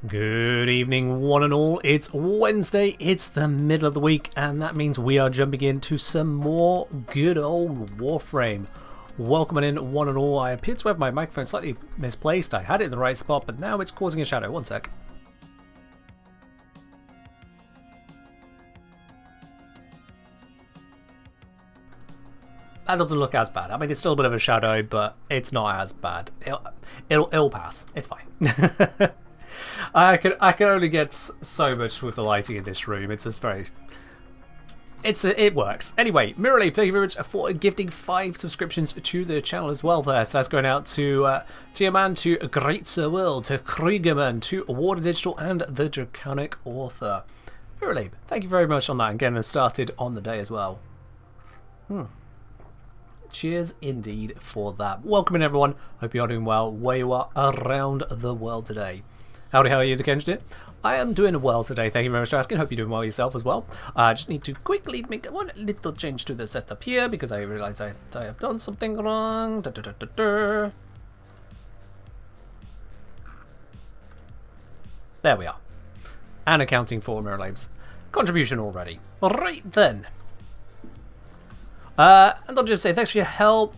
Good evening, one and all. It's Wednesday, it's the middle of the week, and that means we are jumping into some more good old Warframe. Welcome in, one and all. I appear to have my microphone slightly misplaced. I had it in the right spot, but now it's causing a shadow. One sec. That doesn't look as bad. I mean, it's still a bit of a shadow, but it's not as bad. It'll pass. It's fine. I can only get so much with the lighting in this room. It's just very... It works. Anyway, Relics, thank you very much for gifting 5 subscriptions to the channel as well there. So that's going out to Tierman, to Great Sir Will, to Kriegerman, to Water Digital, and the Draconic Author. Relics, thank you very much on that and getting us started on the day as well. Cheers indeed for that. Welcome in, everyone. Hope you are doing well where you are around the world today. Howdy, how are you, the Kenjit? I am doing well today, thank you very much for asking. Hope you're doing well yourself as well. I just need to quickly make one little change to the setup here because I realize I have done something wrong. There we are. And accounting for Mirrorlabe's contribution already. Alright then. And I'll just say thanks for your help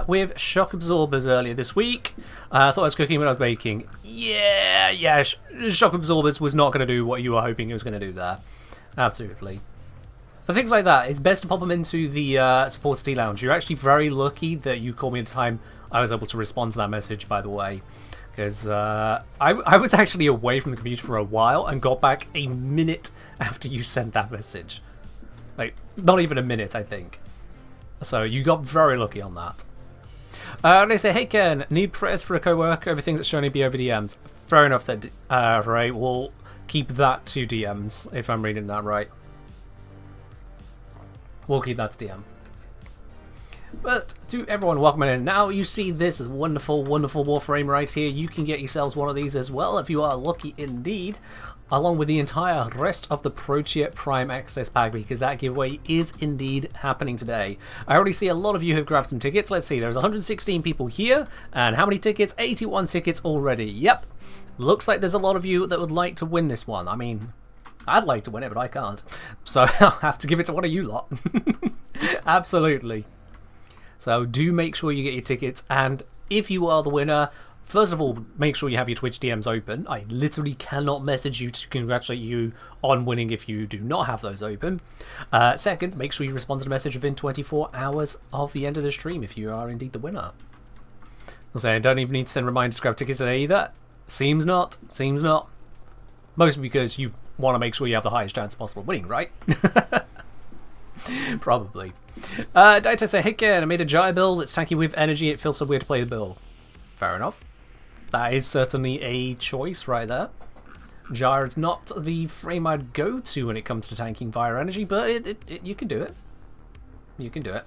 with shock absorbers earlier this week. I thought I was cooking when I was baking. Yeah, shock absorbers was not going to do what you were hoping it was going to do there. Absolutely. For things like that, it's best to pop them into the supporter tea lounge. You're actually very lucky that you called me at the time I was able to respond to that message, by the way. Because I was actually away from the computer for a while and got back a minute after you sent that message. Like, not even a minute, I think. So you got very lucky on that. They say, hey Ken, need prayers for a co-worker, everything that's showing to be over DMs. Fair enough, that right, we'll keep that to DMs, if I'm reading that right. We'll keep that to DM. But to everyone welcome in, now you see this wonderful, wonderful Warframe right here. You can get yourselves one of these as well if you are lucky indeed, along with the entire rest of the Protea Prime Access Pack, because that giveaway is indeed happening today. I already see a lot of you have grabbed some tickets. Let's see, there's 116 people here, and how many tickets? 81 tickets already. Yep, looks like there's a lot of you that would like to win this one. I mean, I'd like to win it, but I can't. So I'll have to give it to one of you lot. Absolutely. So do make sure you get your tickets, and if you are the winner, first of all, make sure you have your Twitch DMs open. I literally cannot message you to congratulate you on winning if you do not have those open. Second, make sure you respond to the message within 24 hours of the end of the stream if you are indeed the winner. I'll say I don't even need to send reminders to grab tickets today either. Seems not. Seems not. Mostly because you want to make sure you have the highest chance possible of winning, right? Probably. Data say, hey Ken, I made a Gyre build. It's tanky with energy. It feels so weird to play the build. Fair enough. That is certainly a choice right there. Gyre is not the frame I'd go to when it comes to tanking fire energy, but you can do it. You can do it.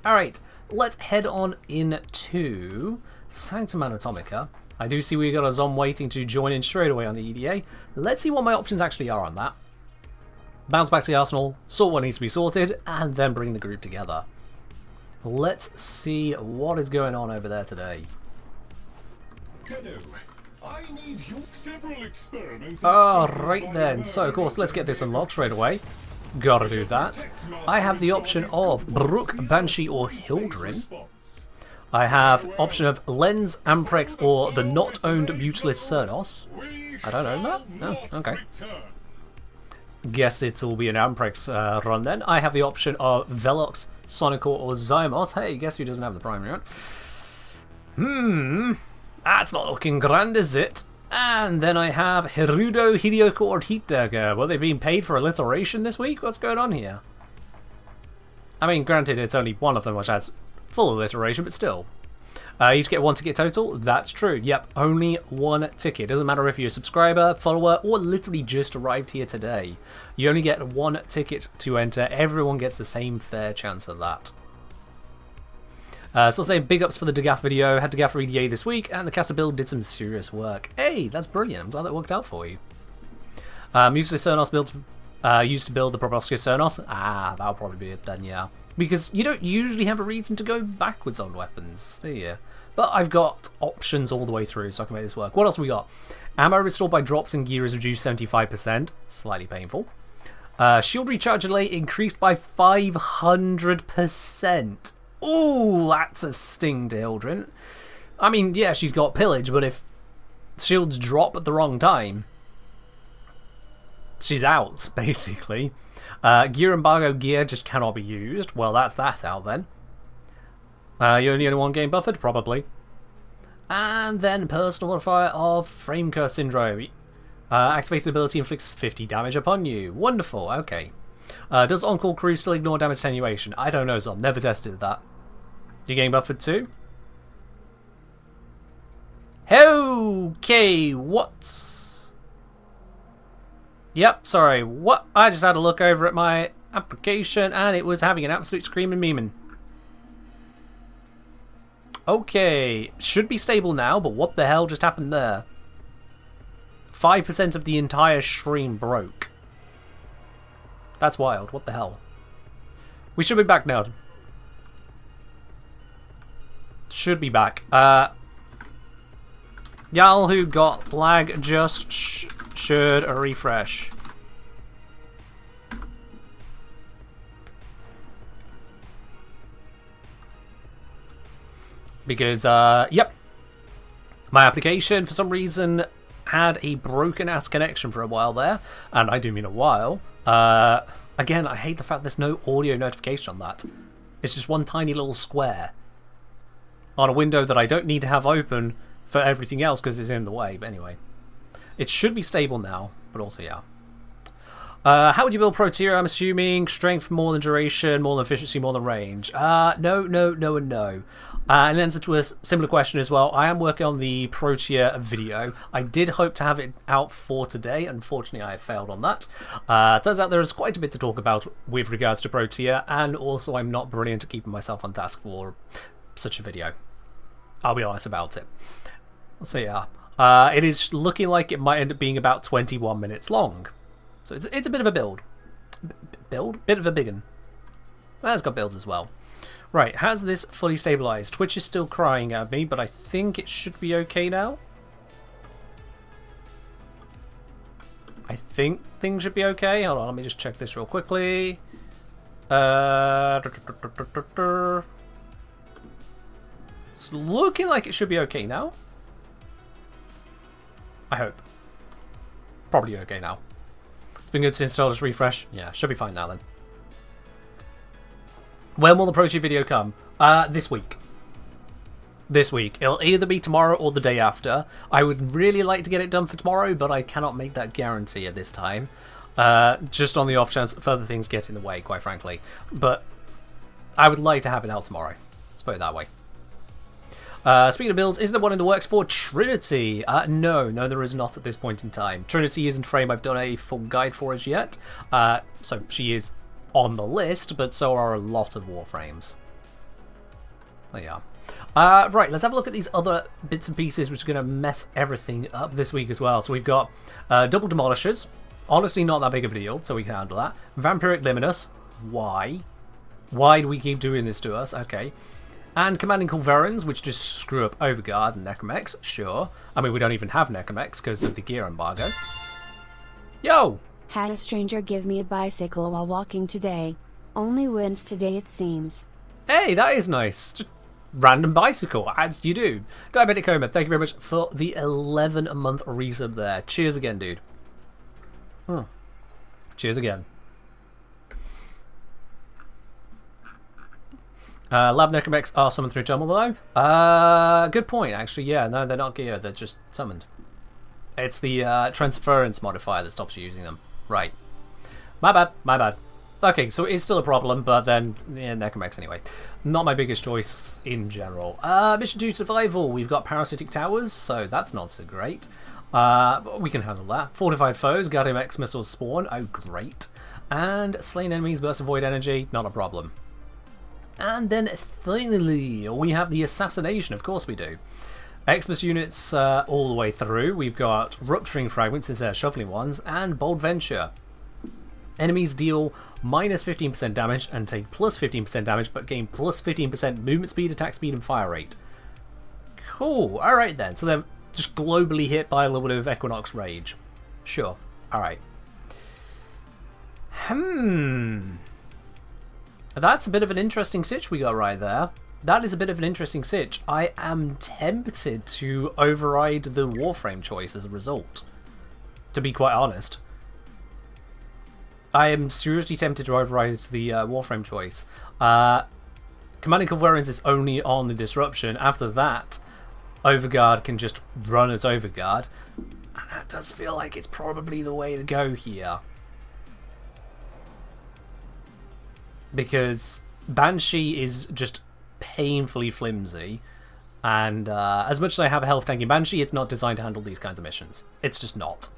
Alright, let's head on into Sanctum Anatomica. I do see we got a Zom waiting to join in straight away on the EDA. Let's see what my options actually are on that. Bounce back to the arsenal, sort what needs to be sorted, and then bring the group together. Let's see what is going on over there today. Alright then, so of course let's get this unlocked straight away. Gotta do that. I have the option of Brook, Banshee or Hildrin. I have option of Lens, Amprex or the not owned Mutilus Cernos. I don't own that? No, okay. Guess it will be an Amprex run then. I have the option of Velox, Sonicor or Zymos. Hey, guess who doesn't have the primary one? That's not looking grand, is it? And then I have Hirudo, Hideyoko or Heat Dagger. Well, they've been paid for alliteration this week? What's going on here? I mean, granted, it's only one of them which has full alliteration, but still. You just get one ticket total? That's true. Yep, only one ticket. Doesn't matter if you're a subscriber, follower, or literally just arrived here today. You only get one ticket to enter. Everyone gets the same fair chance of that. So I'll say big ups for the Dagath video. Had Dagath for EDA this week, and the caster build did some serious work. Hey, that's brilliant. I'm glad that worked out for you. Mutilus Cernos build used to build the Proboscis Cernos. That'll probably be it then, yeah. Because you don't usually have a reason to go backwards on weapons, do you? But I've got options all the way through, so I can make this work. What else we got? Ammo restored by drops and gear is reduced 75%. Slightly painful. Shield recharge delay increased by 500%. Ooh, that's a sting to Hildren. I mean, yeah, she's got pillage, but if shields drop at the wrong time, she's out, basically. Gear embargo gear just cannot be used. Well, that's that out then. You're the only one game buffered? Probably. And then personal modifier of Frame Curse Syndrome. Activated ability inflicts 50 damage upon you. Wonderful, okay. Does On-Call Crew still ignore damage attenuation? I don't know, so I've never tested that. You game buffered too? Okay, what's... Yep, sorry, what? I just had a look over at my application and it was having an absolute screaming memeing. Okay, should be stable now, but what the hell just happened there? 5% of the entire stream broke. That's wild, what the hell? We should be back now. Should be back. Y'all who got lag just should refresh. Because, yep. My application, for some reason, had a broken-ass connection for a while there. And I do mean a while. Again, I hate the fact there's no audio notification on that. It's just one tiny little square on a window that I don't need to have open for everything else because it's in the way. But anyway, it should be stable now, but also, yeah. How would you build Protea? I'm assuming strength more than duration, more than efficiency, more than range. No, no, no, and no. In answer to a similar question as well, I am working on the Protea video. I did hope to have it out for today. Unfortunately, I failed on that. Turns out there is quite a bit to talk about with regards to Protea, and also I'm not brilliant at keeping myself on task for such a video. I'll be honest about it. So yeah, it is looking like it might end up being about 21 minutes long. So it's a bit of a build. Bit of a big one. Well, it's got builds as well. Right, has this fully stabilized? Twitch is still crying at me, but I think it should be okay now. I think things should be okay. Hold on, let me just check this real quickly. It's looking like it should be okay now. I hope. Probably okay now. It's been good to install this refresh. Yeah, should be fine now then. When will the Protea video come? This week. This week. It'll either be tomorrow or the day after. I would really like to get it done for tomorrow, but I cannot make that guarantee at this time. Just on the off chance that further things get in the way, quite frankly. But I would like to have it out tomorrow. Let's put it that way. Speaking of builds, is there one in the works for Trinity? No, there is not at this point in time. Trinity isn't a frame I've done a full guide for as yet. So she is on the list, but so are a lot of Warframes. There you are. Right, let's have a look at these other bits and pieces which are going to mess everything up this week as well. So we've got double demolishers. Honestly, not that big of a deal, so we can handle that. Vampiric Liminus. Why? Why do we keep doing this to us? Okay. And Commanding Culverins, which just screw up Overguard and Necromex. Sure. I mean, we don't even have Necromex because of the gear embargo. Yo! Had a stranger give me a bicycle while walking today. Only wins today, it seems. Hey, that is nice. Just random bicycle, as you do. Diabetic Coma, thank you very much for the 11-month resub there. Cheers again, dude. Cheers again. Lab Necromex are summoned through Tumble though. Good point, actually. Yeah, no, they're not geared. They're just summoned. It's the transference modifier that stops you using them. Right. My bad. My bad. Okay, so it's still a problem, but then, yeah, Necromex anyway. Not my biggest choice in general. Mission 2 Survival. We've got Parasitic Towers, so that's not so great. But we can handle that. Fortified Foes. Guardian X Missiles spawn. Oh, great. And Slain Enemies Burst of Void Energy. Not a problem. And then finally, we have the Assassination. Of course we do. Xmas units all the way through. We've got Rupturing Fragments instead of Shuffling ones, and Bold Venture. Enemies deal minus 15% damage and take plus 15% damage, but gain plus 15% movement speed, attack speed, and fire rate. Cool. Alright then. So they're just globally hit by a little bit of Equinox Rage. Sure. Alright. That's a bit of an interesting sitch we got right there. That is a bit of an interesting sitch. I am tempted to override the Warframe choice as a result, to be quite honest. I am seriously tempted to override the Warframe choice. Commanding Covariance is only on the Disruption. After that, Overguard can just run as Overguard. And that does feel like it's probably the way to go here. Because Banshee is just painfully flimsy, and as much as I have a health tanking Banshee, it's not designed to handle these kinds of missions. It's just not.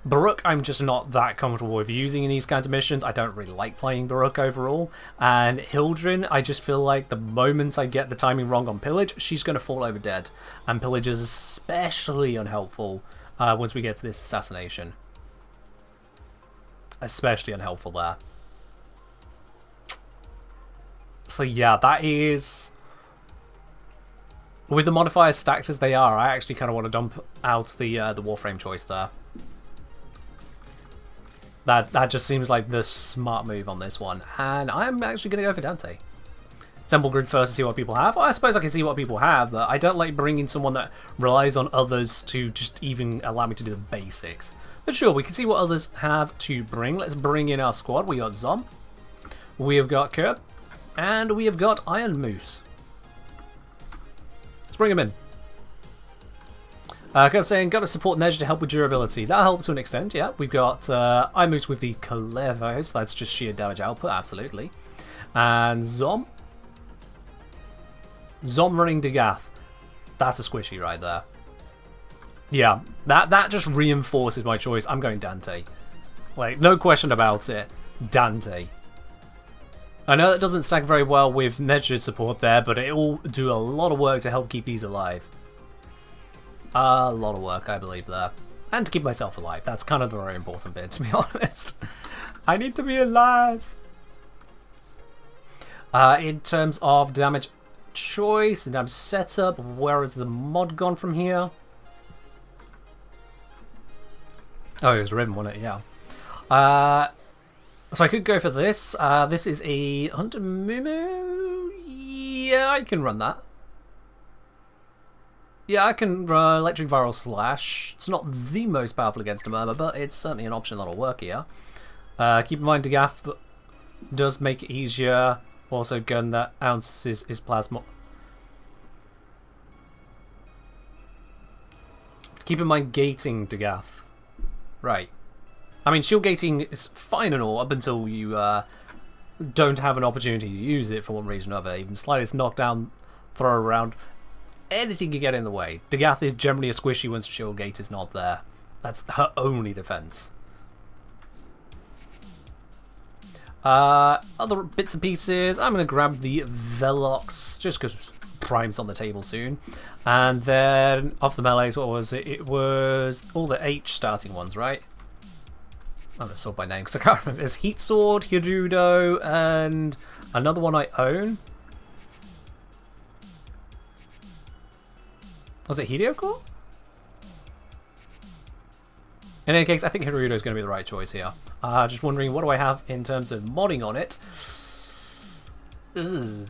Baruch, I'm just not that comfortable with using in these kinds of missions. I don't really like playing Baruch overall, and Hildrin, I just feel like the moment I get the timing wrong on Pillage, she's going to fall over dead, and Pillage is especially unhelpful once we get to this assassination. Especially unhelpful there. So yeah, that is... With the modifiers stacked as they are, I actually kind of want to dump out the Warframe choice there. That just seems like the smart move on this one. And I'm actually going to go for Dante. Assemble grid first to see what people have. Well, I suppose I can see what people have, but I don't like bringing someone that relies on others to just even allow me to do the basics. But sure, we can see what others have to bring. Let's bring in our squad. We got Zom. We have got Kerb. And we have got Iron Moose. Let's bring him in. Kept saying, got to support Nedge to help with durability. That helps to an extent, yeah. We've got Iron Moose with the Clevo, so that's just sheer damage output, absolutely. And Zom. Zom running Dagath. That's a squishy right there. Yeah, that just reinforces my choice. I'm going Dante. Like, no question about it. Dante. I know that doesn't stack very well with Nedge's support there, but it will do a lot of work to help keep these alive. A lot of work, I believe, there. And to keep myself alive. That's kind of the very important bit, to be honest. I need to be alive. In terms of damage choice and damage setup, where is the mod gone from here? Oh, it was Ribbon, wasn't it? Yeah. So I could go for this. This is a Hunter Mumu. Yeah, I can run that. Yeah, I can run Electric Viral Slash. It's not the most powerful against a Murmur, but it's certainly an option that'll work here. Keep in mind, Dagath does make it easier. Also, gun that ounces is plasma. Keep in mind gating Dagath. Right. I mean, shield gating is fine and all up until you don't have an opportunity to use it for one reason or another. Even slightest knockdown, throw around, anything can get in the way. Dagath is generally a squishy once the shield gate is not there. That's her only defense. Other bits and pieces, I'm going to grab the Velox, just because Prime's on the table soon. And then, off the melees, what was it? It was all the H starting ones, right? I'm going to sort by name because I can't remember. There's Heat Sword, Hirudo, and another one I own. Was it Hideo? In any case, I think Hirudo is going to be the right choice here. Just wondering, what do I have in terms of modding on it? Ugh.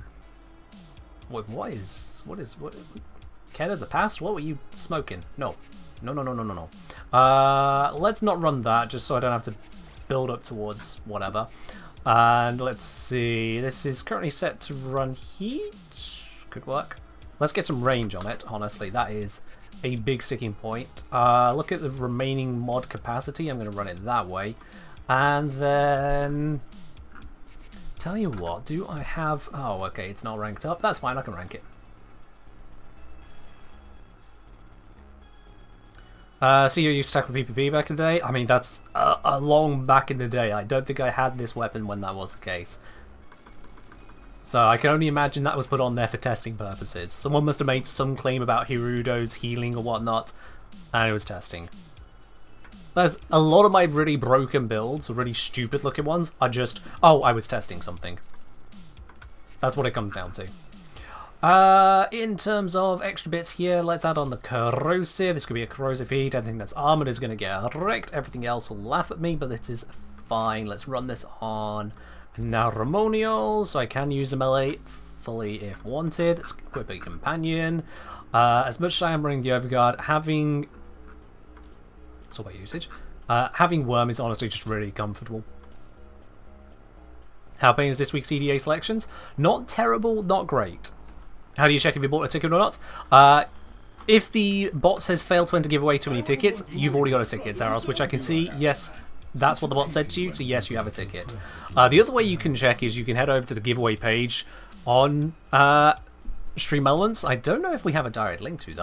What? Ken of the past? What were you smoking? No. No. Let's not run that, just so I don't have to build up towards whatever. And let's see. This is currently set to run heat. Could work. Let's get some range on it, honestly. That is a big sticking point. Look at the remaining mod capacity. I'm going to run it that way. And then... Tell you what, do I have... Oh, okay, it's not ranked up. That's fine, I can rank it. See, you used to tackle PvP back in the day. I mean, that's a long back in the day. I don't think I had this weapon when that was the case. So I can only imagine that was put on there for testing purposes. Someone must have made some claim about Hirudo's healing or whatnot, and it was testing. There's a lot of my really broken builds, really stupid looking ones, are just, oh, I was testing something. That's what it comes down to. In terms of extra bits here, let's add on the corrosive. This could be a corrosive heat. Anything that's armored is going to get wrecked. Everything else will laugh at me, but it is fine. Let's run this on Narramonio, so I can use the melee fully if wanted. Let's equip a companion. As much as I am running the overguard, having... It's all about usage. Having worm is honestly just really comfortable. How paying is this week's EDA selections? Not terrible, not great. How do you check if you bought a ticket or not? If the bot says fail to enter give away too many tickets, you've already got a ticket, Zaros, which I can see. Yes, that's what the bot said to you, so yes, you have a ticket. The other way you can check is you can head over to the giveaway page on Stream Elements. I don't know if we have a direct link to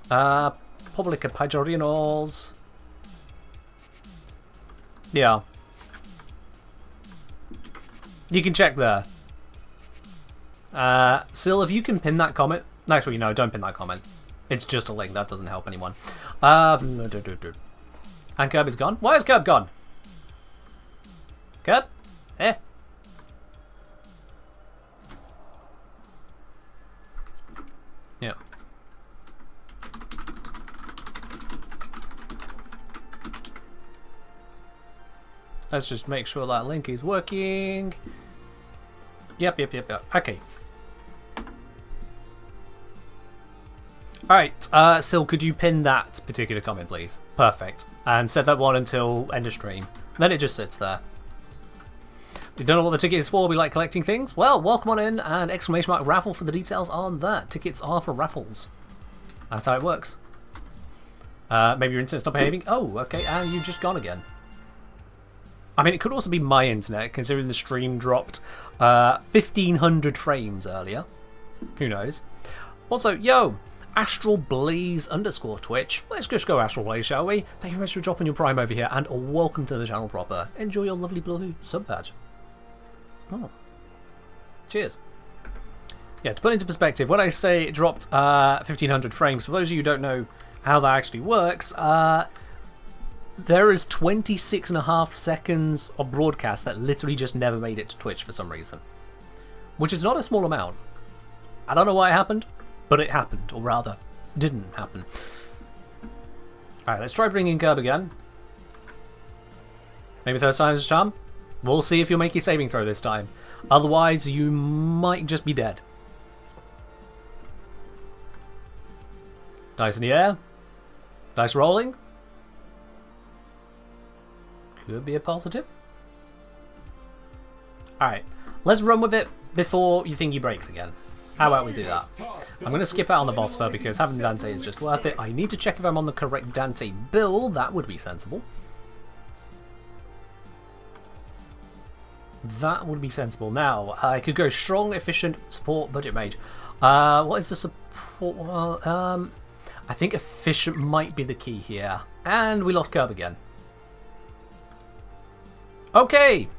that. Public Pajorinos. Yeah. You can check there. Sil, if you can pin that comment... Actually, no, don't pin that comment. It's just a link. That doesn't help anyone. And Curb is gone. Why is Curb gone? Curb? Eh? Yeah. Let's just make sure that link is working. Yep. Okay. Alright, Sil, could you pin that particular comment, please? Perfect. And set that one until end of stream. Then it just sits there. You don't know what the ticket is for, we like collecting things? Well, welcome on in, and exclamation mark raffle for the details on that. Tickets are for raffles. That's how it works. Maybe your internet stopped behaving? Oh, okay, and you've just gone again. I mean, it could also be my internet, considering the stream dropped 1,500 frames earlier. Who knows? Also, yo, Astral Blaze _ Twitch. Let's just go Astral Blaze, shall we? Thank you very much for dropping your prime over here, and welcome to the channel proper. Enjoy your lovely blue sub badge. Oh. Cheers. Yeah, to put into perspective, when I say it dropped 1,500 frames, for those of you who don't know how that actually works, there is 26.5 seconds of broadcast that literally just never made it to Twitch for some reason. Which is not a small amount. I don't know why it happened, but it happened, or rather, didn't happen. Alright, let's try bringing Curb again. Maybe third time's a charm? We'll see if you'll make your saving throw this time. Otherwise, you might just be dead. Dice in the air. Dice rolling. Could be a positive. Alright, let's run with it before you think he breaks again. How about we do that? I'm going to skip out on the boss though, because having Dante is just worth it. I need to check if I'm on the correct Dante build. That would be sensible. That would be sensible. Now, I could go strong, efficient, support, budget mage. What is the support? Well, I think efficient might be the key here. And we lost Curb again. Okay.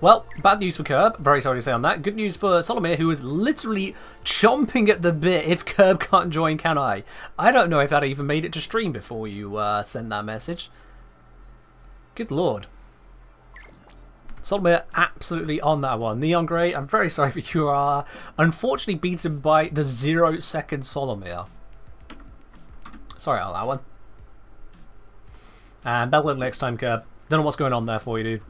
Well, bad news for Curb. Very sorry to say on that. Good news for Solomir, who is literally chomping at the bit. If Curb can't join, can I? I don't know if that even made it to stream before you sent that message. Good lord. Solomir absolutely on that one. Neon Grey, I'm very sorry, but you are unfortunately beaten by the 0-second Solomir. Sorry on that one. And better luck next time, Curb. Don't know what's going on there for you, dude.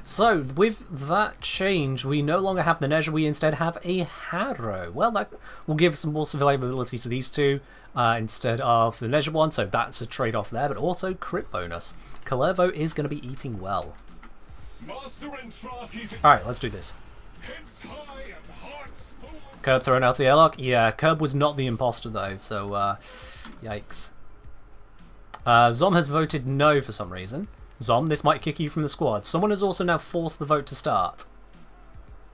So, with that change, we no longer have the Nezha, we instead have a Harrow. Well, that will give some more survivability to these two instead of the Nezha one, so that's a trade-off there, but also crit bonus. Kalervo is going to be eating well. Alright, let's do this. Curb thrown out the airlock? Yeah, Curb was not the imposter though, so yikes. Zom has voted no for some reason. Zom, this might kick you from the squad. Someone has also now forced the vote to start.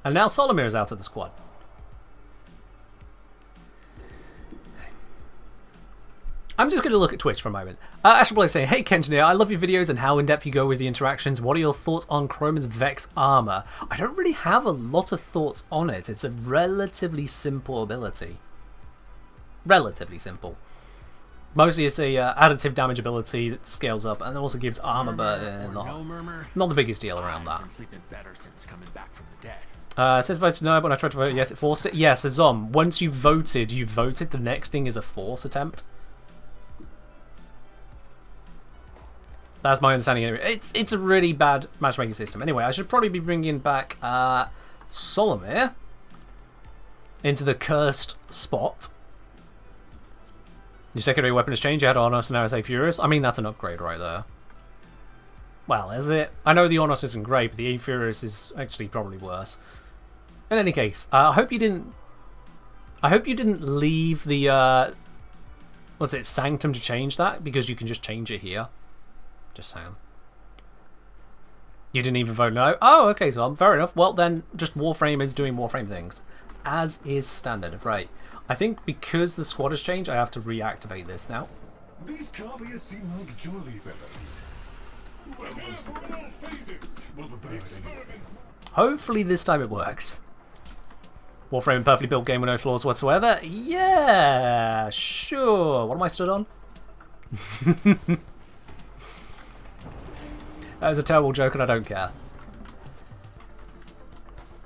And now Solomir is out of the squad. I'm just going to look at Twitch for a moment. Astral Blaze saying, hey Kenjineer, I love your videos and how in-depth you go with the interactions. What are your thoughts on Chroma's Vex armor? I don't really have a lot of thoughts on it. It's a relatively simple ability. Relatively simple. Mostly it's a additive damage ability that scales up and also gives armor, but not the biggest deal around that. It says voted no, but when I tried to vote yes, it forced it. Yes, a Zom. Once you voted, the next thing is a force attempt. That's my understanding anyway. It's a really bad matchmaking system. Anyway, I should probably be bringing back Solomir into the cursed spot. Your secondary weapon has changed. You had Onos and now it's A Furious. I mean, that's an upgrade right there. Well, is it? I know the Onos isn't great, but the A Furious is actually probably worse. In any case, I hope you didn't leave the what's it, Sanctum to change that, because you can just change it here. Just saying. You didn't even vote no. Oh, okay, so fair enough. Well, then just Warframe is doing Warframe things, as is standard. Right. I think because the squad has changed, I have to reactivate this now. These carviers seem like jolly fellows. Hopefully this time it works. Warframe, perfectly built game with no flaws whatsoever. Yeah, sure. What am I stood on? That was a terrible joke and I don't care.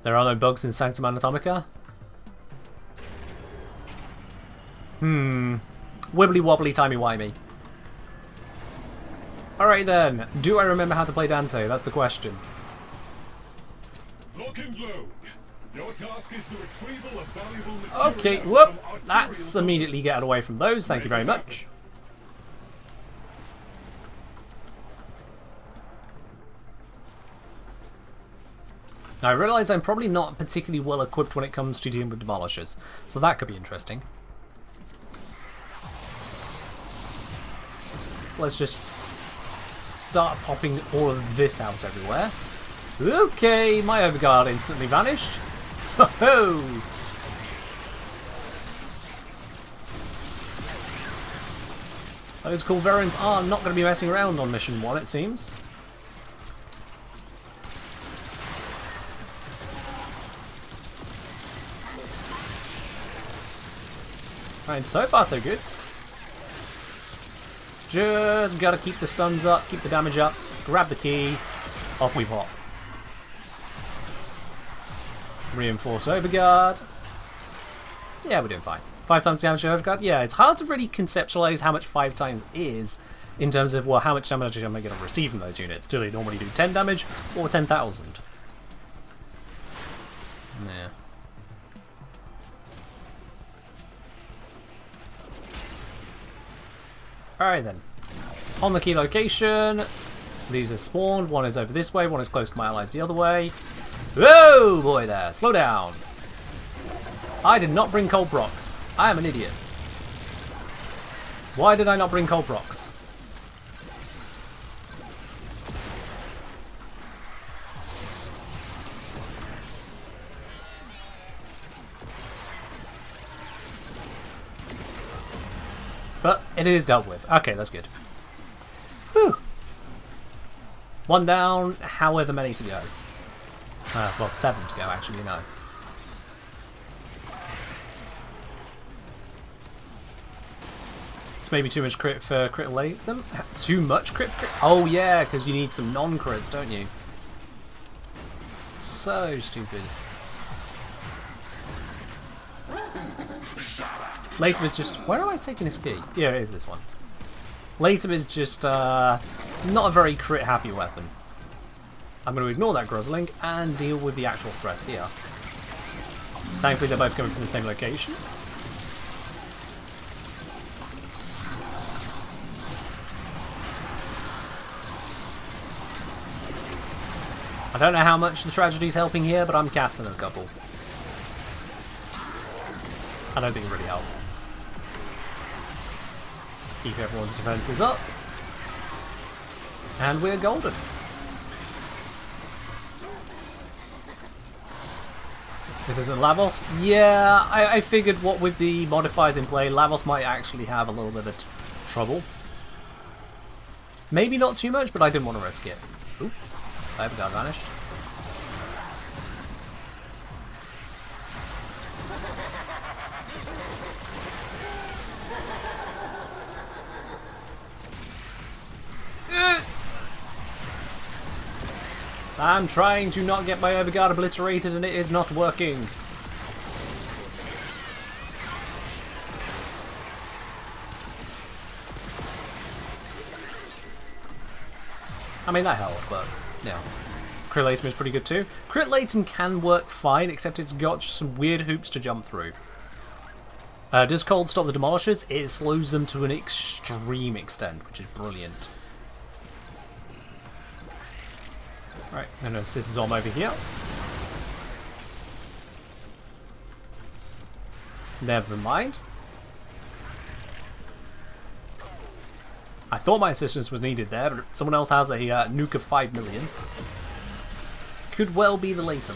There are no bugs in Sanctum Anatomica. Wibbly wobbly timey wimey. Alright then, do I remember how to play Dante? That's the question. Lock and load. Your task is the retrieval of valuable material. Okay, whoop! That's immediately getting away from those, thank you very much. Now I realise I'm probably not particularly well equipped when it comes to dealing with demolishers, so that could be interesting. So let's just start popping all of this out everywhere. Okay, my overguard instantly vanished. Ho ho! Those Culverins are not going to be messing around on mission 1, it seems. Right, so far so good. Just gotta keep the stuns up, keep the damage up, grab the key, off we pop. Reinforce overguard. Yeah, we're doing fine. 5 times damage to overguard. Yeah, it's hard to really conceptualize how much 5 times is in terms of, well, how much damage am I going to receive from those units. Do they normally do 10 damage or 10,000? Yeah. Alright then. On the key location, these are spawned. One is over this way, one is close to my allies the other way. Whoa, boy there. Slow down. I did not bring cold rocks. I am an idiot. Why did I not bring cold rocks? But it is dealt with. Okay, that's good. Whew. 1 down, however many to go. Well, 7 to go, actually, no. It's maybe too much crit for crit later. Too much crit for crit? Oh, yeah, because you need some non-crits, don't you? So stupid. Later is just... Where am I taking this key? Yeah, it is this one. Later is just not a very crit-happy weapon. I'm going to ignore that Gruzzling and deal with the actual threat here. Thankfully, they're both coming from the same location. I don't know how much the tragedy's helping here, but I'm casting a couple. I don't think it really helped. Keep everyone's defences up. And we're golden. This isn't Lavos? Yeah, I figured what with the modifiers in play, Lavos might actually have a little bit of trouble. Maybe not too much, but I didn't want to risk it. Oop, I haven't got vanished. I'm trying to not get my overguard obliterated and it is not working. I mean, that helped, but, yeah. Crit Latum is pretty good too. Crit Latum can work fine, except it's got some weird hoops to jump through. Does Cold stop the Demolishers? It slows them to an extreme extent, which is brilliant. Right, I'm going to assist Zom over here. Never mind. I thought my assistance was needed there, but someone else has a nuke of 5 million. Could well be the Latum.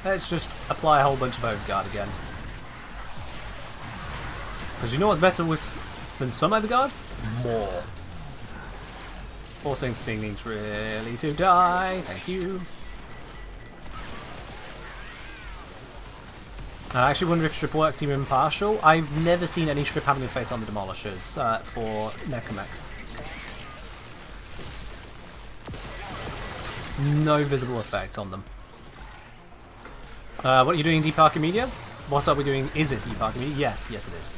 Let's just apply a whole bunch of overguard again. Because you know what's better than some overguard? More. Forcing Sting needs really to die. Thank you. I actually wonder if strip works even partial. I've never seen any strip having an effect on the Demolishers for Necromechs. No visible effect on them. What are you doing, Deep Archimedia? What are we doing? Is it Deep Archimedia? Yes, yes it is.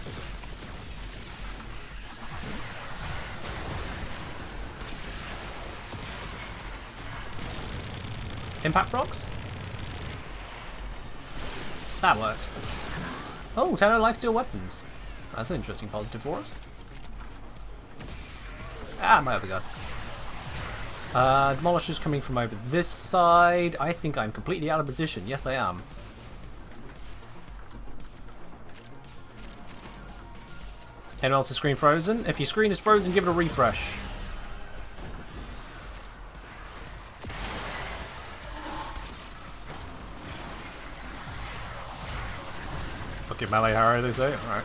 Impact rocks? That worked. Oh, 10 lifesteal weapons. That's an interesting positive for us. Ah, my overguard. Demolishers coming from over this side. I think I'm completely out of position. Yes, I am. Anyone else's screen frozen? If your screen is frozen, give it a refresh. Fucking melee harrow, they say. Alright.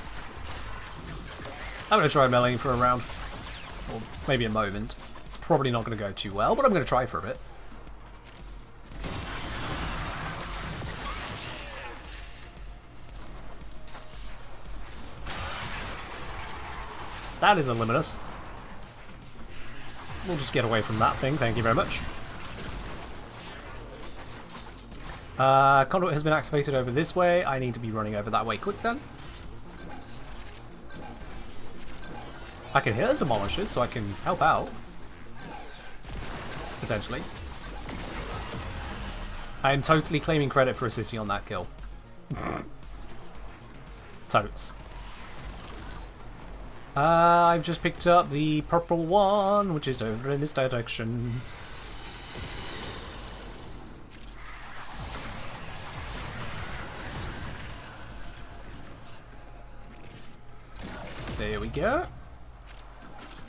I'm going to try meleeing for a round. Or maybe a moment. It's probably not going to go too well, but I'm going to try for a bit. That is a Luminous. We'll just get away from that thing, thank you very much. Conduit has been activated over this way. I need to be running over that way quick then. I can hear the Demolishers, so I can help out. Potentially. I am totally claiming credit for assisting on that kill. Totes. I've just picked up the purple one, which is over in this direction. There we go.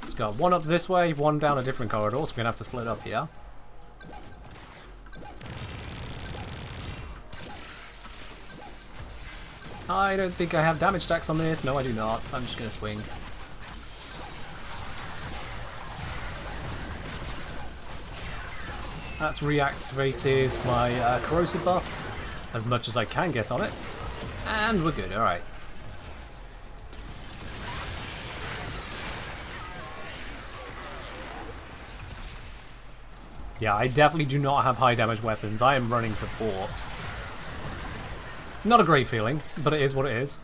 It's got one up this way, one down a different corridor, so we're going to have to split up here. I don't think I have damage stacks on this. No, I do not, so I'm just going to swing. That's reactivated my corrosive buff as much as I can get on it. And we're good, alright. Yeah, I definitely do not have high damage weapons. I am running support. Not a great feeling, but it is what it is.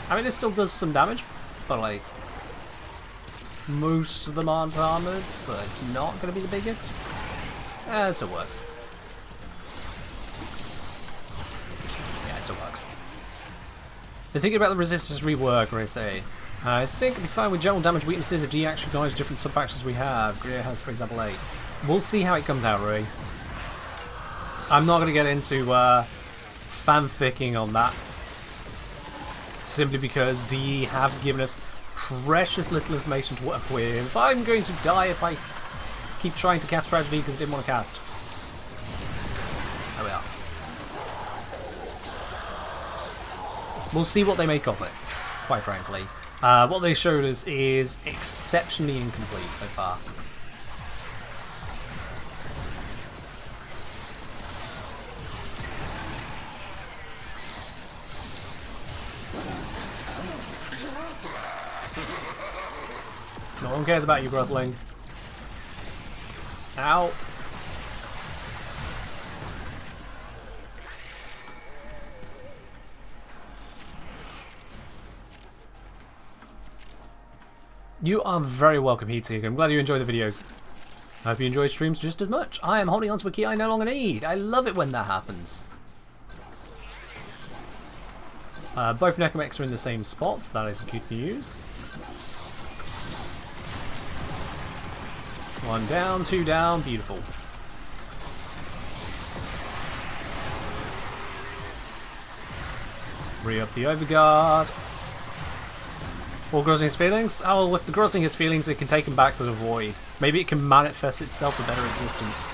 I mean, it still does some damage, but like, most of them aren't armoured, so it's not going to be the biggest. It still works. Yeah, it still works. They're thinking about the resistance rework, or I say. I think it'll be fine with general damage weaknesses if DE actually acknowledge different sub-factions we have. Greer has, for example, 8. We'll see how it comes out, Rui. I'm not going to get into fanficking on that. Simply because DE have given us precious little information to work with. I'm going to die if I keep trying to cast Tragedy because I didn't want to cast. There we are. We'll see what they make of it, quite frankly. What they showed us is exceptionally incomplete so far. No one cares about you, Grosling. Ow. You are very welcome, Heatseek. I'm glad you enjoy the videos. I hope you enjoy streams just as much. I am holding on to a key I no longer need. I love it when that happens. Both Necromechs are in the same spot, so that is good news. 1 down, 2 down, beautiful. Re-up the Overguard. Or Grosling's feelings? Oh, well, if the Grosling has feelings, it can take him back to the void. Maybe it can manifest itself a better existence.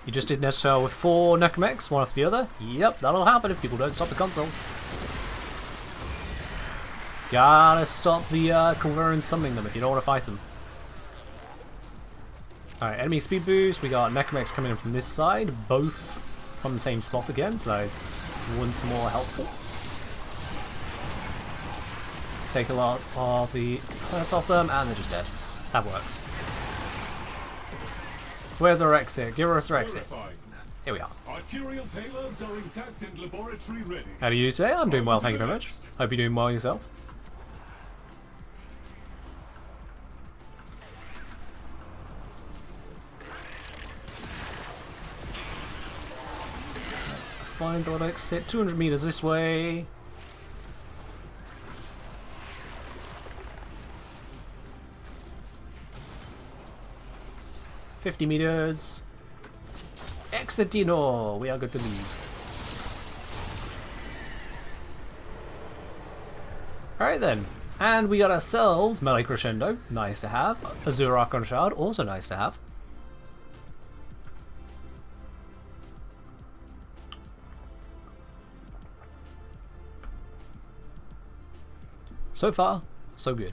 You just did necessary with 4 Necromechs, one after the other. Yep, that'll happen if people don't stop the consoles. Gotta stop the Conqueror and summoning them if you don't want to fight them. Alright, enemy speed boost. We got Necromechs coming in from this side, both from the same spot again, so that is once more helpful. Take a lot of the hurt off them, and they're just dead. That worked. Where's our exit? Give us our exit. Here we are. Arterial payloads are intact and laboratory ready. How do you do today? I'm doing well, thank you very much. Hope you're doing well yourself. Let's find the exit. 200 meters this way. $50 meters. Exitino. We are good to leave. Alright then. And we got ourselves Melee Crescendo. Nice to have. Azure Archon Shard. Also nice to have. So far, so good.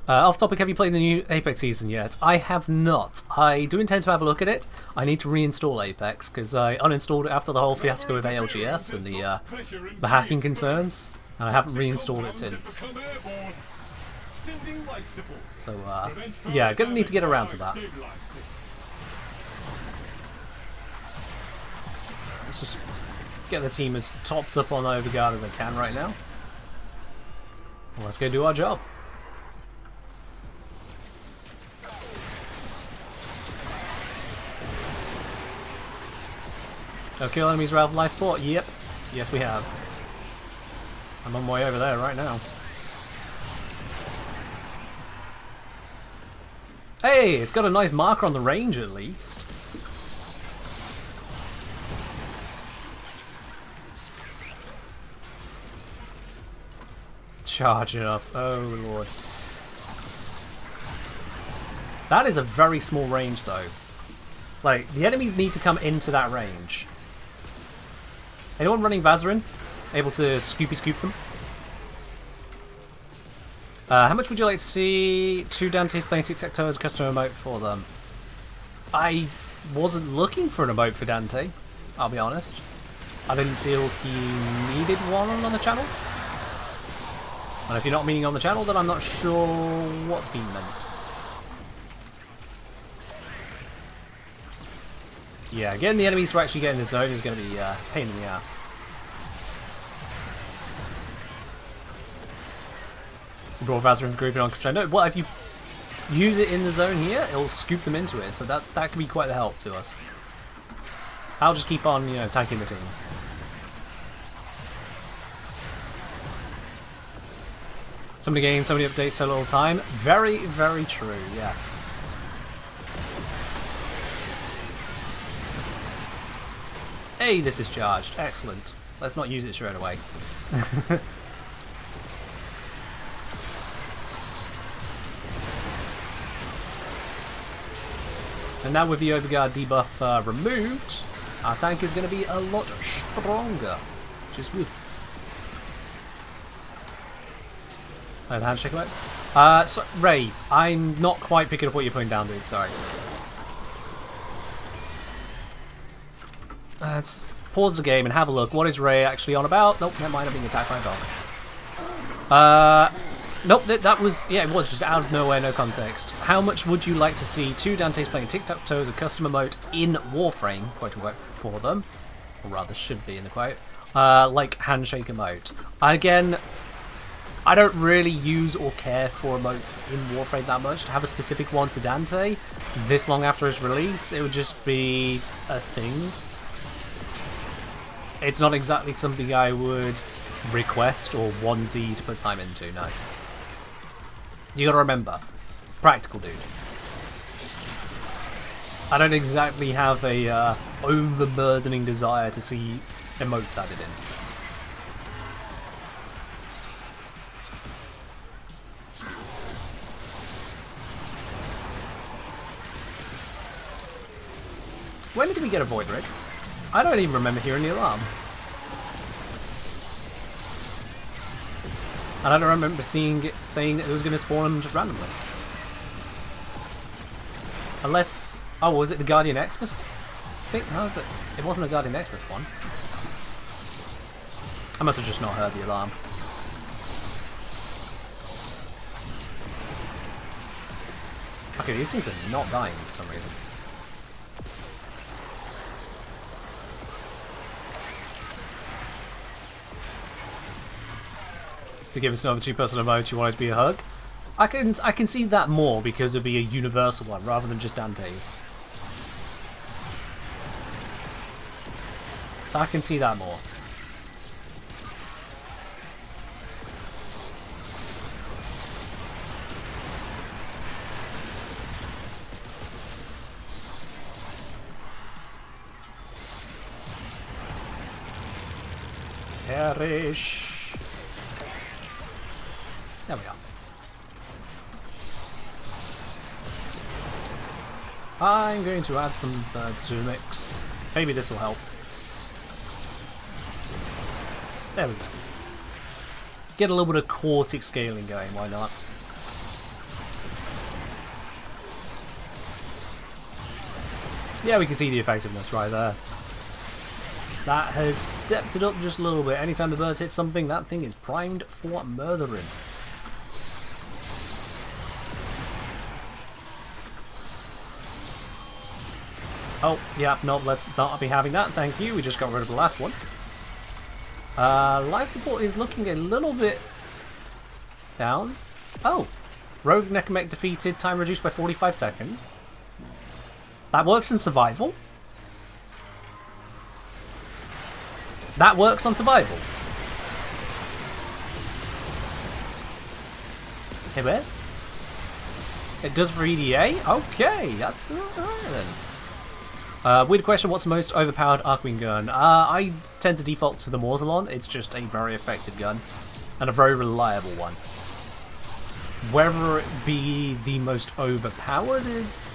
Off topic, have you played the new Apex season yet? I have not. I do intend to have a look at it. I need to reinstall Apex because I uninstalled it after the whole fiasco with ALGS and the hacking concerns, and I haven't reinstalled it since. So yeah, gonna need to get around to that. Let's just get the team as topped up on Overguard as I can right now. Well, let's go do our job. Oh, kill enemies Ralph Life Sport? Yep. Yes, we have. I'm on my way over there right now. Hey, it's got a nice marker on the range at least. Charge it up. Oh, Lord. That is a very small range, though. Like, the enemies need to come into that range. Anyone running Vazarin? Able to scoopy scoop them? How much would you like to see 2 Dante's playing tic-tac-toe as a custom emote for them? I wasn't looking for an emote for Dante, I'll be honest. I didn't feel he needed one on the channel. And if you're not meaning on the channel, then I'm not sure what's being meant. Yeah, getting the enemies to actually get in the zone is going to be a pain in the ass. Brawl Vazarin grouping on Crescendo. Well, if you use it in the zone here, it'll scoop them into it, so that can be quite a help to us. I'll just keep on, tanking the team. So many games, so many updates, so little time. Very, very true, yes. Hey, this is charged. Excellent. Let's not use it straight away. And now with the Overguard debuff removed, our tank is going to be a lot stronger, which is good. I have a handshake about. So, Ray, I'm not quite picking up what you're putting down, dude. Sorry. Let's pause the game and have a look. What is Ray actually on about? Nope, never mind, I'm being attacked by a dog. Nope, that was... Yeah, it was just out of nowhere, no context. How much would you like to see two Dantes playing tic-tac-toe as a custom emote in Warframe, quote-unquote, for them? Or rather, should be in the quote. Like handshake emote. Again, I don't really use or care for emotes in Warframe that much. To have a specific one to Dante this long after its release, it would just be a thing. It's not exactly something I would request or want D to put time into, no. You gotta remember, practical dude. I don't exactly have a overburdening desire to see emotes added in. When did we get a Void Rig? I don't even remember hearing the alarm. And I don't remember saying that it was going to spawn them just randomly. Unless... Oh, was it the Guardian Xmas thing? No, but it wasn't a Guardian Xmas one. I must have just not heard the alarm. Okay, these things are not dying for some reason. To give us another two-person emote, you want it to be a hug? I can see that more because it'd be a universal one rather than just Dante's. So I can see that more. Perish. There we are. I'm going to add some birds to the mix. Maybe this will help. There we go. Get a little bit of quartic scaling going, why not? Yeah, we can see the effectiveness right there. That has stepped it up just a little bit. Anytime the birds hit something, that thing is primed for murdering. Oh, yeah, no, let's not be having that, thank you. We just got rid of the last one. Life support is looking a little bit down. Oh, Rogue Necromech defeated, time reduced by 45 seconds. That works in survival. That works on survival. Hey, where? It does for EDA? Okay, that's alright then. Weird question, what's the most overpowered Arcane gun? I tend to default to the Morzelon. It's just a very effective gun. And a very reliable one. Whether it be the most overpowered is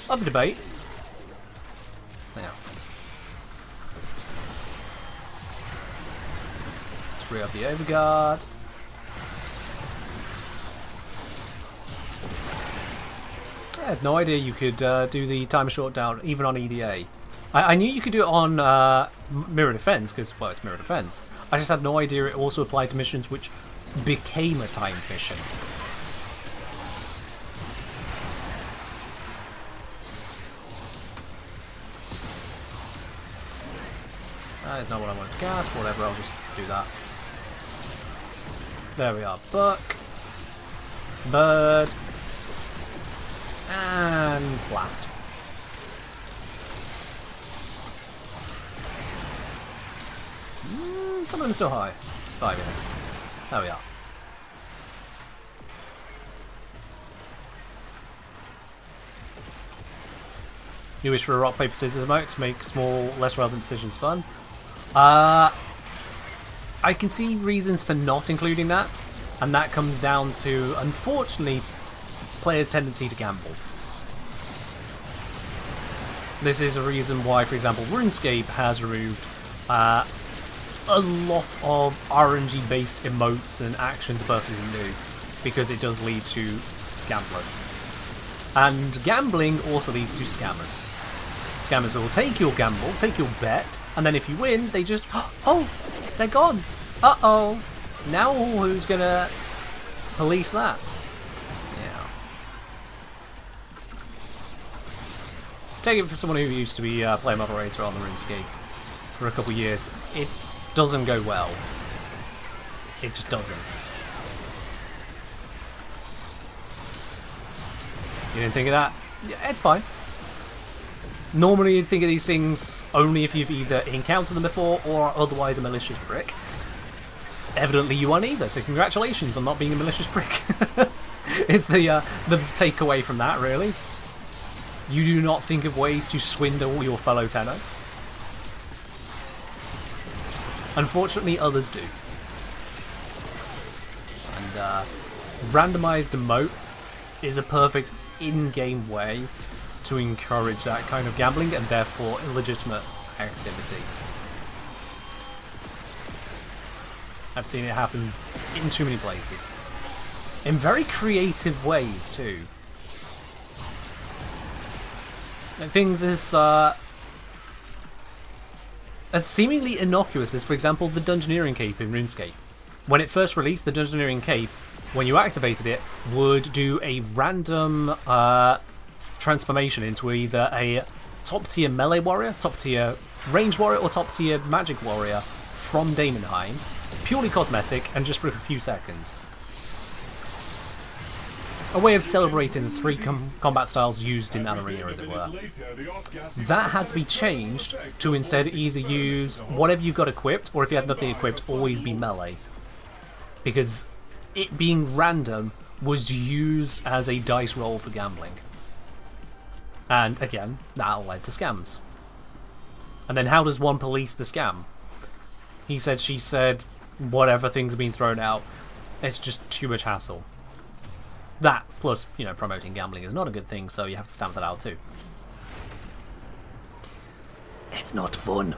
up for debate. Now. Let's free up the Overguard. I had no idea you could do the timer short down even on EDA. I knew you could do it on Mirror Defense because, well, it's Mirror Defense. I just had no idea it also applied to missions which became a timed mission. That is not what I wanted to cast. Whatever, I'll just do that. There we are. Buck. Bird. And blast. Some of them are still high. Surviving. There we are. You wish for a rock, paper, scissors emote to make small, less relevant decisions fun. I can see reasons for not including that, and that comes down to, unfortunately, players' tendency to gamble. This is a reason why, for example, RuneScape has removed a lot of RNG-based emotes and actions a person can do, because it does lead to gamblers. And gambling also leads to scammers. Scammers will take your gamble, take your bet, and then if you win, they just, oh, they're gone. Uh-oh. Now who's gonna police that? Yeah. Take it for someone who used to be player moderator on the RuneScape for a couple of years. It doesn't go well. It just doesn't. You didn't think of that? Yeah, it's fine. Normally you'd think of these things only if you've either encountered them before or otherwise a malicious prick. Evidently you are neither, so congratulations on not being a malicious prick. It's the takeaway from that, really. You do not think of ways to swindle your fellow tenor. Unfortunately, others do. And randomized emotes is a perfect in-game way to encourage that kind of gambling and therefore illegitimate activity. I've seen it happen in too many places. In very creative ways too. And things as seemingly innocuous as, for example, the Dungeoneering Cape in RuneScape. When it first released, the Dungeoneering Cape, when you activated it, would do a random transformation into either a top tier melee warrior, top tier range warrior, or top tier magic warrior from Daemonheim. Purely cosmetic and just for a few seconds. A way of celebrating the three combat styles used in that arena, as it were. That had to be changed to instead either use whatever you got equipped, or if you had nothing equipped, always be melee. Because it being random was used as a dice roll for gambling. And again, that led to scams. And then how does one police the scam? He said, she said, whatever things have been thrown out. It's just too much hassle. That, plus, you know, promoting gambling is not a good thing, so you have to stamp that out too. It's not fun.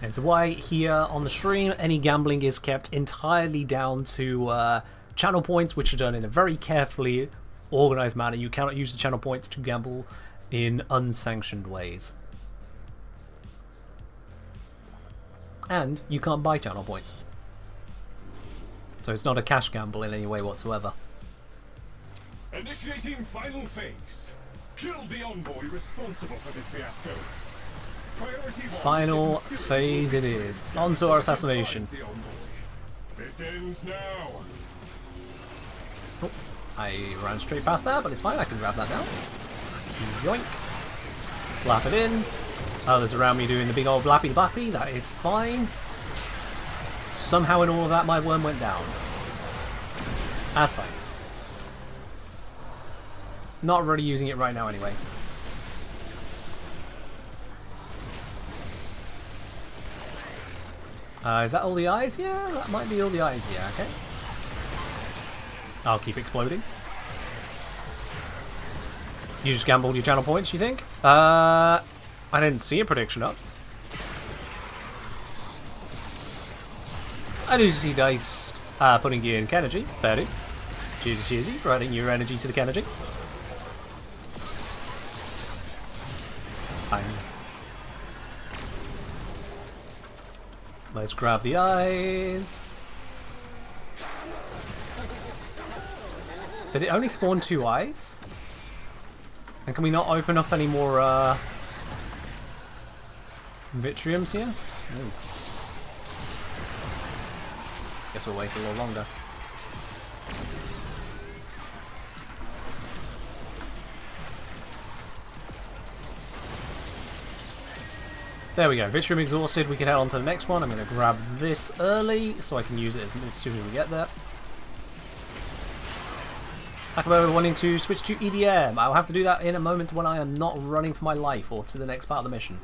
And so why here on the stream, any gambling is kept entirely down to channel points, which are done in a very carefully organised manner. You cannot use the channel points to gamble in unsanctioned ways. And you can't buy channel points. So it's not a cash gamble in any way whatsoever. Initiating final phase. Kill the envoy responsible for this fiasco. Priority one Final is getting phase it serious is. with On to our assassination. the envoy. This ends now. Oh, I ran straight past that, but it's fine. I can grab that now. Yoink. Slap it in. Others around me doing the big old blappy blappy. That is fine. Somehow in all of that, my worm went down. That's fine. Not really using it right now anyway. Is that all the eyes? Yeah, that might be all the eyes. Yeah, okay. I'll keep exploding. You just gambled your channel points, you think? I didn't see a prediction up. I do see dice putting you in Kenergy. Fair do. Cheersy, cheersy. Providing your energy to the Kenergy. Fine. Let's grab the eyes. Did it only spawn 2 eyes? And can we not open up any more Vitriums here? Ooh. Guess we'll wait a little longer. There we go, Vitrium exhausted, we can head on to the next one. I'm going to grab this early so I can use it as soon as we get there. Akabo wanting to switch to EDM. I'll have to do that in a moment when I am not running for my life or to the next part of the mission.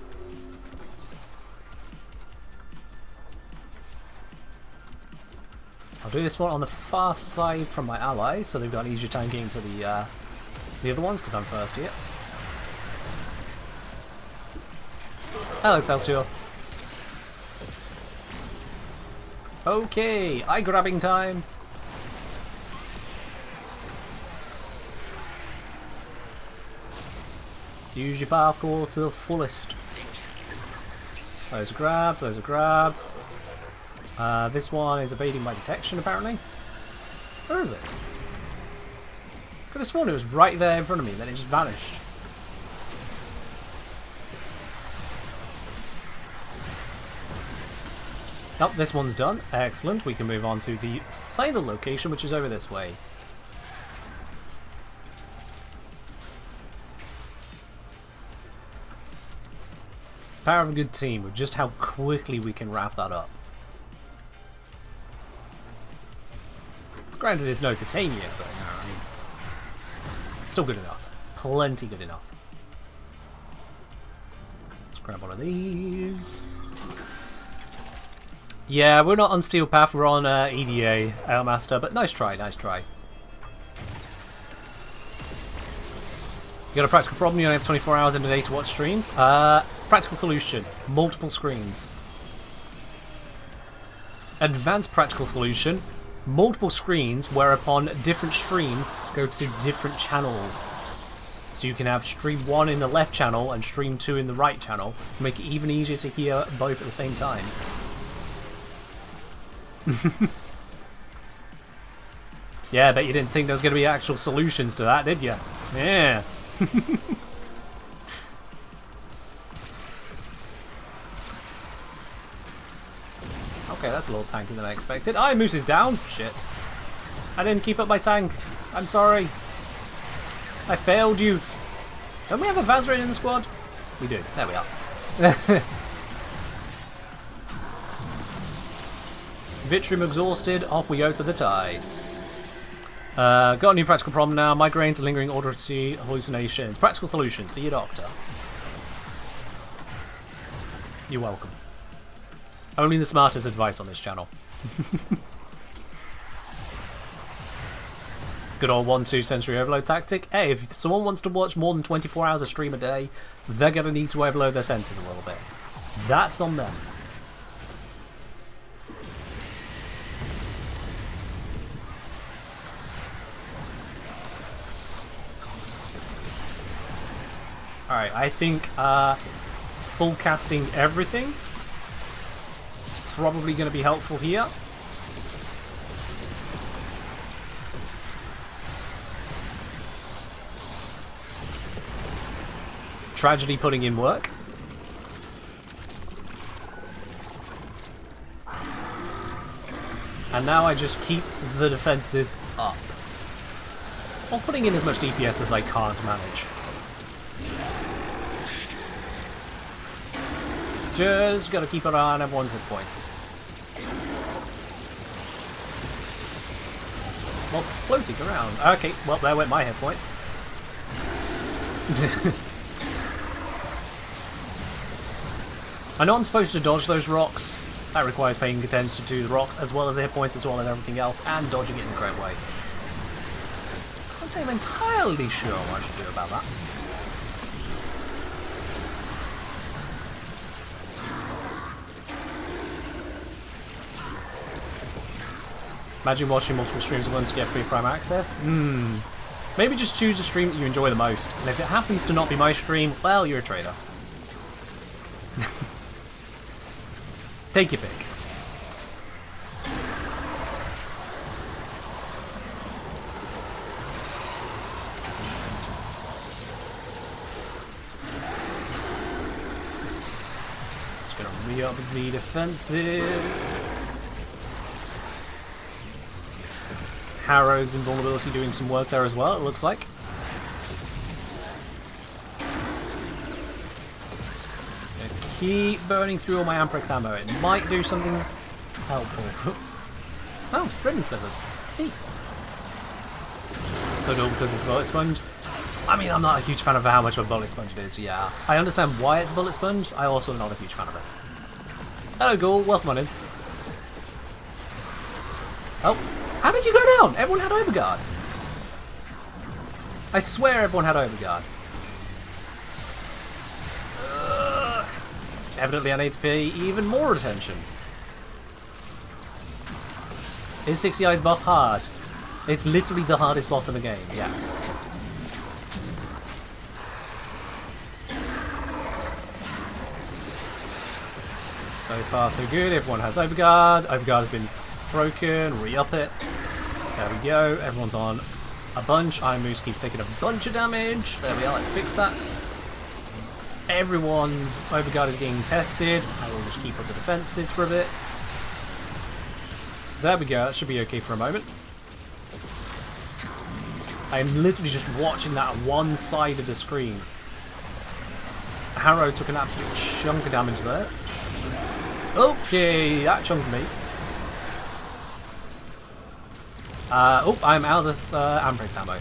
I'll do this one on the far side from my allies, so they've got an easier time getting to the other ones, because I'm first here. Hello, Excelsior. Okay, eye grabbing time. Use your parkour to the fullest. Those are grabbed, those are grabbed. This one is evading my detection, apparently. Where is it? Could have sworn it was right there in front of me, then it just vanished. Oh, this one's done. Excellent. We can move on to the final location, which is over this way. Power of a good team with just how quickly we can wrap that up. Granted, it's no titanium, but I mean, still good enough. Plenty good enough. Let's grab one of these. Yeah, we're not on Steel Path, we're on EDA, Outmaster, but nice try, nice try. You got a practical problem, you only have 24 hours in a day to watch streams? Practical solution, multiple screens. Advanced practical solution, multiple screens whereupon different streams go to different channels. So you can have stream 1 in the left channel and stream 2 in the right channel to make it even easier to hear both at the same time. Yeah, I bet you didn't think there was going to be actual solutions to that, did you? Yeah. Okay, that's a little tankier than I expected. Aye, Moose is down. Shit. I didn't keep up my tank. I'm sorry. I failed you. Don't we have a Vazrain in the squad? We do. There we are. Vitrium exhausted, off we go to the tide. Got a new practical problem now. Migraines, lingering auditory hallucinations. Practical solution. See your doctor. You're welcome. Only the smartest advice on this channel. Good old 1-2 sensory overload tactic. Hey, if someone wants to watch more than 24 hours of stream a day, they're going to need to overload their senses a little bit. That's on them. Alright, I think full casting everything probably going to be helpful here. Tragedy putting in work. And now I just keep the defenses up, whilst putting in as much DPS as I can't manage. Just gotta keep an eye on everyone's hit points. Whilst floating around. Okay, well there went my hit points. I know I'm supposed to dodge those rocks. That requires paying attention to the rocks as well as the hit points as well as everything else, and dodging it in the correct way. Can't say I'm entirely sure what I should do about that. Imagine watching multiple streams at once to get free Prime access. Maybe just choose a stream that you enjoy the most. And if it happens to not be my stream, well, you're a traitor. Take your pick. Just gonna re-up the defenses. Harrow's invulnerability doing some work there as well, it looks like. Keep burning through all my Amprex ammo. It might do something helpful. Oh, Ribbon Slivers. Hey. So dull because it's a bullet sponge. I mean, I'm not a huge fan of how much of a bullet sponge it is, yeah. I understand why it's a bullet sponge, I also am not a huge fan of it. Hello, Ghoul. Welcome on in. Oh. How did you go down? Everyone had overguard. I swear everyone had overguard. Evidently I need to pay even more attention. Is 60 Eyes boss hard? It's literally the hardest boss in the game, yes. So far, so good. Everyone has overguard. Overguard has been broken. Re-up it. There we go. Everyone's on a bunch. Iron Moose keeps taking a bunch of damage. There we are. Let's fix that. Everyone's overguard is getting tested. I will just keep up the defenses for a bit. There we go. That should be okay for a moment. I'm literally just watching that one side of the screen. Harrow took an absolute chunk of damage there. Okay, that chunked me. Oh, I'm out of Amprex ammo.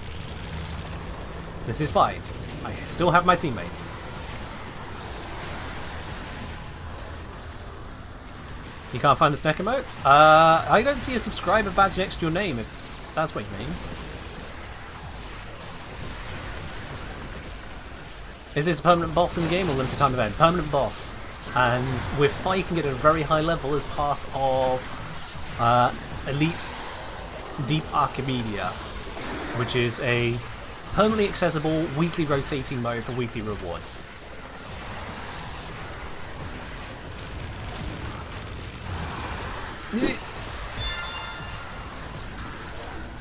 This is fine. I still have my teammates. You can't find the snack emote? I don't see a subscriber badge next to your name, if that's what you mean. Is this a permanent boss in the game or limited time event? Permanent boss. And we're fighting it at a very high level as part of Elite Deep Archimedia, which is a permanently accessible, weekly rotating mode for weekly rewards.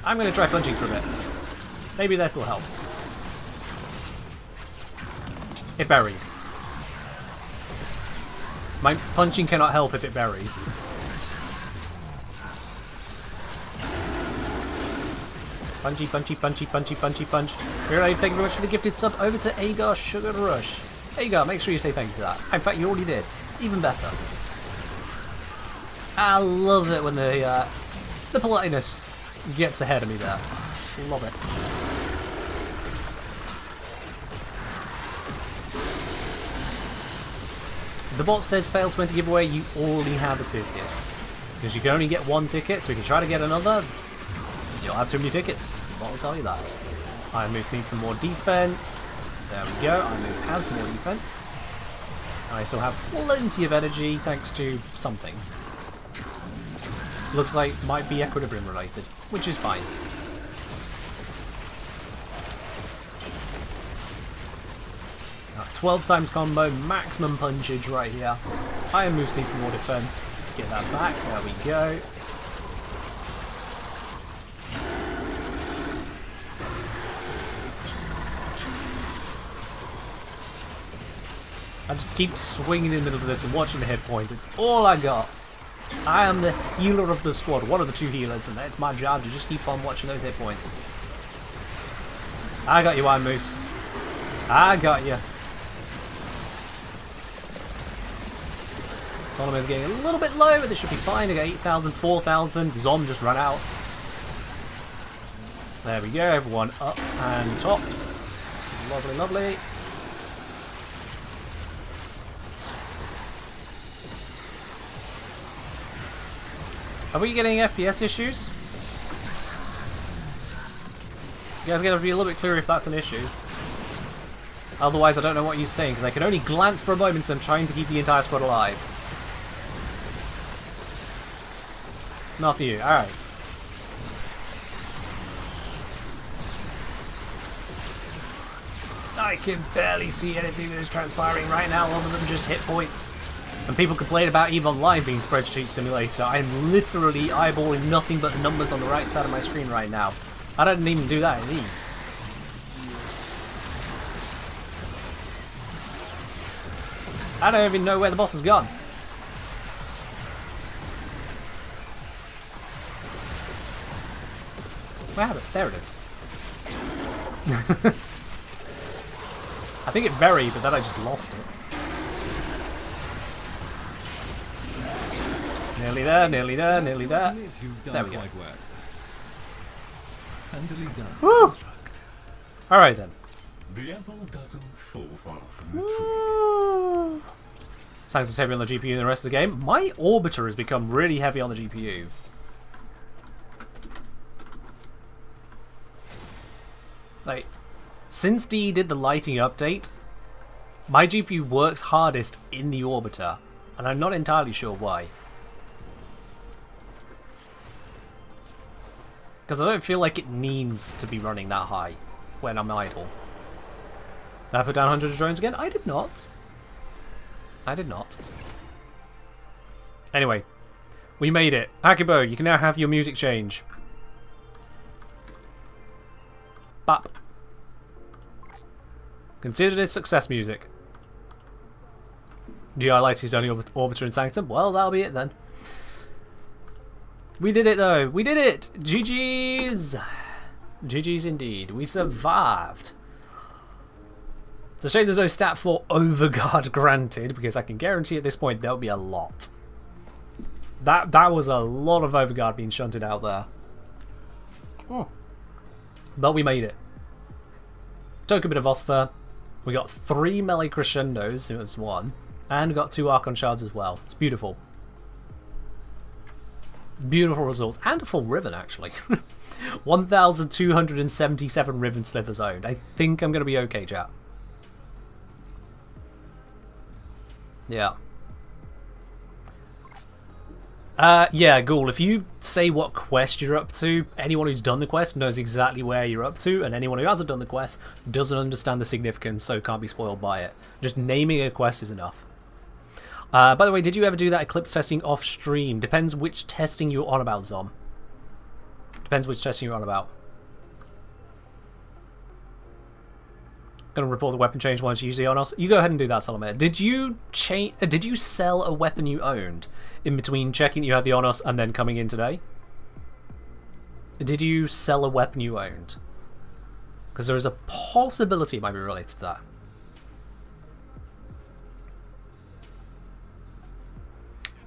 I'm going to try punching for a bit. Maybe this will help. It buried. My punching cannot help if it buries. Punchy, punchy, punchy, punchy, punchy, punch. Alright, thank you very much for the gifted sub over to Agar Sugar Rush. Agar, make sure you say thank you for that. In fact, you already did. Even better. I love it when the politeness gets ahead of me there. Love it. The bot says fail to enter giveaway, you already have a ticket. Because you can only get one ticket, so if you try to get another, you'll have too many tickets. The bot will tell you that. Iron Moose needs some more defense. There we go, Iron Moose has more defense. I still have plenty of energy thanks to something. Looks like might be equilibrium related, which is fine. 12 times combo, maximum punchage right here. Iron Moose needs some more defense. Let's get that back. There we go. I just keep swinging in the middle of this and watching the hit points. It's all I got. I am the healer of the squad, one of the two healers, and it's my job to just keep on watching those hit points. I got you, Iron Moose. I got you. Solomon's getting a little bit low, but this should be fine. I got 8,000, 4,000. Zom just run out. There we go, everyone up and top. Lovely, lovely. Are we getting FPS issues? You guys gotta be a little bit clearer if that's an issue. Otherwise, I don't know what you're saying, because I can only glance for a moment, so I'm trying to keep the entire squad alive. Not for you, alright. I can barely see anything that is transpiring right now other than just hit points. And people complain about EVE Online being spreadsheet simulator. I'm literally eyeballing nothing but the numbers on the right side of my screen right now. I didn't even do that in EVE. I don't even know where the boss has gone. Wow, there it is. I think it buried, but then I just lost it. Nearly there, nearly there, nearly there. There we go. Woo! Alright then. The apple doesn't fall far from the tree. Sounds it's heavy on the GPU in the rest of the game. My orbiter has become really heavy on the GPU. Like, since DE did the lighting update, my GPU works hardest in the orbiter, and I'm not entirely sure why. Because I don't feel like it needs to be running that high when I'm idle. Did I put down hundreds of drones again? I did not. I did not. Anyway, we made it. Akibo, you can now have your music change. Bop. Considered a success music. GI lights is only Orbiter and Sanctum. Well, that'll be it then. We did it though. We did it. GG's. GG's indeed. We survived. It's a shame there's no stat for Overguard granted, because I can guarantee at this point there'll be a lot. That was a lot of Overguard being shunted out there. Oh. But we made it. Took a bit of Osfer. We got 3 melee crescendos, it was 1, and got 2 Archon shards as well. It's beautiful. Beautiful results. And a full Riven, actually. 1,277 Riven slivers owned. I think I'm going to be okay, chat. Yeah. Yeah, Ghoul, if you say what quest you're up to, anyone who's done the quest knows exactly where you're up to, and anyone who hasn't done the quest doesn't understand the significance, so can't be spoiled by it. Just naming a quest is enough. By the way, did you ever do that Eclipse testing off stream? Depends which testing you're on about, Zom. Depends which testing you're on about. Gonna report the weapon change once you use the Onos. You go ahead and do that, Salome. Did you sell a weapon you owned in between checking you had the Onos and then coming in today? Did you sell a weapon you owned? Because there is a possibility it might be related to that.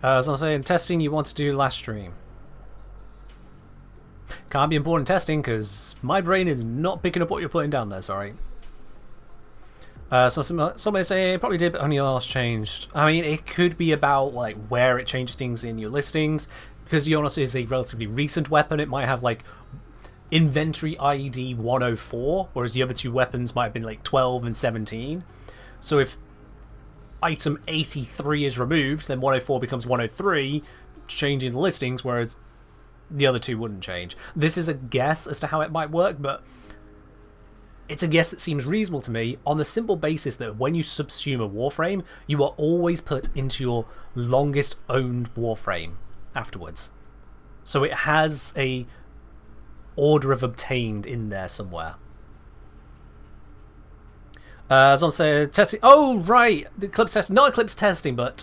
As I'm saying, testing you want to do last stream. Can't be important testing because my brain is not picking up what you're putting down there, sorry. So somebody say it probably did, but only Jonas changed. I mean, it could be about like where it changes things in your listings, because Jonas is a relatively recent weapon. It might have like inventory IED 104, whereas the other 2 weapons might have been like 12 and 17. So if item 83 is removed, then 104 becomes 103, changing the listings, whereas the other 2 wouldn't change. This is a guess as to how it might work, but it's a guess that seems reasonable to me on the simple basis that when you subsume a Warframe, you are always put into your longest owned Warframe afterwards. So it has a order of obtained in there somewhere. As I'm saying, testing. Oh, right! The Eclipse testing. Not Eclipse testing, but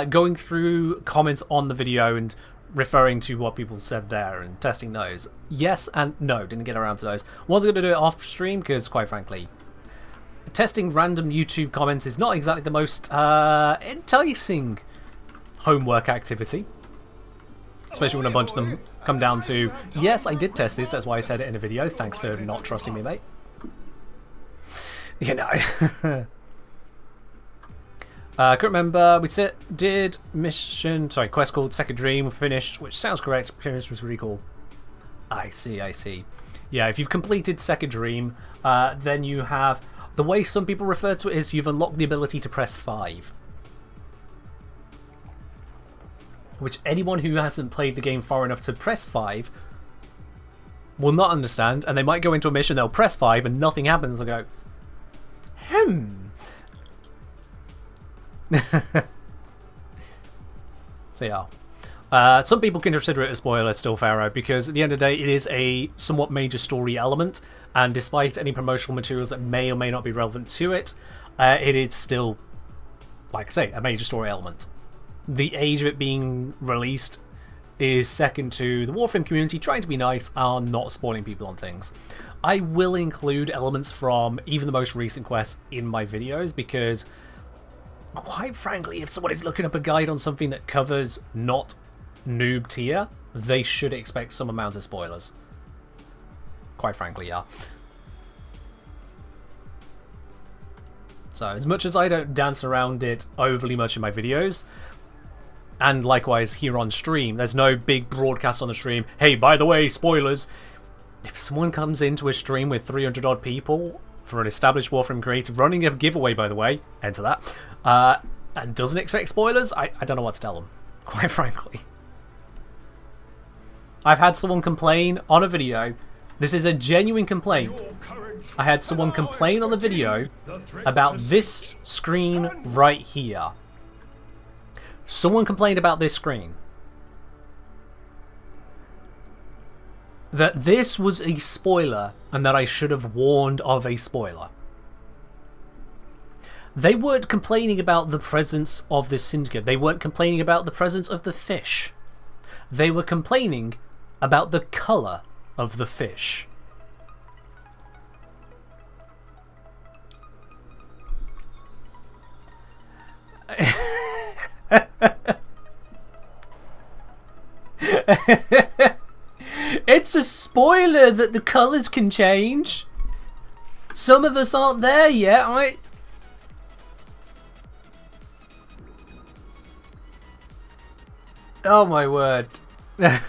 going through comments on the video and referring to what people said there and testing those. Yes and no, didn't get around to those. Wasn't going to do it off stream because, quite frankly, testing random YouTube comments is not exactly the most enticing homework activity. Especially when a bunch of them come down to, yes, I did test this, that's why I said it in a video. Thanks for not trusting me, mate. You know. I can't remember, we did quest called Second Dream, finished, which sounds correct, appearance was really cool. I see. Yeah, if you've completed Second Dream, then you have, the way some people refer to it is you've unlocked the ability to press 5. Which anyone who hasn't played the game far enough to press 5 will not understand, and they might go into a mission, they'll press 5 and nothing happens, they'll go, So yeah, some people can consider it a spoiler still, Pharaoh, because at the end of the day it is a somewhat major story element, and despite any promotional materials that may or may not be relevant to it, it is still, like I say, a major story element. The age of it being released is second to the Warframe community trying to be nice and not spoiling people on things. I will include elements from even the most recent quests in my videos because, quite frankly, if someone is looking up a guide on something that covers not noob tier, they should expect some amount of spoilers. Quite frankly, yeah. So, as much as I don't dance around it overly much in my videos, and likewise here on stream, there's no big broadcast on the stream, hey, by the way, spoilers. If someone comes into a stream with 300 odd people for an established Warframe creator, running a giveaway, by the way, enter that, and doesn't expect spoilers, I don't know what to tell them, quite frankly. I've had someone complain on a video, this is a genuine complaint, I had someone complain on the video about this screen right here. Someone complained about this screen. That this was a spoiler and that I should have warned of a spoiler. They weren't complaining about the presence of this syndicate. They weren't complaining about the presence of the fish. They were complaining about the colour of the fish. It's a spoiler that the colours can change. Some of us aren't there yet. Oh my word. Now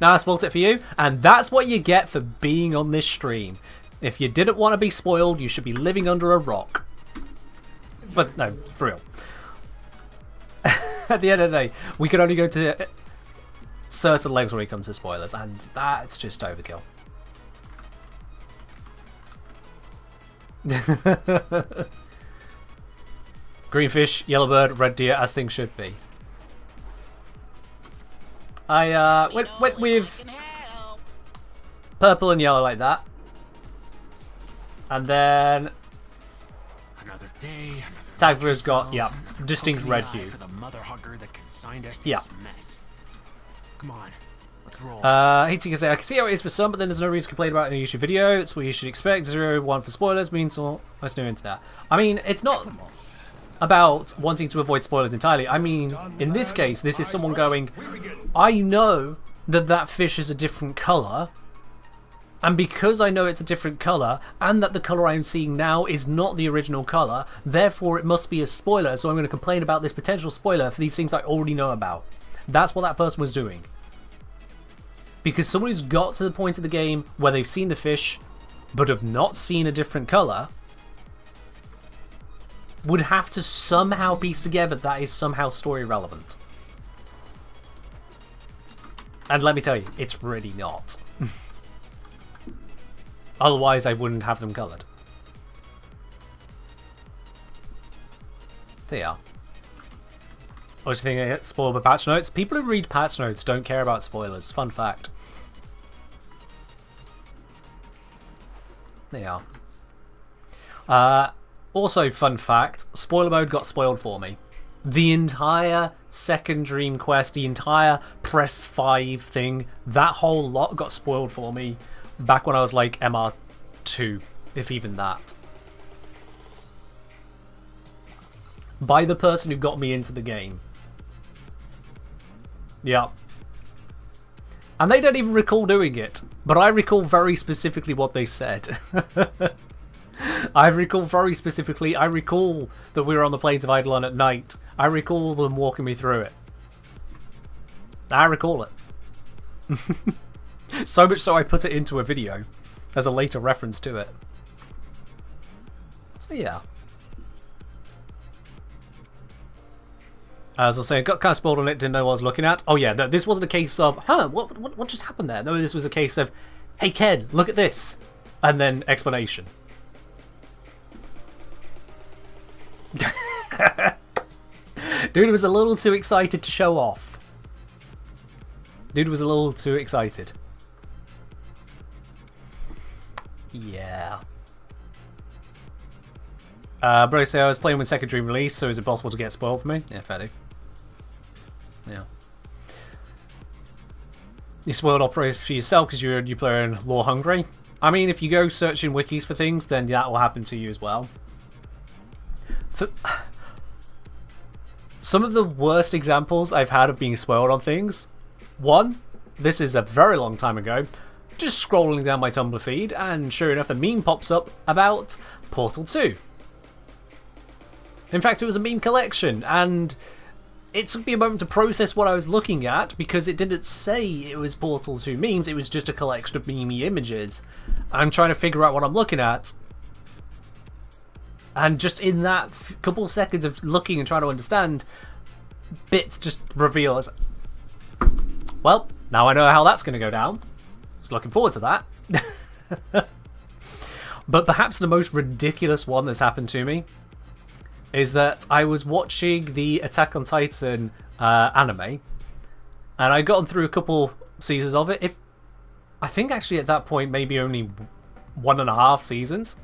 I spoiled it for you, and that's what you get for being on this stream. If you didn't want to be spoiled, you should be living under a rock. But no, for real. At the end of the day, we could only go to certain lengths when it comes to spoilers, and that's just overkill. Green fish, yellow bird, red deer, as things should be. I went with purple and yellow like that. And then Tagver's got, yeah, distinct red hue. Yeah. Come on, let's roll. Hating can say, I can see how it is for some, but then there's no reason to complain about it in a YouTube video. It's what you should expect. 0-1 for spoilers means all. Let's new into that. I mean, it's not about wanting to avoid spoilers entirely. I mean, in this case, this is someone going, I know that that fish is a different colour, and because I know it's a different colour, and that the colour I'm seeing now is not the original colour, therefore it must be a spoiler, so I'm going to complain about this potential spoiler for these things I already know about. That's what that person was doing. Because someone who's got to the point of the game where they've seen the fish, but have not seen a different colour, would have to somehow piece together that is somehow story relevant. And let me tell you, it's really not. Otherwise, I wouldn't have them coloured. They are. What do you think I get spoiled by patch notes? People who read patch notes don't care about spoilers. Fun fact. They are. Also, fun fact, spoiler mode got spoiled for me. The entire second Dream Quest, the entire Press 5 thing, that whole lot got spoiled for me back when I was like MR2, if even that. By the person who got me into the game. Yeah. And they don't even recall doing it, but I recall very specifically what they said. I recall very specifically, I recall that we were on the plains of Eidolon at night. I recall them walking me through it. I recall it. So much so I put it into a video as a later reference to it. So yeah. As I was saying, got kind of spoiled on it, didn't know what I was looking at. Oh yeah, no, this wasn't a case of, what just happened there? No, this was a case of, hey Ken, look at this. And then explanation. Dude was a little too excited to show off. Dude was a little too excited. Yeah. Bro, say I was playing with second Dream release, so is it possible to get spoiled for me? Yeah, fair do. Yeah. You spoiled Operation for yourself because you're a new player and lore hungry. I mean, if you go searching wikis for things, then that will happen to you as well. Some of the worst examples I've had of being spoiled on things. One, this is a very long time ago, just scrolling down my Tumblr feed, and sure enough a meme pops up about Portal 2. In fact, it was a meme collection, and it took me a moment to process what I was looking at, because it didn't say it was Portal 2 memes, it was just a collection of meme-y images. I'm trying to figure out what I'm looking at, and just in that couple seconds of looking and trying to understand, bits just reveal as, well, now I know how that's going to go down. Just looking forward to that. But perhaps the most ridiculous one that's happened to me is that I was watching the Attack on Titan anime, and I'd gotten through a couple seasons of it. I think actually at that point maybe only 1.5 seasons.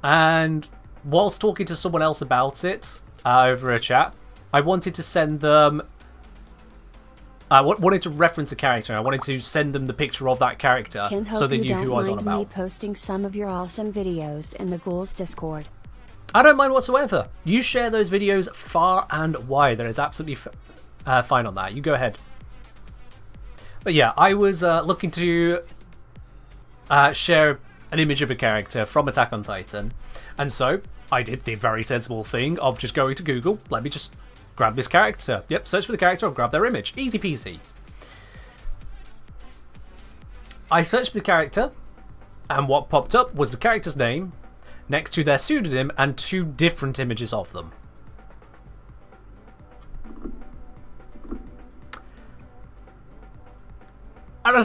And whilst talking to someone else about it over a chat, I wanted to send them... I wanted to reference a character. I wanted to send them the picture of that character so they knew who I was on about. Me posting some of your awesome videos in the Ghouls Discord. I don't mind whatsoever. You share those videos far and wide. That is absolutely fine on that. You go ahead. But yeah, I was looking to share an image of a character from Attack on Titan. And so I did the very sensible thing of just going to Google. Let me just grab this character. Yep, search for the character, I'll grab their image. Easy peasy. I searched for the character, and what popped up was the character's name next to their pseudonym and 2 different images of them. And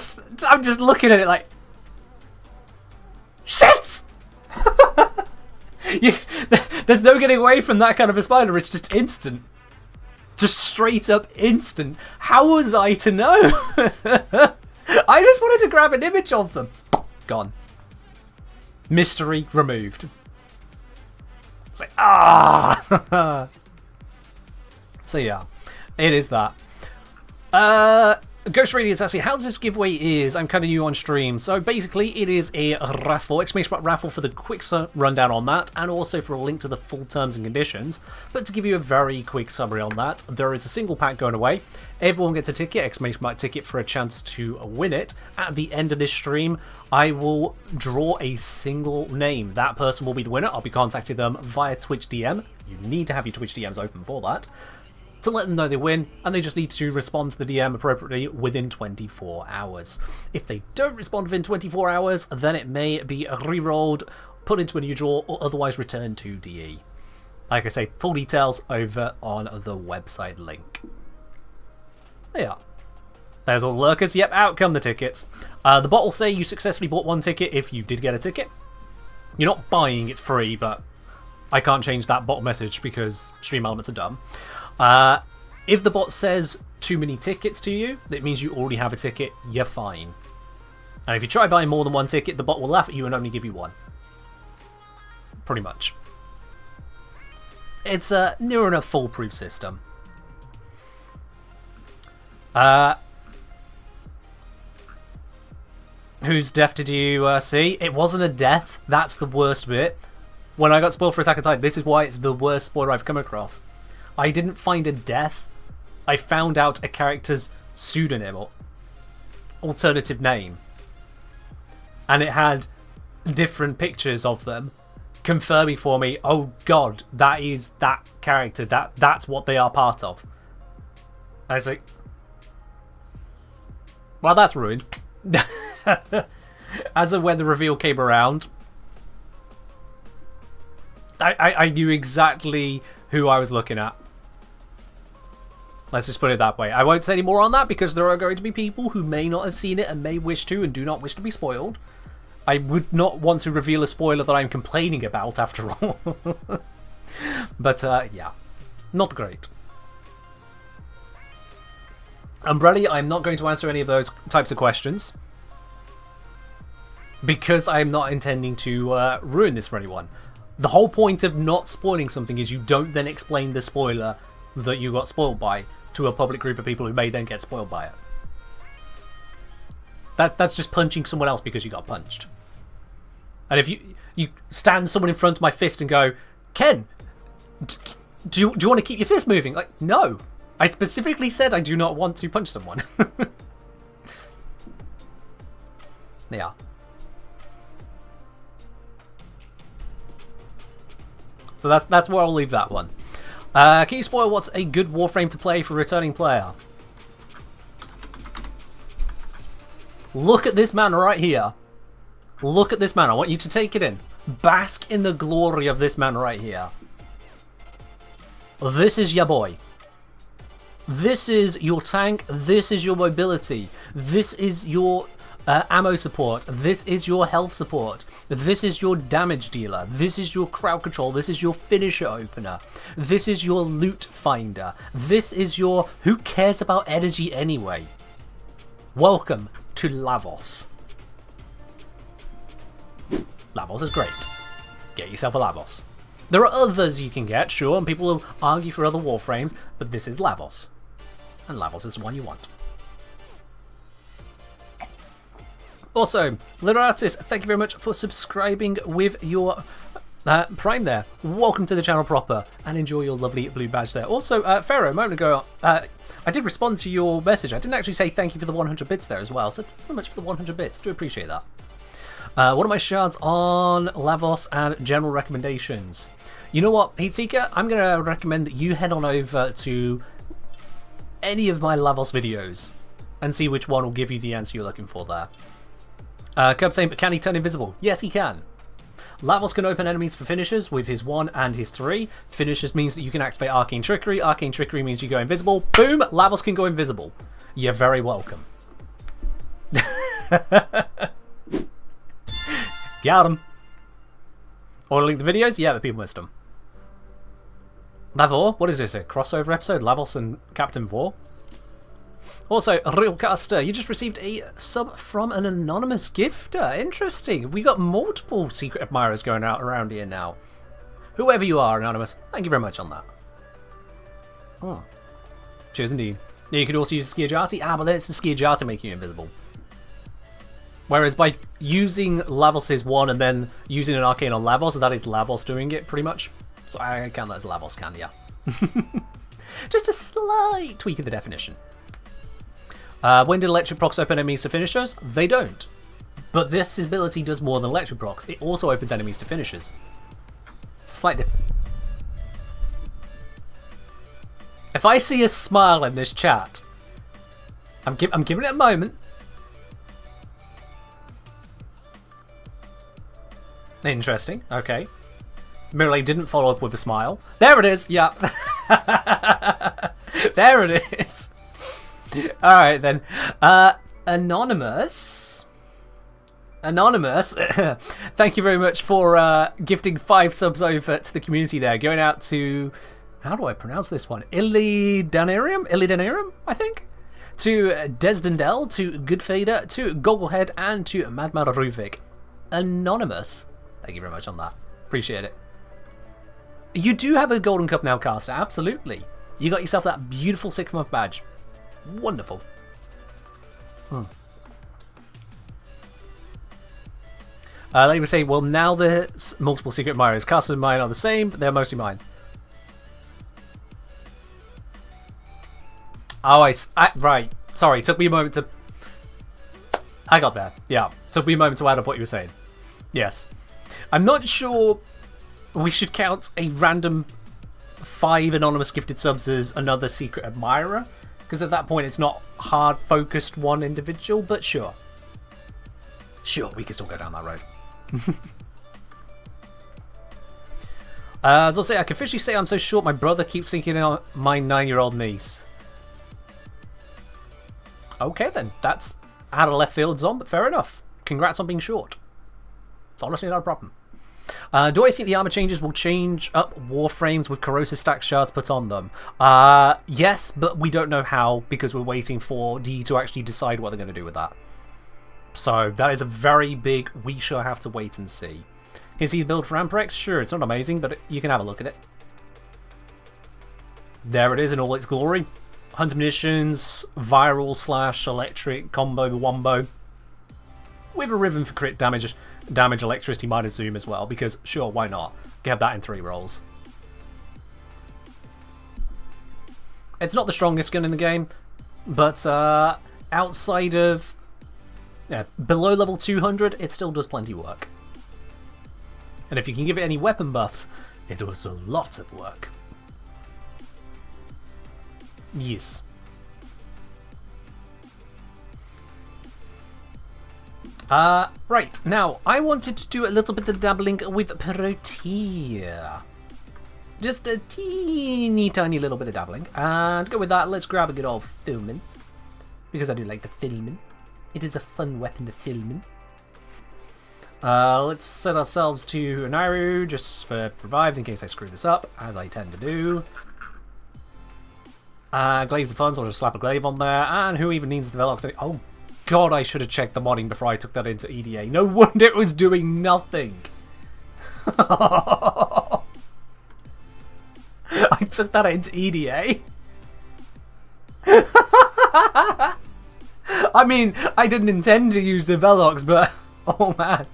I'm just looking at it like, shit! There's no getting away from that kind of a spoiler. It's just instant. Just straight up instant. How was I to know? I just wanted to grab an image of them. Gone. Mystery removed. It's like, ah! So yeah, it is that. Ghost Radiance asking, how does this giveaway is? I'm kind of new on stream. So basically it is a raffle, exclamation mark raffle for the quick rundown on that, and also for a link to the full terms and conditions. But to give you a very quick summary on that, there is a single pack going away. Everyone gets a ticket, exclamation mark ticket, for a chance to win it. At the end of this stream, I will draw a single name. That person will be the winner. I'll be contacting them via Twitch DM. You need to have your Twitch DMs open for that, to let them know they win, and they just need to respond to the DM appropriately within 24 hours. If they don't respond within 24 hours, then it may be re-rolled, put into a new draw, or otherwise returned to DE. Like I say, full details over on the website link. There you are. There's all the lurkers. Yep, out come the tickets. The bot will say you successfully bought 1 ticket if you did get a ticket. You're not buying, it's free, but I can't change that bot message because stream elements are dumb. If the bot says too many tickets to you, that means you already have a ticket, you're fine. And if you try buying more than 1 ticket, the bot will laugh at you and only give you 1. Pretty much. It's a near enough foolproof system. Whose death did you see? It wasn't a death, that's the worst bit. When I got spoiled for Attack on Titan, this is why it's the worst spoiler I've come across. I didn't find a death. I found out a character's pseudonym or alternative name. And it had different pictures of them confirming for me, oh god, that is that character. That's what they are part of. I was like, well, that's ruined. As of when the reveal came around, I knew exactly who I was looking at. Let's just put it that way. I won't say any more on that because there are going to be people who may not have seen it and may wish to and do not wish to be spoiled. I would not want to reveal a spoiler that I'm complaining about after all. But yeah, not great. Umbrella, I'm not going to answer any of those types of questions because I'm not intending to ruin this for anyone. The whole point of not spoiling something is you don't then explain the spoiler that you got spoiled by to a public group of people who may then get spoiled by it. That's just punching someone else because you got punched. And if you stand someone in front of my fist and go, Ken, do you want to keep your fist moving? Like, no. I specifically said I do not want to punch someone. Yeah. So that's where I'll leave that one. Can you spoil what's a good Warframe to play for a returning player? Look at this man right here. Look at this man. I want you to take it in. Bask in the glory of this man right here. This is your boy. This is your tank. This is your mobility. This is your ammo support. This is your health support. This is your damage dealer. This is your crowd control. This is your finisher opener. This is your loot finder. This is your who cares about energy anyway. Welcome to Lavos. Lavos is great. Get yourself a Lavos. There are others you can get, sure, and people will argue for other Warframes, but this is Lavos. And Lavos is the one you want. Also, Little Artist, thank you very much for subscribing with your Prime there. Welcome to the channel proper, and enjoy your lovely blue badge there. Also, Pharaoh, a moment ago, I did respond to your message. I didn't actually say thank you for the 100 bits there as well, so thank you very much for the 100 bits. I do appreciate that. What are my shards on Lavos and general recommendations? You know what, Heatseeker? I'm going to recommend that you head on over to any of my Lavos videos and see which one will give you the answer you're looking for there. Curb saying, but can he turn invisible? Yes, he can. Lavos can open enemies for finishers with his 1 and his 3. Finishers means that you can activate Arcane Trickery. Arcane Trickery means you go invisible. Boom! Lavos can go invisible. You're very welcome. Got him. Or link the videos? Yeah, but people missed them. Lavor? What is this? A crossover episode? Lavos and Captain Vor? Also, Realcaster, you just received a sub from an anonymous gifter. Interesting. We got multiple secret admirers going out around here now. Whoever you are, Anonymous, thank you very much on that. Oh. Cheers indeed. You could also use Skiajati. But then it's the Skiajati making you invisible. Whereas by using Lavos' 1 and then using an Arcane on Lavos, that is Lavos doing it pretty much. So I count that as Lavos, can ya? Just a slight tweak of the definition. When did electric procs open enemies to finishers? They don't. But this ability does more than electric procs. It also opens enemies to finishers. It's a slight difference. If I see a smile in this chat, I'm giving it a moment. Interesting. Okay. Mirrorlane didn't follow up with a smile. There it is. Yeah. There it is. Alright then. Anonymous. Thank you very much for gifting 5 subs over to the community there. Going out to... How do I pronounce this one? Illidanarium, I think? To Desdendel, to Goodfader, to Gogglehead, and to Madmad Ruvik. Anonymous. Thank you very much on that. Appreciate it. You do have a Golden Cup now, Caster. Absolutely. You got yourself that beautiful 6-month badge. Wonderful. They were saying, well, now the multiple secret admirers. Casters and mine are the same, but they're mostly mine. Oh, right. Sorry, it took me a moment to... I got there. Yeah, took me a moment to add up what you were saying. Yes. I'm not sure we should count a random 5 anonymous gifted subs as another secret admirer, because at that point it's not hard focused one individual, but sure. Sure, we can still go down that road. As I'll say, I can officially say I'm so short my brother keeps thinking of my 9-year-old niece. Okay then, that's out of left field, Zom, but fair enough. Congrats on being short. It's honestly not a problem. Do I think the armor changes will change up Warframes with corrosive stack shards put on them? Yes, but we don't know how because we're waiting for DE to actually decide what they're going to do with that. So that is a very big, we shall have to wait and see. Can you see the build for Amprex? Sure, it's not amazing, but you can have a look at it. There it is in all its glory. Hunter munitions, viral / electric combo wombo. With a rhythm for crit damage, electricity minus zoom as well, because sure, why not? Get that in 3 rolls. It's not the strongest gun in the game, but outside of below level 200, it still does plenty work. And if you can give it any weapon buffs, it does a lot of work. Yes. Right, now, I wanted to do a little bit of dabbling with Protea. Just a teeny tiny little bit of dabbling. And to go with that, let's grab a good old filming. Because I do like the filming. It is a fun weapon to film in. Let's set ourselves to an arrow just for revives in case I screw this up, as I tend to do. Glaives are fun, so I'll just slap a glaive on there. And who even needs Velocks? Oh god, I should have checked the modding before I took that into EDA. No wonder it was doing nothing. I took that into EDA. I mean, I didn't intend to use the Velox, but oh man,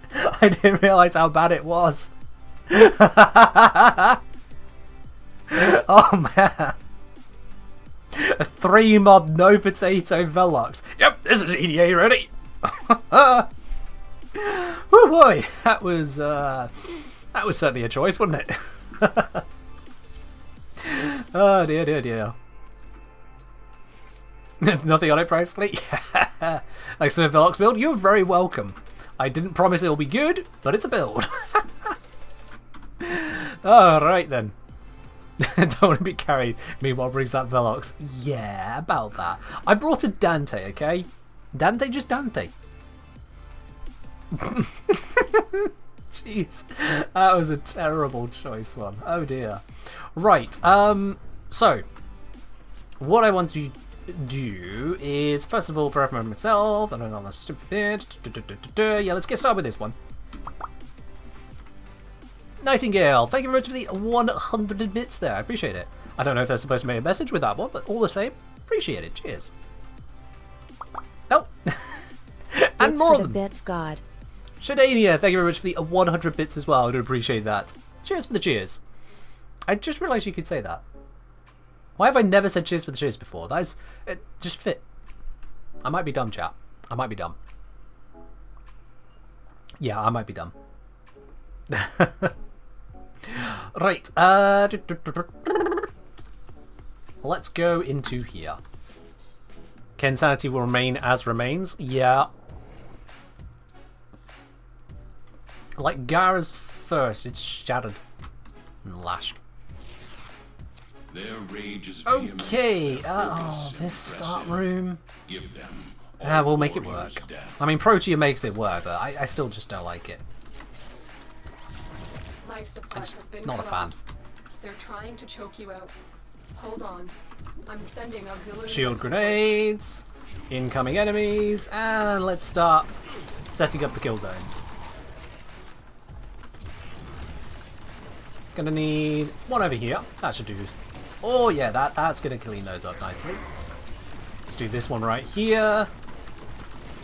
I didn't realise how bad it was. Oh man. A 3 mod no potato Velox. Yep, this is EDA ready. Oh boy, that was certainly a choice, wasn't it? Oh dear, dear, dear. There's nothing on it practically. Yeah. Excellent Velox build. You're very welcome. I didn't promise it'll be good, but it's a build. Alright then. Don't want to be carried. Meanwhile brings that Velox. Yeah, about that. I brought a Dante, okay? Dante, just Dante. Jeez. That was a terrible choice one. Oh dear. Right, so what I want to do is, first of all, for everyone myself, and on the stupid bit. Yeah, let's get started with this one. Nightingale, thank you very much for the 100 bits there. I appreciate it. I don't know if they're supposed to make a message with that one, but all the same, appreciate it. Cheers. Oh, and Bits more for of the them. bits, God. Shadania, thank you very much for the 100 bits as well. I do appreciate that. Cheers for the cheers. I just realised you could say that. Why have I never said cheers for the cheers before? That is, it just fit. I might be dumb, chat. I might be dumb. Yeah, I might be dumb. Right. Let's go into here. Ken sanity will remain as remains. Yeah. Like Gara's first, it's shattered and lashed. Their rage is Okay, vehement, their focus this start impressive. room. Give them We'll make it warriors' work. death. I mean, Protea makes it work, but I still just don't like it. Life supply Just has been not a cut fan. off. They're trying to choke you out. Hold on. I'm sending auxiliary Shield support. grenades, incoming enemies, and let's start setting up the kill zones. Gonna need one over here. That should do. Oh yeah, that's gonna clean those up nicely. Let's do this one right here.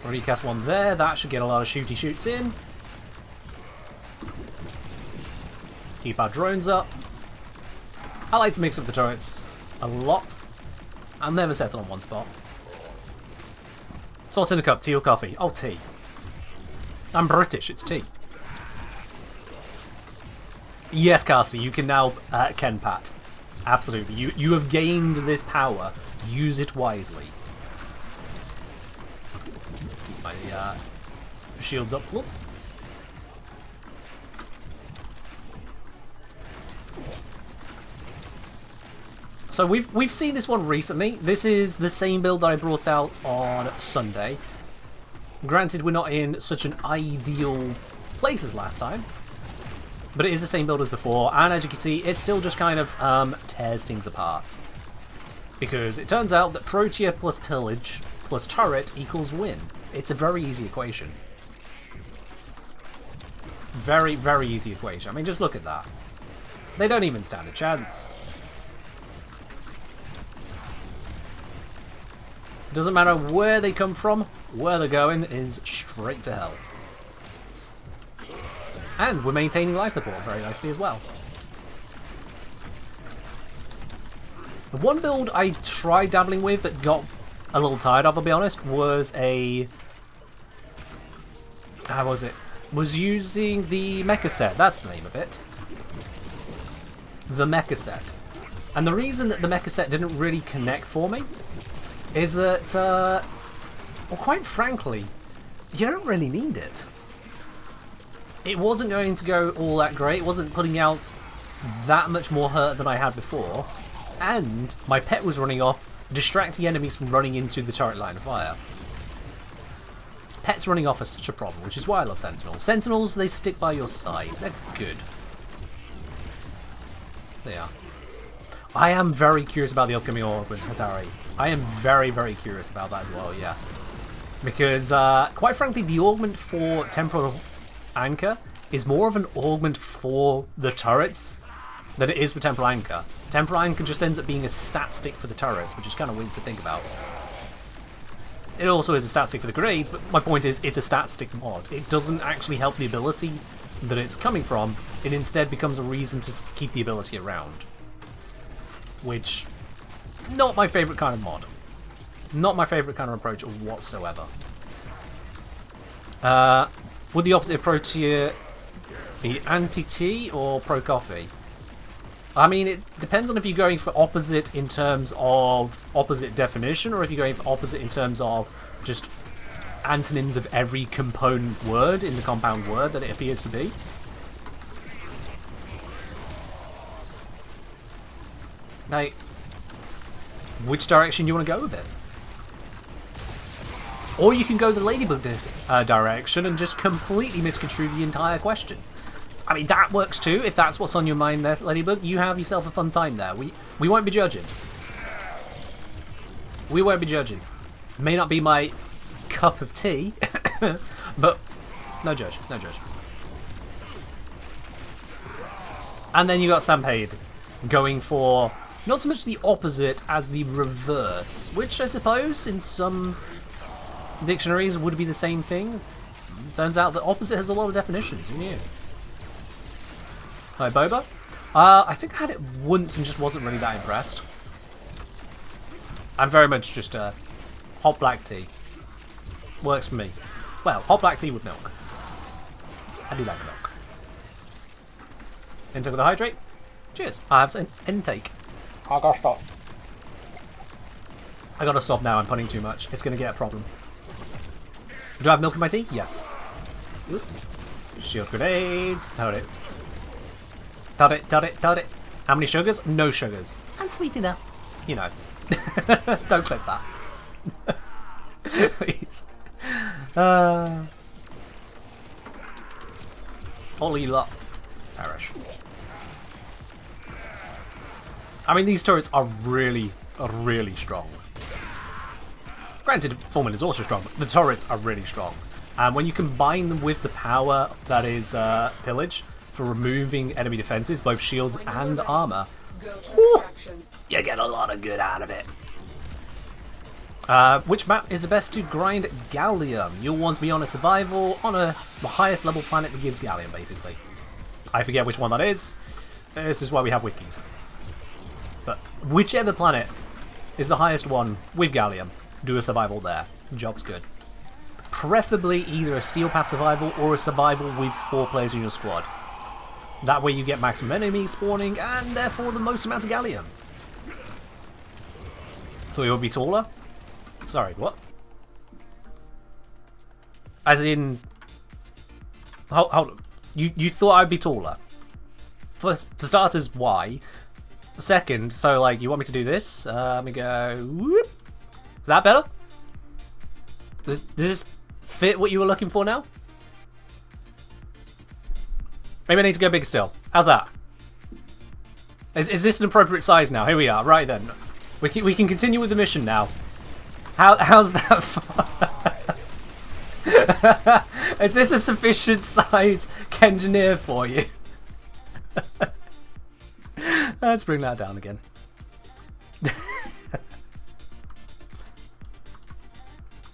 Recast one there. That should get a lot of shooty shoots in. Keep our drones up. I like to mix up the turrets a lot. I'll never settle on one spot. So what's in a cup? Tea or coffee? Oh, tea. I'm British, it's tea. Yes, Carsey, you can now Ken Pat. Absolutely. You have gained this power. Use it wisely. Keep my shields up, plus. So we've seen this one recently. This is the same build that I brought out on Sunday. Granted, we're not in such an ideal place as last time, but it is the same build as before, and as you can see, it still just kind of tears things apart. Because it turns out that Protea plus pillage plus turret equals win. It's a very easy equation. Very, very easy equation. I mean, just look at that. They don't even stand a chance. Doesn't matter where they come from, where they're going is straight to hell. And we're maintaining life support very nicely as well. The one build I tried dabbling with but got a little tired of, I'll be honest, was a... How was it? Was using the mecha set, that's the name of it. The mecha set. And the reason that the mecha set didn't really connect for me is that, well, quite frankly, you don't really need it. It wasn't going to go all that great, it wasn't putting out that much more hurt than I had before, and my pet was running off, distracting enemies from running into the turret line of fire. pets running off are such a problem, which is why I love Sentinels. Sentinels, they stick by your side. They're good. They are. I am very curious about the upcoming Augment Hatari. I am very, very curious about that as well, yes. Because, quite frankly, the augment for Temporal Anchor is more of an augment for the turrets than it is for Temporal Anchor. Temporal Anchor just ends up being a stat stick for the turrets, which is kind of weird to think about. It also is a stat stick for the grades, but my point is, it's a stat stick mod. It doesn't actually help the ability that it's coming from. It instead becomes a reason to keep the ability around. Which, not my favourite kind of mod. Not my favourite kind of approach whatsoever. Would the opposite of Protea be anti-tea or pro-coffee? I mean, it depends on if you're going for opposite in terms of opposite definition, or if you're going for opposite in terms of just antonyms of every component word in the compound word that it appears to be. Now, which direction do you want to go with it? Or you can go the Ladybug direction and just completely misconstrue the entire question. I mean, that works too, if that's what's on your mind there, Ladybug. You have yourself a fun time there. We won't be judging. We won't be judging. May not be my cup of tea, but no judge, no judge. And then you got Sampade going for not so much the opposite as the reverse, which I suppose in some dictionaries would be the same thing. Turns out that opposite has a lot of definitions. Who knew? Hi, Boba. I think I had it once and just wasn't really that impressed. I'm very much just a hot black tea. Works for me. Well, hot black tea with milk. I do like milk. Intake with a hydrate. Cheers. I have some intake. I gotta stop. I gotta stop now. I'm putting too much. It's gonna get a problem. Do I have milk in my tea? Yes. Oop. Shield grenades. Toad it. Toad it, toad it, toad it. How many sugars? No sugars. And sweet enough. You know. Don't clip that. Please. Holy lot. Perish. I mean, these turrets are really strong. Granted, Foreman is also strong, but the turrets are really strong. And when you combine them with the power that is Pillage for removing enemy defenses, both shields and armor, you get a lot of good out of it. Which map is the best to grind Gallium? You'll want to be on a survival on the highest level planet that gives Gallium, basically. I forget which one that is. This is why we have wikis. But whichever planet is the highest one with Gallium, do a survival there. Job's good. Preferably either a Steel Path survival or a survival with 4 players in your squad. That way you get maximum enemy spawning and therefore the most amount of Gallium. Thought you would be taller? Sorry, what? As in... Hold on. You thought I'd be taller? For starters, why? Second, so like, you want me to do this? Let me go... Whoop. Is that better? Does this fit what you were looking for now? Maybe I need to go bigger still. How's that? Is this an appropriate size now? Here we are. Right then. We can continue with the mission now. How's that far? Is this a sufficient size Kengineer for you? Let's bring that down again.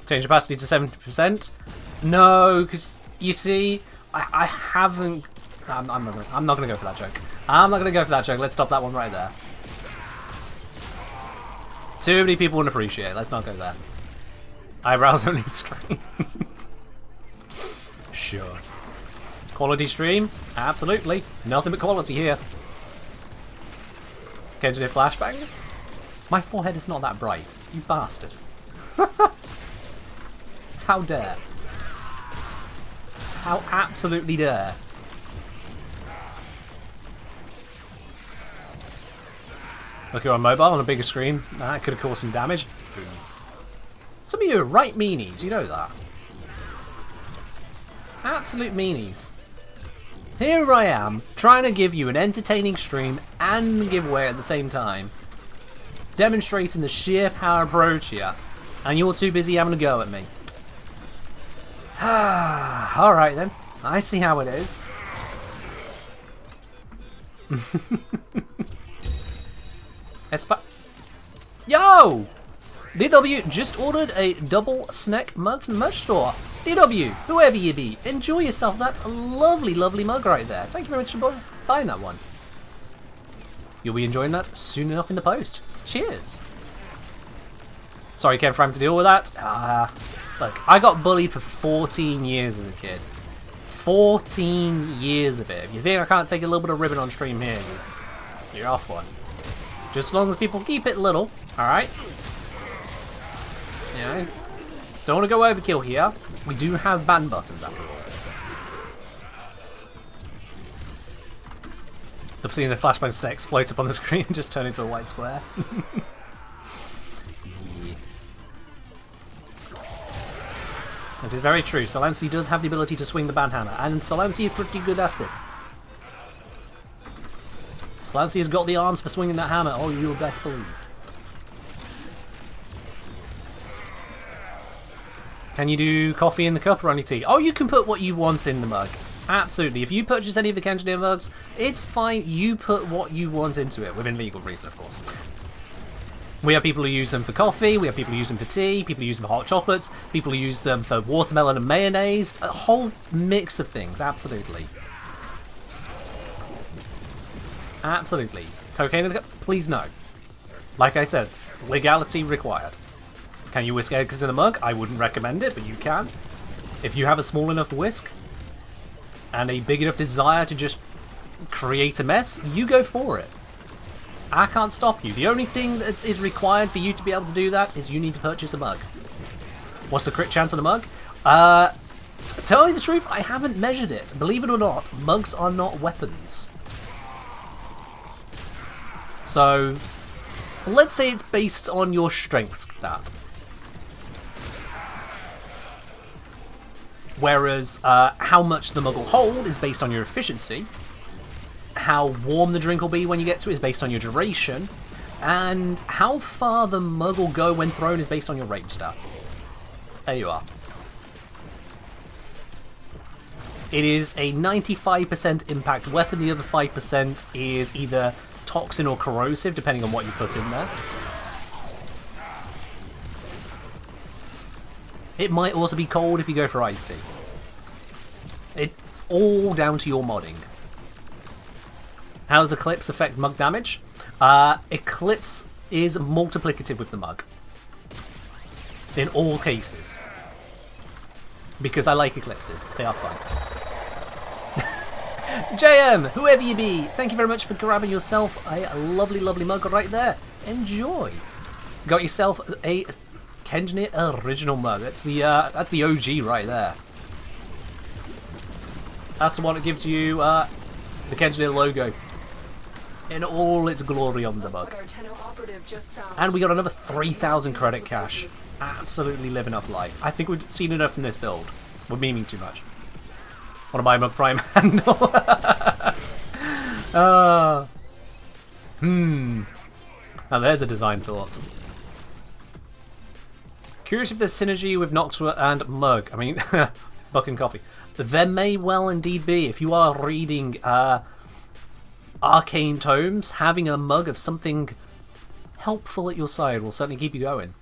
Change capacity to 70%. No, because you see, I haven't. I'm not gonna go for that joke. I'm not gonna go for that joke. Let's stop that one right there. Too many people wouldn't appreciate it. Let's not go there. Eyebrows only screen. Sure. Quality stream? Absolutely. Nothing but quality here. Kenjineer flashbang? My forehead is not that bright. You bastard. How dare. How absolutely dare. Look, you're on mobile on a bigger screen. That could have caused some damage. Some of you are right meanies, you know that. Absolute meanies. Here I am, trying to give you an entertaining stream and giveaway at the same time. Demonstrating the sheer power of Protea, and you're too busy having a go at me. Alright then, I see how it is. Yo! DW just ordered a double snack mug from the merch store. DW, whoever you be, enjoy yourself that lovely, lovely mug right there. Thank you very much for buying that one. You'll be enjoying that soon enough in the post. Cheers. Sorry, Ken, for having to deal with that. Look, I got bullied for 14 years as a kid. 14 years of it. If you think I can't take a little bit of ribbon on stream here, you're off one. Just as long as people keep it little, alright? Yeah. Don't want to go overkill here. We do have ban buttons after all. I've seen the Flashbang 6 float up on the screen and just turn into a white square. This is very true. Solansi does have the ability to swing the banhammer, and Solansi is pretty good at it. Solansi has got the arms for swinging that hammer, oh, you'll best believe. Can you do coffee in the cup or only tea? Oh, you can put what you want in the mug. Absolutely. If you purchase any of the Kenjaneer mugs, it's fine. You put what you want into it, within legal reason, of course. We have people who use them for coffee, we have people who use them for tea, people who use them for hot chocolates, people who use them for watermelon and mayonnaise, a whole mix of things, absolutely. Absolutely. Cocaine in the cup? Please no. Like I said, legality required. Can you whisk eggs in a mug? I wouldn't recommend it, but you can. If you have a small enough whisk and a big enough desire to just create a mess, you go for it. I can't stop you. The only thing that is required for you to be able to do that is you need to purchase a mug. What's the crit chance of the mug? Tell you the truth, I haven't measured it. Believe it or not, mugs are not weapons. So, let's say it's based on your strength stat. Whereas how much the mug will hold is based on your efficiency. How warm the drink will be when you get to it is based on your duration. And how far the mug will go when thrown is based on your range stat. There you are. It is a 95% impact weapon. The other 5% is either toxin or corrosive, depending on what you put in there. It might also be cold if you go for iced tea. It's all down to your modding. How does Eclipse affect mug damage? Eclipse is multiplicative with the mug. In all cases. Because I like Eclipses. They are fun. JM, whoever you be, thank you very much for grabbing yourself a lovely, lovely mug right there. Enjoy. Got yourself a Kenjaneer original mug. That's the OG right there. That's the one that gives you the Kenjaneer logo in all its glory on the mug. And we got another 3,000 credit cash. Absolutely living up life. I think we've seen enough from this build. We're memeing too much. Want to buy a Mug Prime handle? Now there's a design thought. Curious if there's synergy with Noxua and Mug. I mean, Buck and Coffee. There may well indeed be. If you are reading arcane tomes, having a mug of something helpful at your side will certainly keep you going.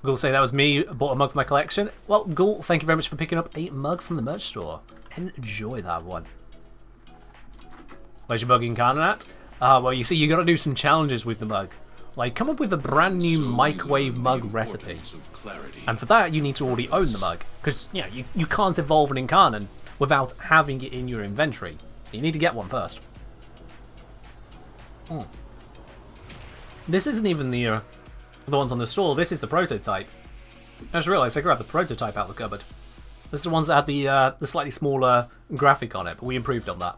Ghoul say that was me, bought a mug for my collection. Well, Ghoul, thank you very much for picking up a mug from the merch store. Enjoy that one. Where's your mug incarnate at? Well, you see, you got to do some challenges with the mug. Like, come up with a brand new microwave mug recipe. And for that, you need to already own the mug. Because, you know, you can't evolve an incarnate without having it in your inventory. So you need to get one first. This isn't even the ones on the store. This is the prototype. I just realised I grabbed the prototype out of the cupboard. This is the ones that had the slightly smaller graphic on it, but we improved on that.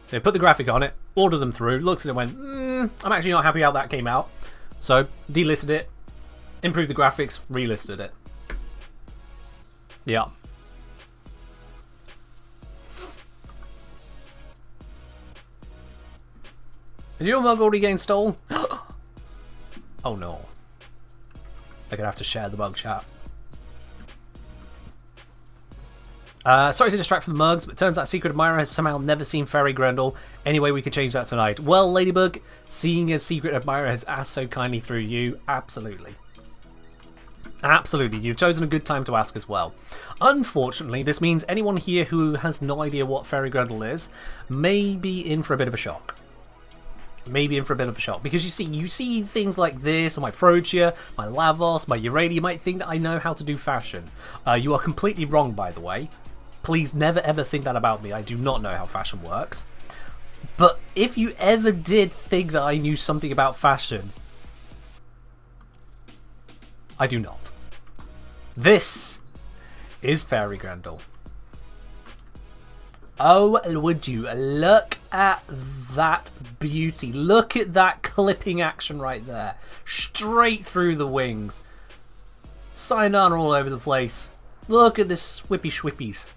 So put the graphic on it, ordered them through, looked at it and went, I'm actually not happy how that came out. So delisted it, Improved the graphics, relisted it. Yeah. Is your mug already getting stolen? Oh no. They're gonna have to share the mug, chat. Sorry to distract from the mugs, but it turns out Secret Admirer has somehow never seen Fairy Grendel. Anyway, we could change that tonight. Well, Ladybug, seeing as Secret Admirer has asked so kindly through you, absolutely. Absolutely, you've chosen a good time to ask as well. Unfortunately, this means anyone here who has no idea what Fairy Grendel is may be in for a bit of a shock. Maybe in for a bit of a shock, because you see things like this on my Protea, my Lavos, my Urania. You might think that I know how to do fashion. You are completely wrong, by the way. Please never ever think that about me. I do not know how fashion works. But if you ever did think that I knew something about fashion, I do not. This is Fairy Grendel. Oh, would you look at that beauty. Look at that clipping action right there. Straight through the wings. Cyanana all over the place. Look at the swippy schwippies.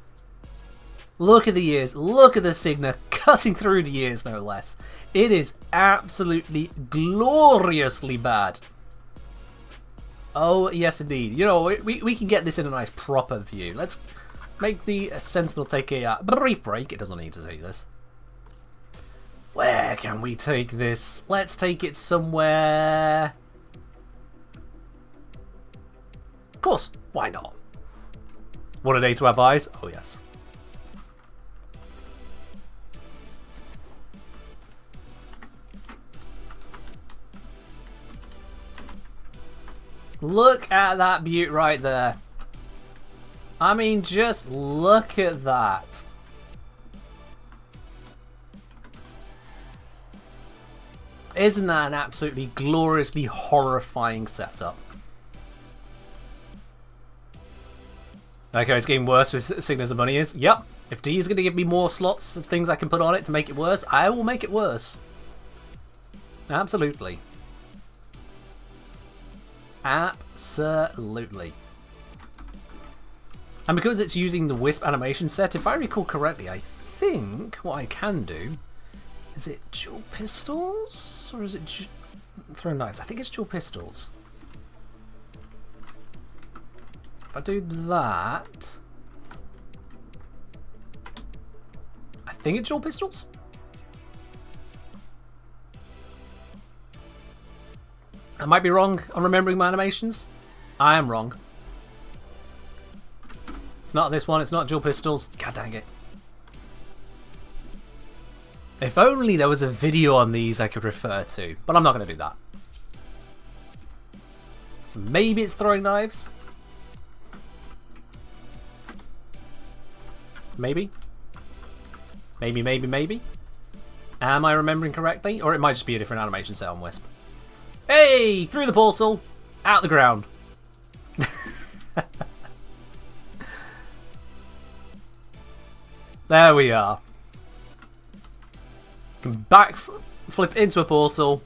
Look at the ears. Look at the Signa cutting through the ears, no less. It is absolutely gloriously bad. Oh, yes, indeed. You know, we can get this in a nice proper view. Let's make the Sentinel take a brief break. It doesn't need to see this. Where can we take this? Let's take it somewhere. Of course, why not? What a day to have eyes. Oh, yes. Look at that beaut right there. I mean, just look at that. Isn't that an absolutely gloriously horrifying setup? Okay, it's getting worse with Signa's of Money is. Yep. If D is going to give me more slots of things I can put on it to make it worse, I will make it worse. Absolutely. Absolutely. And because it's using the Wisp animation set, if I recall correctly, I think what I can do... Is it dual pistols? Or is it throw knives? I think it's dual pistols. If I do that... I think it's dual pistols? I might be wrong on remembering my animations. I am wrong. It's not this one, it's not dual pistols. God dang it. If only there was a video on these I could refer to, but I'm not going to do that. So maybe it's throwing knives? Maybe? Maybe? Am I remembering correctly? Or it might just be a different animation set on Wisp. Hey! Through the portal! Out the ground! There we are. Can flip into a portal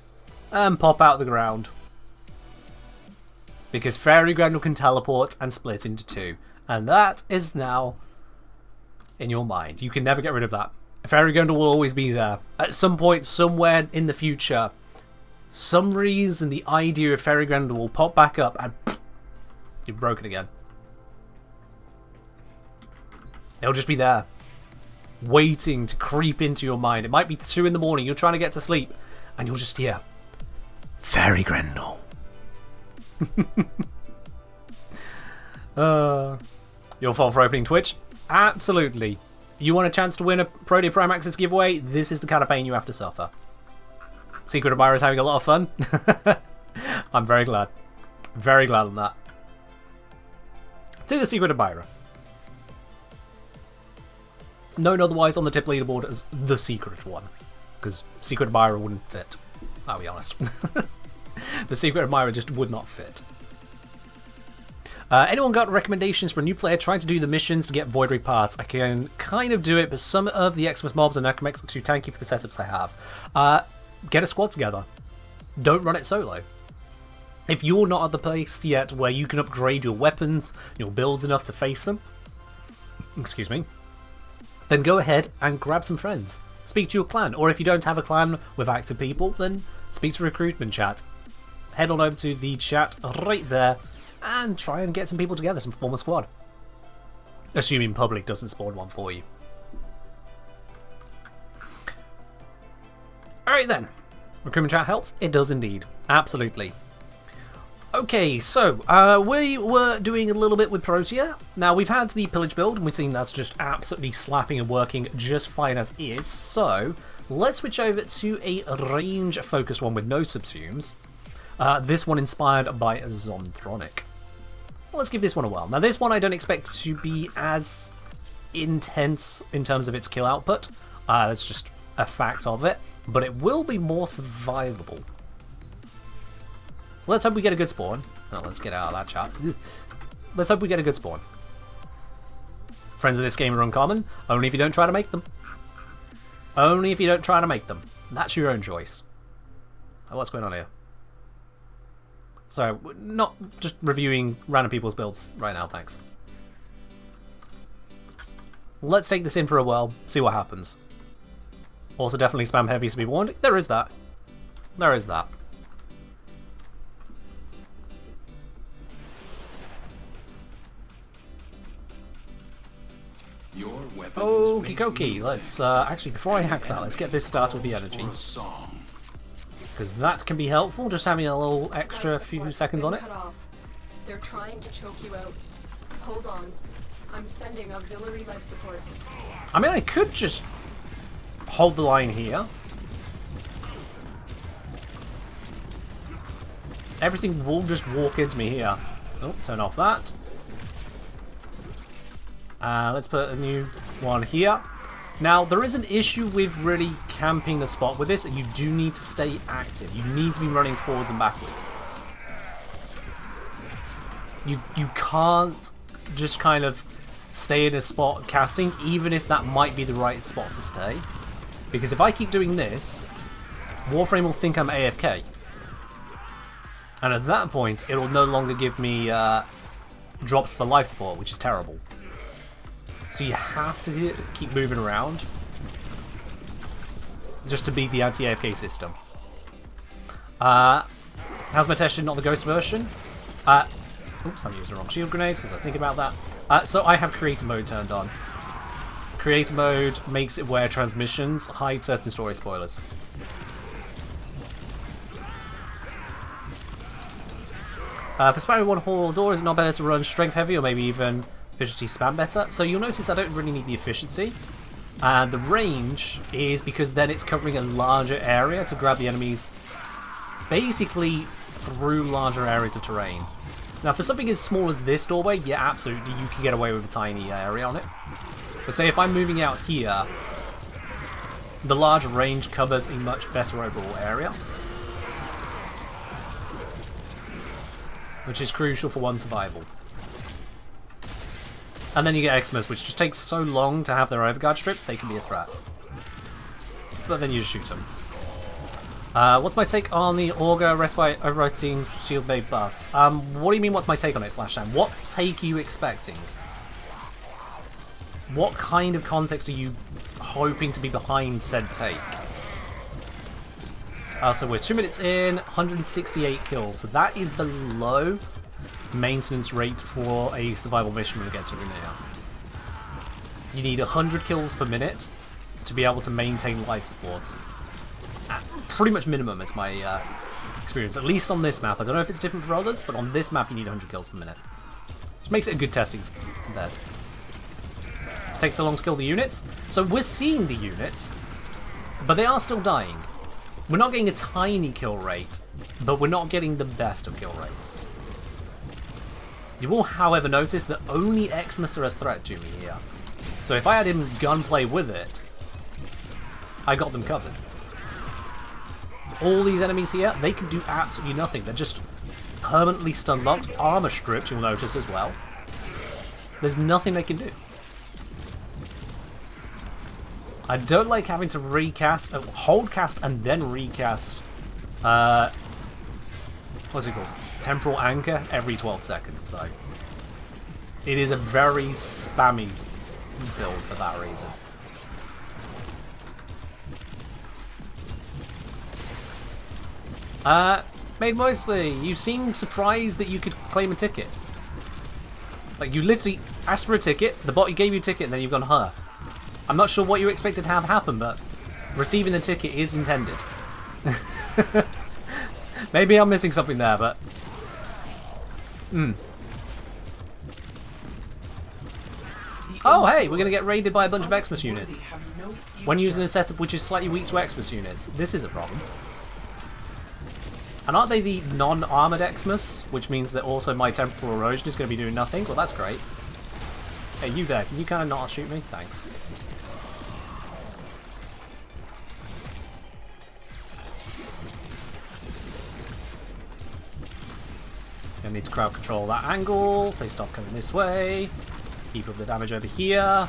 and pop out the ground. Because Fairy Grendel can teleport and split into two. And that is now in your mind. You can never get rid of that. Fairy Grendel will always be there. At some point, somewhere in the future, some reason the idea of Fairy Grendel will pop back up and you're broken again. It'll just be there. Waiting to creep into your mind. It might be 2 in the morning, you're trying to get to sleep, and you'll just hear Fairy Grendel. Your fault for opening Twitch? Absolutely. You want a chance to win a Protea Prime Access giveaway? This is the kind of pain you have to suffer. Secret Admirer is having a lot of fun. I'm very glad. Very glad on that. To the Secret Admirer. Known otherwise on the tip leaderboard as the secret one. Because Secret Admirer wouldn't fit. I'll be honest. The Secret Admirer just would not fit. Anyone got recommendations for a new player trying to do the missions to get Void Ray parts? I can kind of do it, but some of the Xmas mobs and Necromex are too tanky for the setups I have. Get a squad together. Don't run it solo. If you're not at the place yet where you can upgrade your weapons, your builds enough to face them, excuse me, then go ahead and grab some friends. Speak to your clan, or if you don't have a clan with active people, then speak to recruitment chat. Head on over to the chat right there and try and get some people together, some form a squad. Assuming public doesn't spawn one for you. Alright then. Recruitment chat helps? It does indeed. Absolutely. Okay, so we were doing a little bit with Protea. Now we've had the pillage build, and we've seen that's just absolutely slapping and working just fine as is. So let's switch over to a range-focused one with no subsumes. This one inspired by Zontronic. Let's give this one a whirl. Now this one I don't expect to be as intense in terms of its kill output. That's just a fact of it. But it will be more survivable. So let's hope we get a good spawn. Oh, let's get out of that chat. Let's hope we get a good spawn. Friends of this game are uncommon, only if you don't try to make them. Only if you don't try to make them. That's your own choice. Oh, what's going on here? So, not just reviewing random people's builds right now, thanks. Let's take this in for a while, see what happens. Also definitely spam heavy to be warned. There is that. There is that. Okie dokie, let's actually before I hack that, let's get this started with the energy. Because that can be helpful, just having a little extra few seconds on it. They're trying to choke you out. Hold on. I'm sending auxiliary life support. I mean, I could just hold the line here. Everything will just walk into me here. Oh, turn off that. Let's put a new one here. Now, there is an issue with really camping the spot with this. You do need to stay active. You need to be running forwards and backwards. You can't just kind of stay in a spot casting, even if that might be the right spot to stay. Because if I keep doing this, Warframe will think I'm AFK. And at that point, it will no longer give me drops for life support, which is terrible. So you have to keep moving around just to beat the anti-AFK system. How's my tested, not the ghost version? Oops, I'm using the wrong shield grenades because I think about that. So I have creator mode turned on. Creator mode makes it where transmissions hide certain story spoilers. For spamming one hall door, is it not better to run strength heavy or maybe even efficiency spam better? So you'll notice I don't really need the efficiency. And the range is because then it's covering a larger area to grab the enemies basically through larger areas of terrain. Now for something as small as this doorway, yeah, absolutely, you can get away with a tiny area on it. But say if I'm moving out here, the large range covers a much better overall area. Which is crucial for one survival. And then you get Xmas, which just takes so long to have their overguard strips, they can be a threat. But then you just shoot them. What's my take on the Augur Respite Overwriting Shield Made buffs? What do you mean what's my take on it, /Sam? What take are you expecting? What kind of context are you hoping to be behind said take? So we're 2 minutes in, 168 kills. So that is below maintenance rate for a survival mission against Protea. You need 100 kills per minute to be able to maintain life support. Pretty much minimum, it's my experience. At least on this map. I don't know if it's different for others, but on this map you need 100 kills per minute. Which makes it a good testing bed. It takes so long to kill the units. So we're seeing the units, but they are still dying. We're not getting a tiny kill rate, but we're not getting the best of kill rates. You will, however, notice that only Xmas are a threat to me here. So if I had him gunplay with it, I got them covered. All these enemies here, they can do absolutely nothing. They're just permanently stun locked, armor stripped, you'll notice as well. There's nothing they can do. I don't like having to recast, hold cast and then recast, what's it called? temporal anchor every 12 seconds, though. It is a very spammy build for that reason. Made mostly, you seem surprised that you could claim a ticket. Like, you literally asked for a ticket, the bot gave you a ticket, and then you've gone, huh. I'm not sure what you expected to have happen, but receiving the ticket is intended. Maybe I'm missing something there, but... Oh, hey, we're going to get raided by a bunch of Xmas units. When using a setup which is slightly weak to Xmas units, this is a problem. And aren't they the non-armoured Xmas, which means that also my temporal erosion is going to be doing nothing? Well, that's great. Hey, you there, can you kind of not shoot me? Thanks. Gonna need to crowd control that angle, so they stop coming this way. Keep up the damage over here.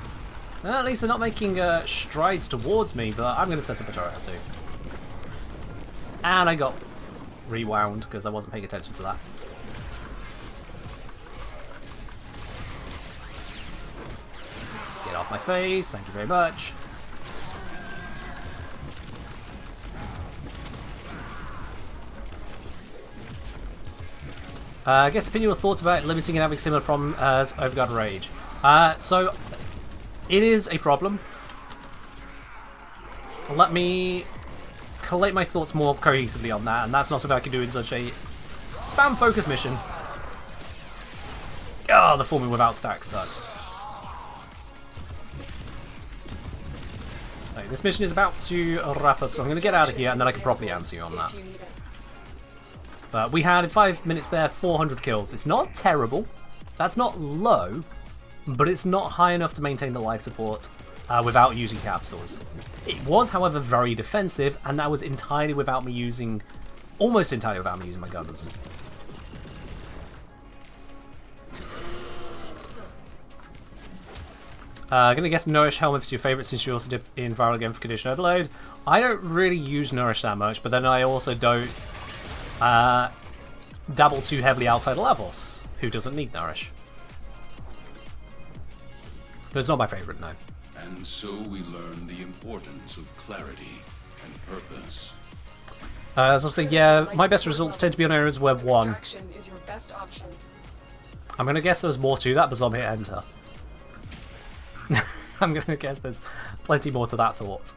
Well, at least they're not making strides towards me, but I'm going to set up a turret or two. And I got rewound because I wasn't paying attention to that. Get off my face, thank you very much. I guess opinion or thoughts about limiting and having similar problem as Overguard Rage. So, it is a problem. Let me collate my thoughts more cohesively on that, and that's not something I can do in such a spam-focused mission. Oh, the forming without stacks sucks. Right, this mission is about to wrap up, so I'm going to get out of here, and then I can properly answer you on that. But we had, in 5 minutes there, 400 kills. It's not terrible. That's not low, but it's not high enough to maintain the life support without using capsules. It was, however, very defensive, and that was entirely without me using... almost entirely without me using my guns. I'm going to guess Nourish Helmet is your favourite since you also dip in Viral again for Condition Overload. I don't really use Nourish that much, but then I also don't dabble too heavily outside of Lavos, who doesn't need Nourish. But it's not my favourite, no. And so we learn the importance of clarity and purpose. As I'm saying, yeah, my best results tend to be on areas where one. Is your best option. I'm going to guess there's more to that, but I'm hit enter. I'm going to guess there's plenty more to that thought.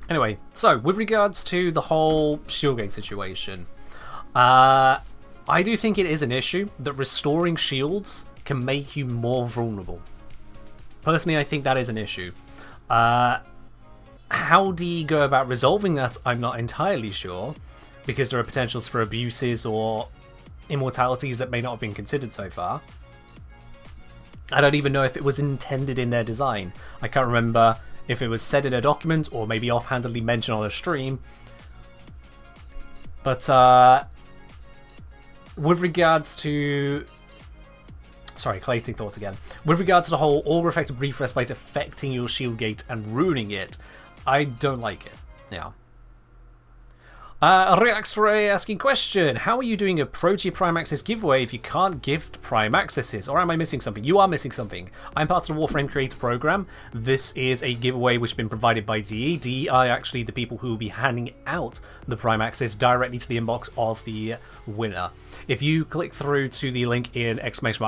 Anyway, so with regards to the whole Shieldgate situation, I do think it is an issue that restoring shields can make you more vulnerable. Personally, I think that is an issue. How do you go about resolving that? I'm not entirely sure, because there are potentials for abuses or immortalities that may not have been considered so far. I don't even know if it was intended in their design. I can't remember if it was said in a document or maybe offhandedly mentioned on a stream. But with regards to... Sorry, collating thoughts again. With regards to the whole all-reflective brief respite affecting your shield gate and ruining it, I don't like it. Yeah. Relax for asking question. How are you doing a Protea Prime Access giveaway if you can't gift Prime Accesses? Or am I missing something? You are missing something. I'm part of the Warframe Creator Program. This is a giveaway which has been provided by EDA. EDA are actually the people who will be handing out the Prime Access directly to the inbox of the winner. If you click through to the link in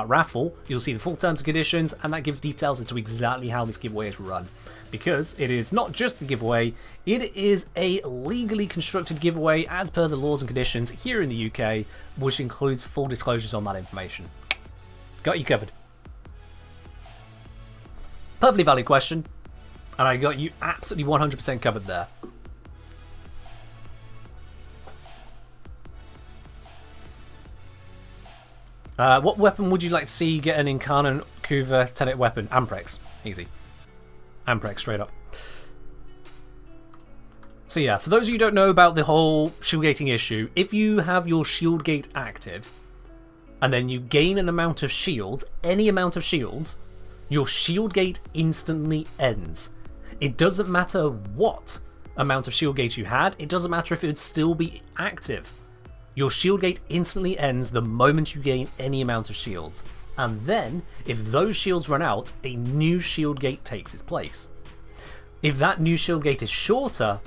!raffle, you'll see the full terms and conditions, and that gives details into exactly how this giveaway is run. Because it is not just a giveaway, it is a legally constructed giveaway as per the laws and conditions here in the UK, which includes full disclosures on that information. Got you covered. Perfectly valid question, and I got you absolutely 100% covered there. What weapon would you like to see get an Incarnate Kuva Tenet weapon? Amprex. Easy. Amprex, straight up. So yeah, for those of you who don't know about the whole shield gating issue, if you have your shield gate active, and then you gain an amount of shields, any amount of shields, your shield gate instantly ends. It doesn't matter what amount of shield gate you had, it doesn't matter if it would still be active. Your shield gate instantly ends the moment you gain any amount of shields. And then, if those shields run out, a new shield gate takes its place. If that new shield gate is shorter,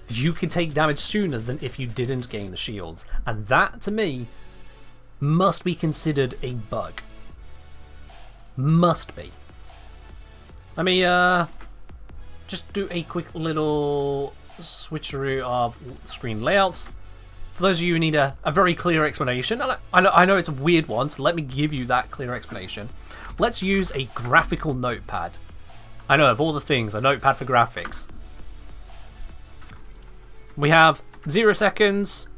you can take damage sooner than if you didn't gain the shields. And that, to me, must be considered a bug. Must be. Let me just do a quick little switcheroo of screen layouts. For those of you who need a very clear explanation, and I know it's a weird one, so let me give you that clear explanation. Let's use a graphical notepad. I know, of all the things, a notepad for graphics. We have 0 seconds,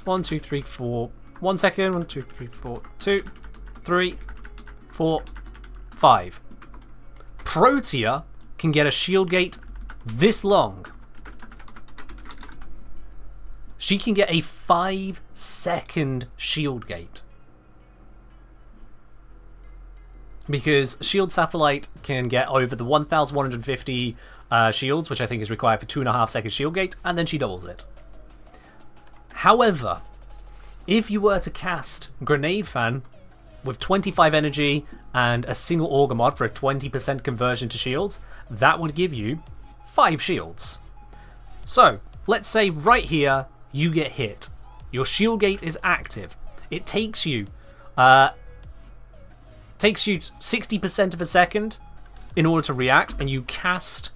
1, 2, 3, 4, 1 second, 1, 2, 3, 4, 2, 3, 4, 5. Protea can get a shield gate this long. She can get a 5-second shield gate. Because Shield Satellite can get over the 1150 shields, which I think is required for 2.5 second shield gate, and then she doubles it. However, if you were to cast Grenade Fan with 25 energy and a single Auger mod for a 20% conversion to shields, that would give you 5 shields. So, let's say right here, you get hit. Your shield gate is active. It takes you 60% of a second in order to react, and you cast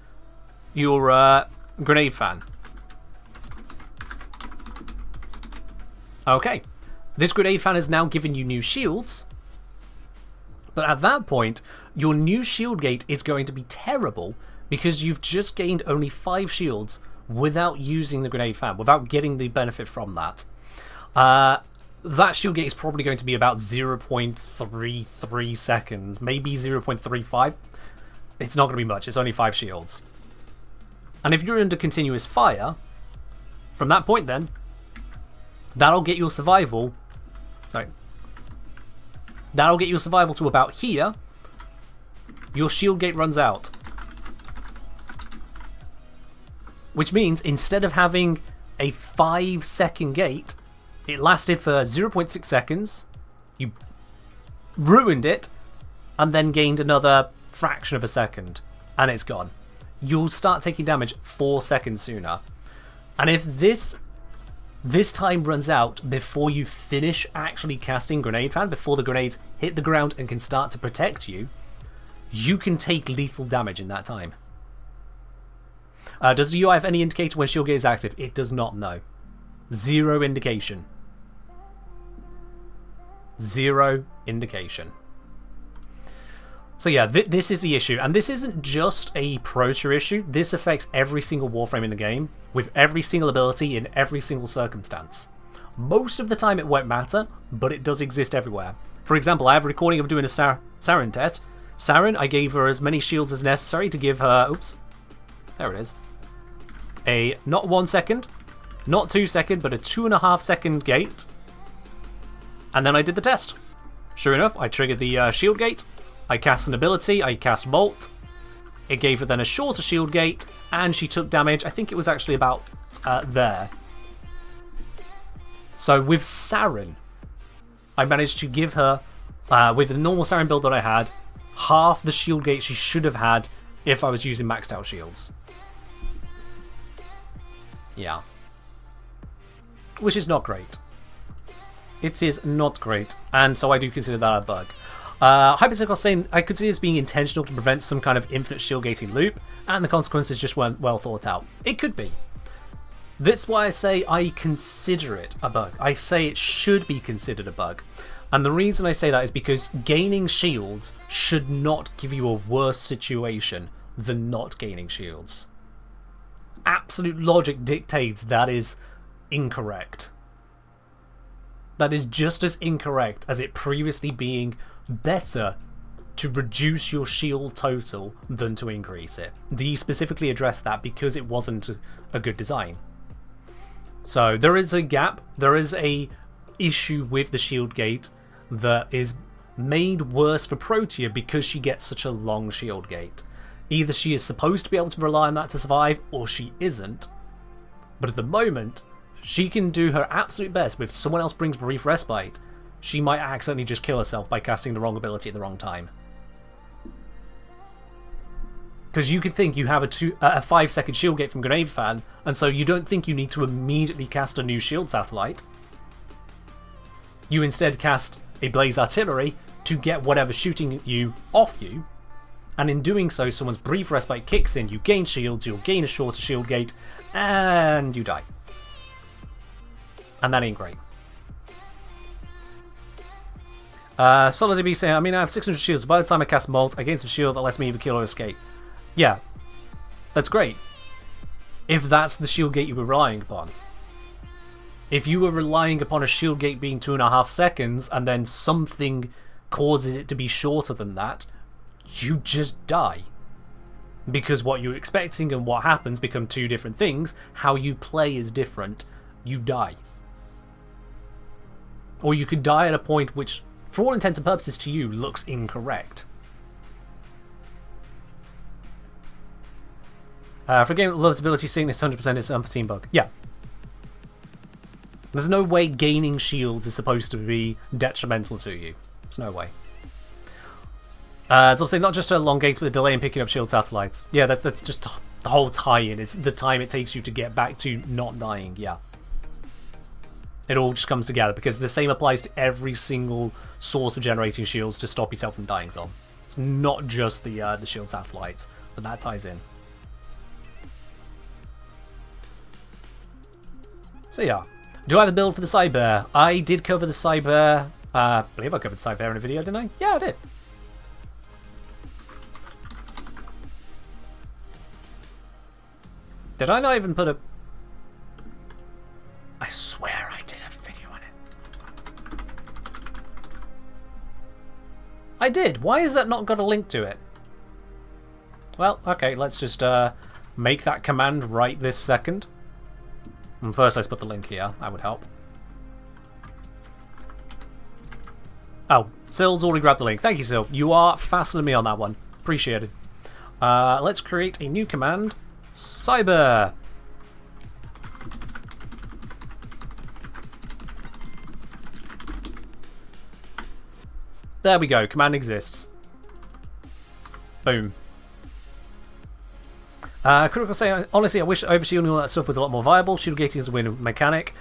your Grenade Fan. Okay, this Grenade Fan has now given you new shields, but at that point, your new shield gate is going to be terrible because you've just gained only 5 shields without using the Grenade Fan, without getting the benefit from that. That shield gate is probably going to be about 0.33 seconds, maybe 0.35. It's not going to be much, it's only 5 shields. And if you're under continuous fire, from that point then, that'll get your survival... Sorry. That'll get your survival to about here. Your shield gate runs out. Which means instead of having a 5-second gate, it lasted for 0.6 seconds, you ruined it, and then gained another fraction of a second, and it's gone. You'll start taking damage 4 seconds sooner. And if this time runs out before you finish actually casting Grenade Fan, before the grenades hit the ground and can start to protect you, you can take lethal damage in that time. Does the UI have any indicator when shield gate is active? It does not, no. 0 indication. 0 indication. So yeah, this is the issue, and this isn't just a Protea issue. This affects every single Warframe in the game, with every single ability in every single circumstance. Most of the time it won't matter, but it does exist everywhere. For example, I have a recording of doing a Saren test. Saren, I gave her as many shields as necessary to give her... Oops. There it is. A not 1 second, not 2 second, but a 2.5 second gate. And then I did the test. Sure enough, I triggered the shield gate. I cast an ability, I cast Bolt. It gave her then a shorter shield gate, and she took damage. I think it was actually about there. So with Saren, I managed to give her, with the normal Saren build that I had, half the shield gate she should have had if I was using maxed out shields. Yeah. Which is not great. It is not great, and so I do consider that a bug. Hypercycle was saying, I consider this being intentional to prevent some kind of infinite shield gating loop, and the consequences just weren't well thought out. It could be. That's why I say I consider it a bug. I say it should be considered a bug. And the reason I say that is because gaining shields should not give you a worse situation than not gaining shields. Absolute logic dictates that is incorrect. That is just as incorrect as it previously being better to reduce your shield total than to increase it. D specifically addressed that because it wasn't a good design. So there is a gap, there is a issue with the shield gate that is made worse for Protea because she gets such a long shield gate. Either she is supposed to be able to rely on that to survive, or she isn't. But at the moment, she can do her absolute best. But if someone else brings brief respite, she might accidentally just kill herself by casting the wrong ability at the wrong time. Because you could think you have a 5-second shield gate from Grenade Fan, and so you don't think you need to immediately cast a new shield satellite. You instead cast a Blaze Artillery to get whatever shooting you off you, and in doing so, someone's brief respite kicks in, you gain shields, you'll gain a shorter shield gate, and you die. And that ain't great. Solid DB saying, I mean, I have 600 shields. By the time I cast Molt, I gain some shield that lets me either kill or escape. Yeah, that's great. If that's the shield gate you were relying upon. If you were relying upon a shield gate being 2.5 seconds and then something causes it to be shorter than that, you just die. Because what you're expecting and what happens become two different things. How you play is different. You die. Or you could die at a point which, for all intents and purposes to you, looks incorrect. For a game that loves ability seeing this 100% is an unforeseen bug. Yeah. There's no way gaining shields is supposed to be detrimental to you. There's no way. It's obviously not just a long gates, but the delay in picking up shield satellites. Yeah, that's just the whole tie-in. It's the time it takes you to get back to not dying, yeah. It all just comes together, because the same applies to every single source of generating shields to stop yourself from dying on. It's not just the shield satellites, but that ties in. So yeah, do I have a build for the Cyber? I did cover the Cyber. I believe I covered Cyber in a video, didn't I? Yeah, I did. Did I not even put a... I swear I did have a video on it. I did. Why has that not got a link to it? Well, okay, let's just make that command right this second. And first, let's put the link here. That would help. Oh, Sill's already grabbed the link. Thank you, Sill. You are faster than me on that one. Appreciated. Let's create a new command. Cyber. There we go. Command exists. Boom. Critical saying, honestly, I wish overshielding and all that stuff was a lot more viable. Shield gating is a win mechanic.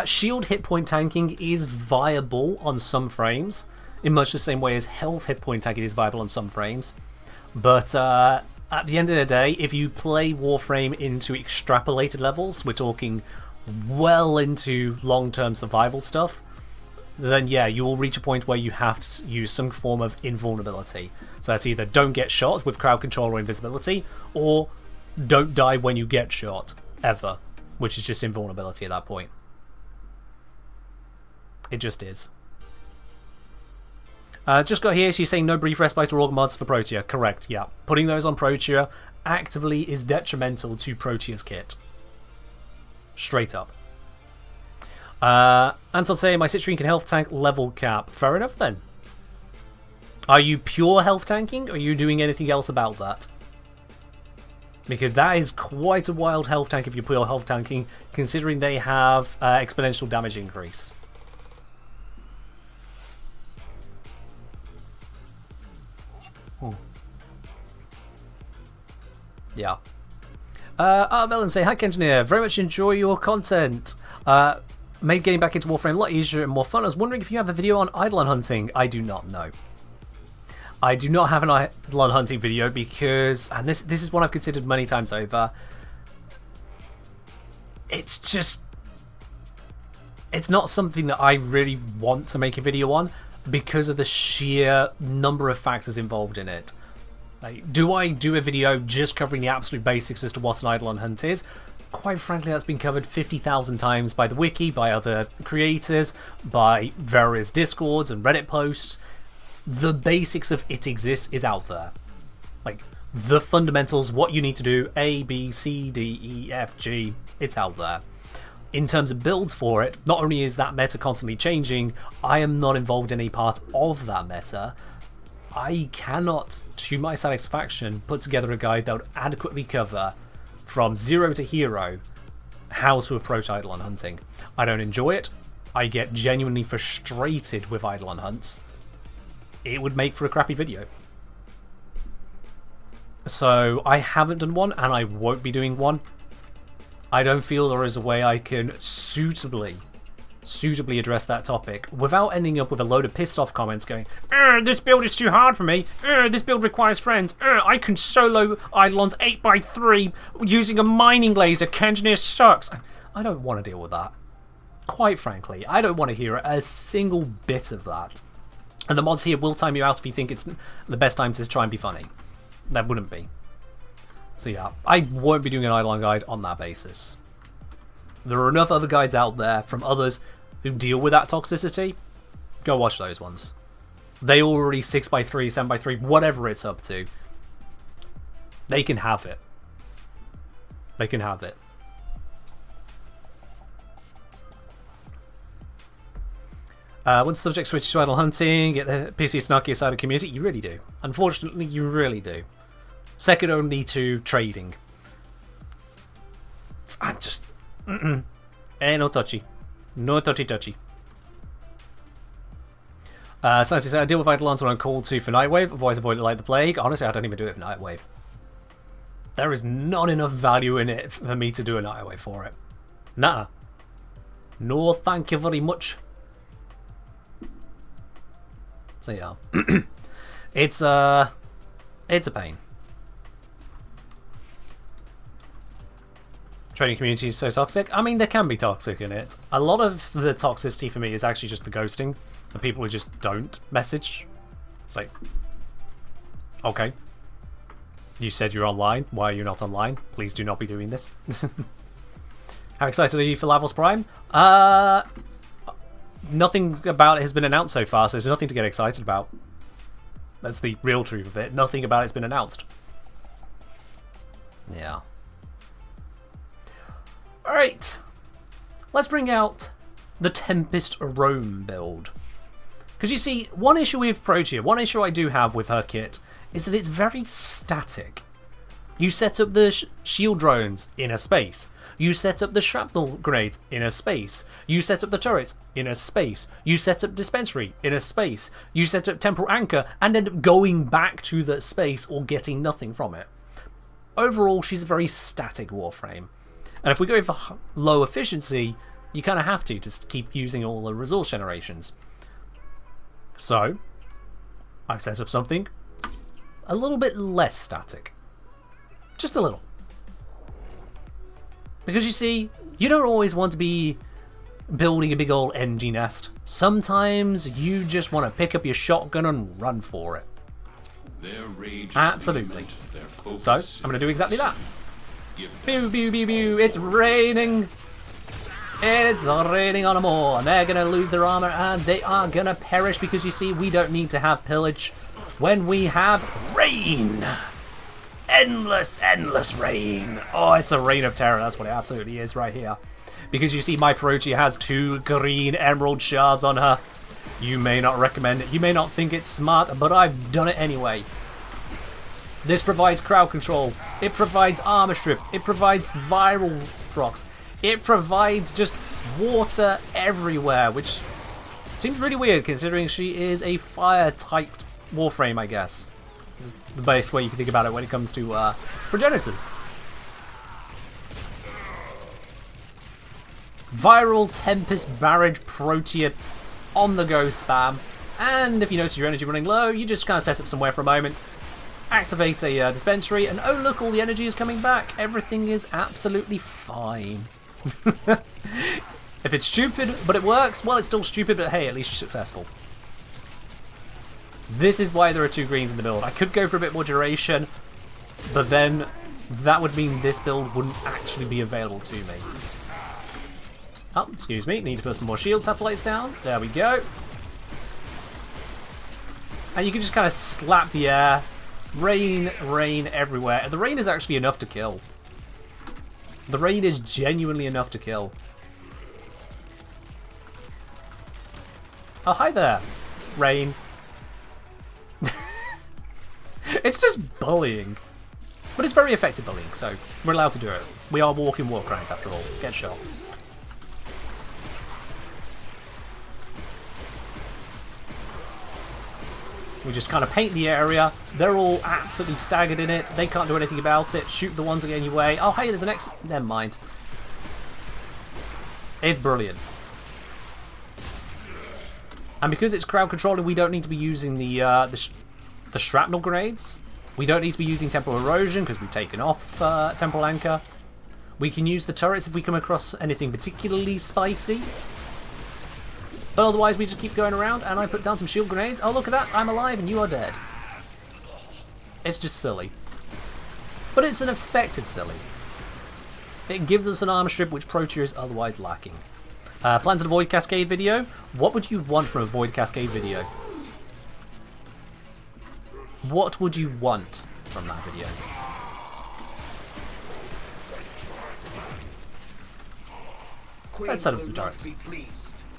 Shield hit point tanking is viable on some frames, in much the same way as health hit point tanking is viable on some frames. But at the end of the day, if you play Warframe into extrapolated levels, we're talking well into long-term survival stuff, then yeah, you will reach a point where you have to use some form of invulnerability. So that's either don't get shot with crowd control or invisibility, or don't die when you get shot, ever, which is just invulnerability at that point. It just is. Just got here, she's saying no brief respite or org mods for Protea. Correct, yeah. Putting those on Protea actively is detrimental to Protea's kit. Straight up. Anton saying my citrine can health tank level cap. Fair enough then. Are you pure health tanking, or are you doing anything else about that? Because that is quite a wild health tank if you're pure health tanking, considering they have exponential damage increase. Yeah. Melon say, hi Kengineer, very much enjoy your content. Made getting back into Warframe a lot easier and more fun. I was wondering if you have a video on Eidolon hunting. I do not know. I do not have an Eidolon hunting video because, and this is one I've considered many times over, it's just, it's not something that I really want to make a video on because of the sheer number of factors involved in it. Like, do I do a video just covering the absolute basics as to what an Eidolon hunt is? Quite frankly, that's been covered 50,000 times by the wiki, by other creators, by various Discords and Reddit posts. The basics of it exists is out there. Like, the fundamentals, what you need to do, A, B, C, D, E, F, G, it's out there. In terms of builds for it, not only is that meta constantly changing, I am not involved in any part of that meta. I cannot, to my satisfaction, put together a guide that would adequately cover, from zero to hero, how to approach Eidolon hunting. I don't enjoy it. I get genuinely frustrated with Eidolon hunts. It would make for a crappy video. So I haven't done one, and I won't be doing one. I don't feel there is a way I can suitably address that topic without ending up with a load of pissed off comments going, this build is too hard for me, this build requires friends, I can solo Eidolons 8x3 using a mining laser, Kenjnir sucks. I don't want to deal with that. Quite frankly, I don't want to hear a single bit of that. And the mods here will time you out if you think it's the best time to try and be funny. That wouldn't be. So yeah, I won't be doing an Eidolon guide on that basis. There are enough other guides out there from others who deal with that toxicity. Go watch those ones. They already 6x3, 7x3, whatever it's up to. They can have it. They can have it. Once the subject switches to idle hunting, get the PC snarky side of community, you really do. Unfortunately, you really do. Second only to trading. I'm just... no touchy. No touchy. Sansi said, I deal with Eidolons when I'm called to for Nightwave, otherwise avoid it like the plague. Honestly, I don't even do it for Nightwave. There is not enough value in it for me to do a Nightwave for it. Nah. No, thank you very much. So yeah. It's a pain. Trading community is so toxic. I mean, there can be toxic in it. A lot of the toxicity for me is actually just the ghosting. The people who just don't message. It's like, okay. You said you're online. Why are you not online? Please do not be doing this. How excited are you for Lavos Prime? Nothing about it has been announced so far, so there's nothing to get excited about. That's the real truth of it. Nothing about it's been announced. Yeah. Alright. Let's bring out the Tempest Rome build. Because you see, one issue with Protea, one issue I do have with her kit, is that it's very static. You set up the shield drones in a space. You set up the shrapnel grenades in a space. You set up the turrets in a space. You set up dispensary in a space. You set up temporal anchor and end up going back to the space or getting nothing from it. Overall, she's a very static Warframe. And if we go for low efficiency, you kind of have to keep using all the resource generations. So, I've set up something a little bit less static. Just a little. Because you see, you don't always want to be building a big old NG nest. Sometimes you just want to pick up your shotgun and run for it. Their rage Absolutely. their focus So, I'm going to do exactly that. Pew, pew, pew, pew. It's raining. It's raining on them all. And they're going to lose their armor and they are going to perish because you see, we don't need to have pillage when we have rain. Endless, endless rain. Oh, it's a rain of terror. That's what it absolutely is right here. Because you see, my Protea has 2 green emerald shards on her. You may not recommend it. You may not think it's smart, but I've done it anyway. This provides crowd control. It provides armor strip. It provides viral procs. It provides just water everywhere, which seems really weird considering she is a fire-typed Warframe, I guess. This is the best way you can think about it when it comes to progenitors. Viral Tempest Barrage Protea on the go spam. And if you notice your energy running low, you just kind of set up somewhere for a moment, activate a dispensary, and oh look, all the energy is coming back. Everything is absolutely fine. If it's stupid, but it works, well, it's still stupid, but hey, at least you're successful. This is why there are 2 greens in the build. I could go for a bit more duration, but then that would mean this build wouldn't actually be available to me. Oh, excuse me, need to put some more shield satellites down. There we go. And you can just kind of slap the air. Rain, rain everywhere. And the rain is actually enough to kill. The rain is genuinely enough to kill. Oh, hi there, rain. It's just bullying. But it's very effective bullying, so we're allowed to do it. We are walking war crimes after all. Get shot. We just kind of paint the area. They're all absolutely staggered in it. They can't do anything about it. Shoot the ones that get in your way. Oh, hey, there's an X. Never mind. It's brilliant. And because it's crowd controlling, we don't need to be using the shrapnel grenades. We don't need to be using temporal erosion because we've taken off temporal anchor. We can use the turrets if we come across anything particularly spicy. But otherwise, we just keep going around, and I put down some shield grenades. Oh, look at that! I'm alive, and you are dead. It's just silly. But it's an effective silly. It gives us an armor strip which Protea is otherwise lacking. Plans of the Void Cascade video. What would you want from a Void Cascade video? What would you want from that video? Let's set up some turrets.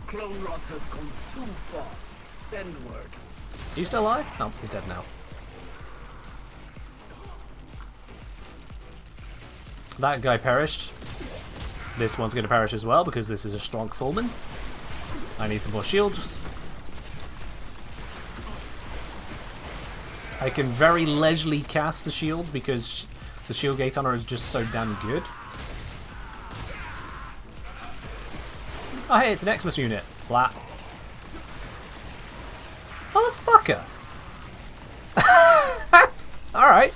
Clone rot has gone too far. Send word. Are you still alive? No, he's dead now. That guy perished. This one's going to perish as well because this is a strong fullman. I need some more shields. I can very leisurely cast the shields because the shield gate on her is just so damn good. Oh hey, it's an Xmas unit. Flat. Motherfucker! Alright.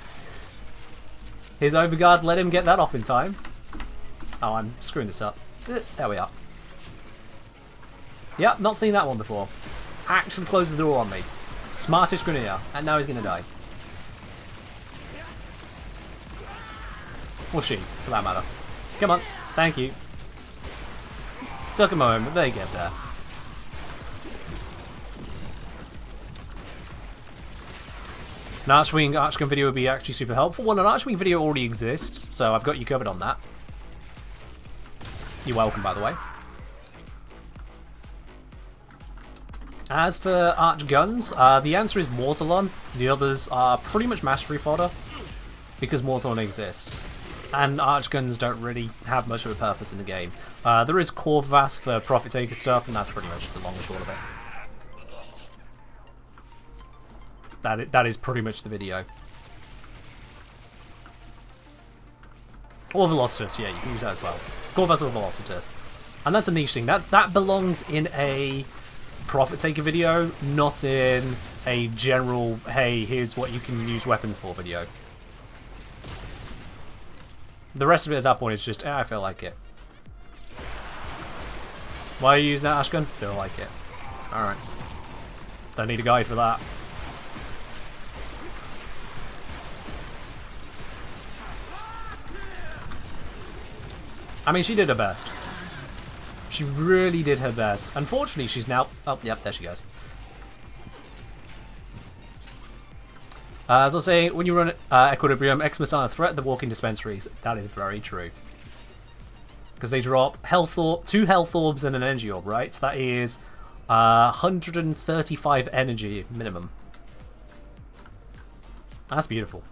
His overguard let him get that off in time. Oh, I'm screwing this up. There we are. Yep, not seen that one before. Actually closed the door on me. Smartest Grenadier. And now he's going to die. Or she, for that matter. Come on. Thank you. Took a moment, but they get there. An Archwing Archgun video would be actually super helpful. Well, an Archwing video already exists, so I've got you covered on that. You're welcome, by the way. As for Arch Guns, the answer is Mortalon. The others are pretty much mastery fodder, because Mortalon exists. And Arch Guns don't really have much of a purpose in the game. There is Corvas for Profit Taker stuff, and that's pretty much the long and short of it. That is pretty much the video. Or Velocitus, yeah, you can use that as well. Corvus or Velocitus. And that's a niche thing. That belongs in a Profit Taker video, not in a general, hey, here's what you can use weapons for video. The rest of it at that point is just, I feel like it. Why are you using that Ashgun? Feel like it. Alright. Don't need a guide for that. I mean, she did her best. She really did her best. Unfortunately, she's now... Oh, yep, there she goes. As I was saying, when you run Equilibrium, Xmas are a threat, the walking dispensaries. That is very true. Because they drop two health orbs and an energy orb, right? So that is 135 energy minimum. That's beautiful.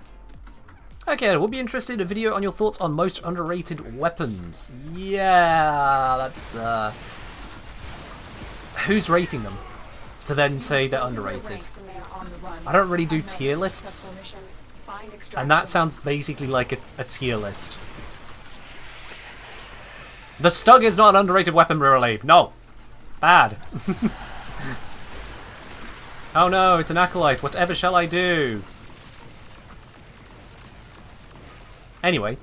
Okay, we'll be interested in a video on your thoughts on most underrated weapons. Yeah, that's... Who's rating them? To then say they're underrated. I don't really do tier lists. And that sounds basically like a tier list. The Stug is not an underrated weapon, really. No. Bad. Oh no, it's an Acolyte. Whatever shall I do? Anyway.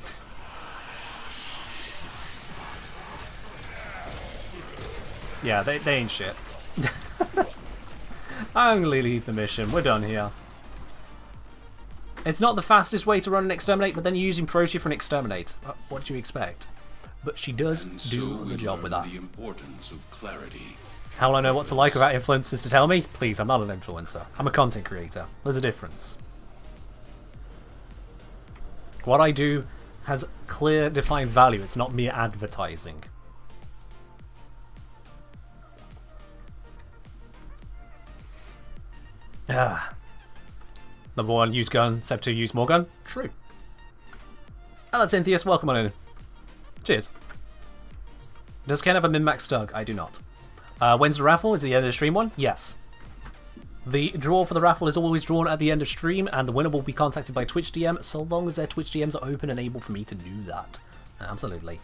Yeah, they ain't shit. I'm gonna leave the mission. We're done here. It's not the fastest way to run an exterminate, but then you're using Protea for an exterminate. What do you expect? But she does do the job with that. The importance of clarity. How will I know what to like about influencers to tell me? Please, I'm not an influencer. I'm a content creator. There's a difference. What I do has clear, defined value. It's not mere advertising. The Number 1, use gun. Step 2, use more gun. True. Hello, Cynthius. Welcome on in. Cheers. Does Ken have a min-max stug? I do not. When's the raffle? Is it the end of the stream one? Yes. The draw for the raffle is always drawn at the end of stream, and the winner will be contacted by Twitch DM, so long as their Twitch DMs are open and able for me to do that. Absolutely.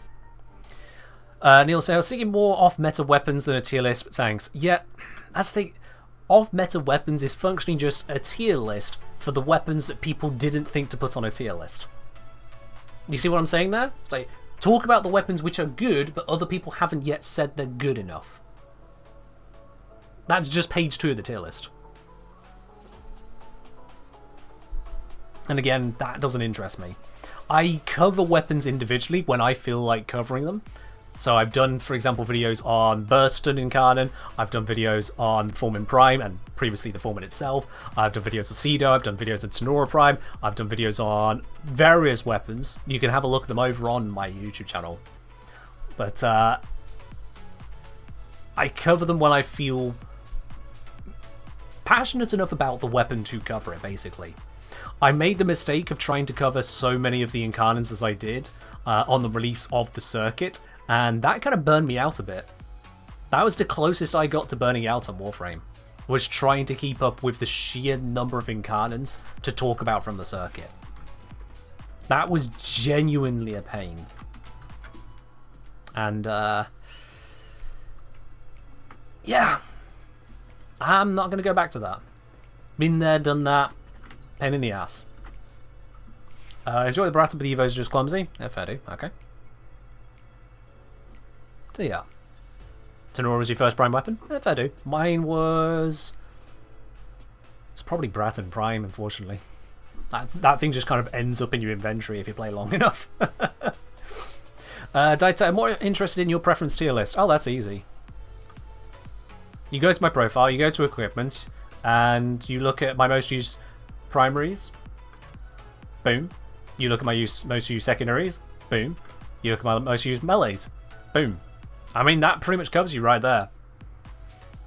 Neil says, I was thinking more off-meta weapons than a tier list. Thanks. Yeah, that's the thing. Off-meta weapons is functionally just a tier list for the weapons that people didn't think to put on a tier list. You see what I'm saying there? Like, talk about the weapons which are good, but other people haven't yet said they're good enough. That's just page 2 of the tier list. And again, that doesn't interest me. I cover weapons individually when I feel like covering them. So I've done, for example, videos on Burston in Carnon. I've done videos on Foreman Prime and previously the Foreman itself. I've done videos of Cedo. I've done videos on Tenora Prime. I've done videos on various weapons. You can have a look at them over on my YouTube channel. But I cover them when I feel passionate enough about the weapon to cover it, basically. I made the mistake of trying to cover so many of the Incarnans as I did on the release of the circuit, and that kind of burned me out a bit. That was the closest I got to burning out on Warframe, was trying to keep up with the sheer number of Incarnans to talk about from the circuit. That was genuinely a pain. And, yeah. I'm not going to go back to that. Been there, done that. Pain in the ass. Enjoy the Barata, but Evo's just clumsy. Yeah, fair do. Okay. So yeah. Tenora was your first Prime weapon? Yeah, fair do. Mine was... It's probably Bratton Prime, unfortunately. That thing just kind of ends up in your inventory if you play long enough. Daita, I'm more interested in your preference tier list. Oh, that's easy. You go to my profile, you go to equipment, and you look at my most used primaries. Boom. You look at my most used secondaries. Boom. You look at my most used melees. Boom. I mean, that pretty much covers you right there.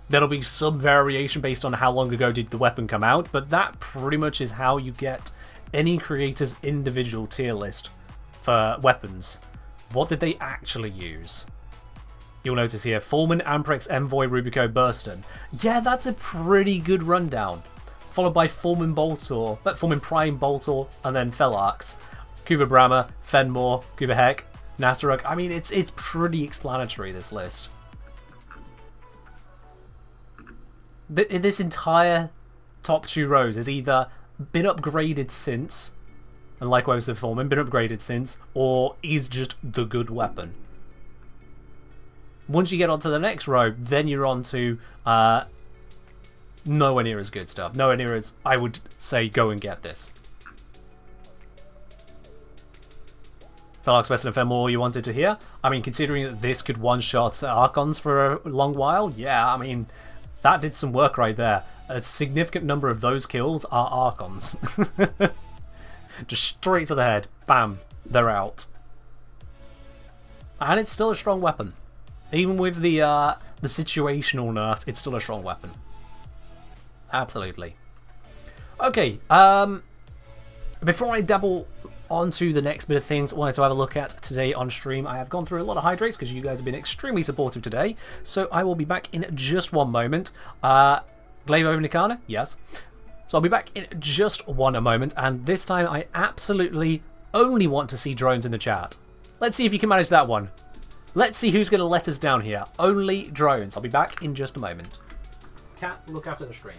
There'll be some variation based on how long ago did the weapon come out, but that pretty much is how you get any creator's individual tier list for weapons. What did they actually use? You'll notice here, Foreman, Amprex, Envoy, Rubico, Burston. Yeah, that's a pretty good rundown. Followed by Foreman Boltor, Foreman Prime Boltor, and then Felarx, Kuva Brahma, Fenmore, Kuva Heck, Nasaruk. I mean, it's pretty explanatory, this list. This entire top 2 rows has either been upgraded since, and likewise the Foreman, been upgraded since, or is just the good weapon. Once you get onto the next row, then you're on to nowhere near as good stuff. Nowhere near as, I would say, go and get this. Felarx, Western, and Fenmore you wanted to hear? I mean, considering that this could one-shot Archons for a long while, yeah, I mean, that did some work right there. A significant number of those kills are Archons. Just straight to the head. Bam. They're out. And it's still a strong weapon. Even with the situational nerfs, it's still a strong weapon. Absolutely. Okay, before I dabble onto the next bit of things I wanted to have a look at today on stream, I have gone through a lot of hydrates because you guys have been extremely supportive today, so I will be back in just one moment. Glaive over Nikana? Yes. So I'll be back in just one moment, and this time I absolutely only want to see drones in the chat. Let's see if you can manage that one. Let's see who's going to let us down here. Only drones. I'll be back in just a moment. Cat, look after the stream.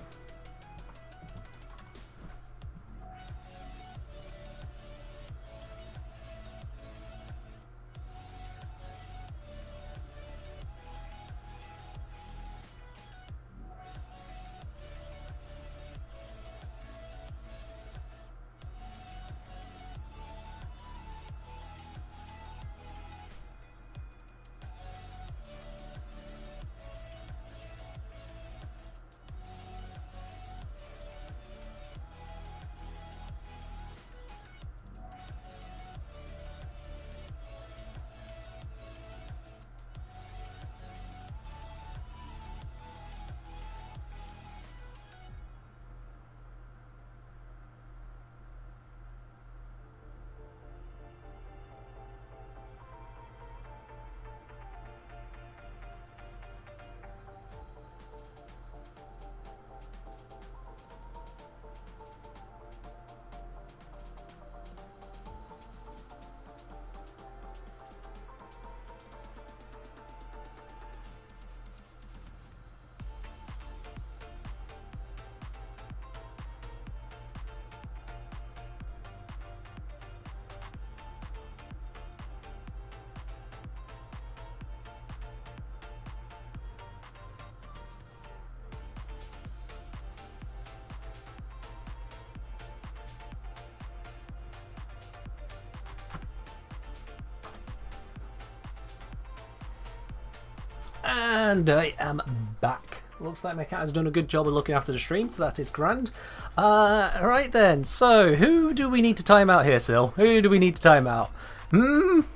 And I am back. Looks like my cat has done a good job of looking after the stream, so that is grand. Right then, so who do we need to time out here, Sil? Who do we need to time out? Nah,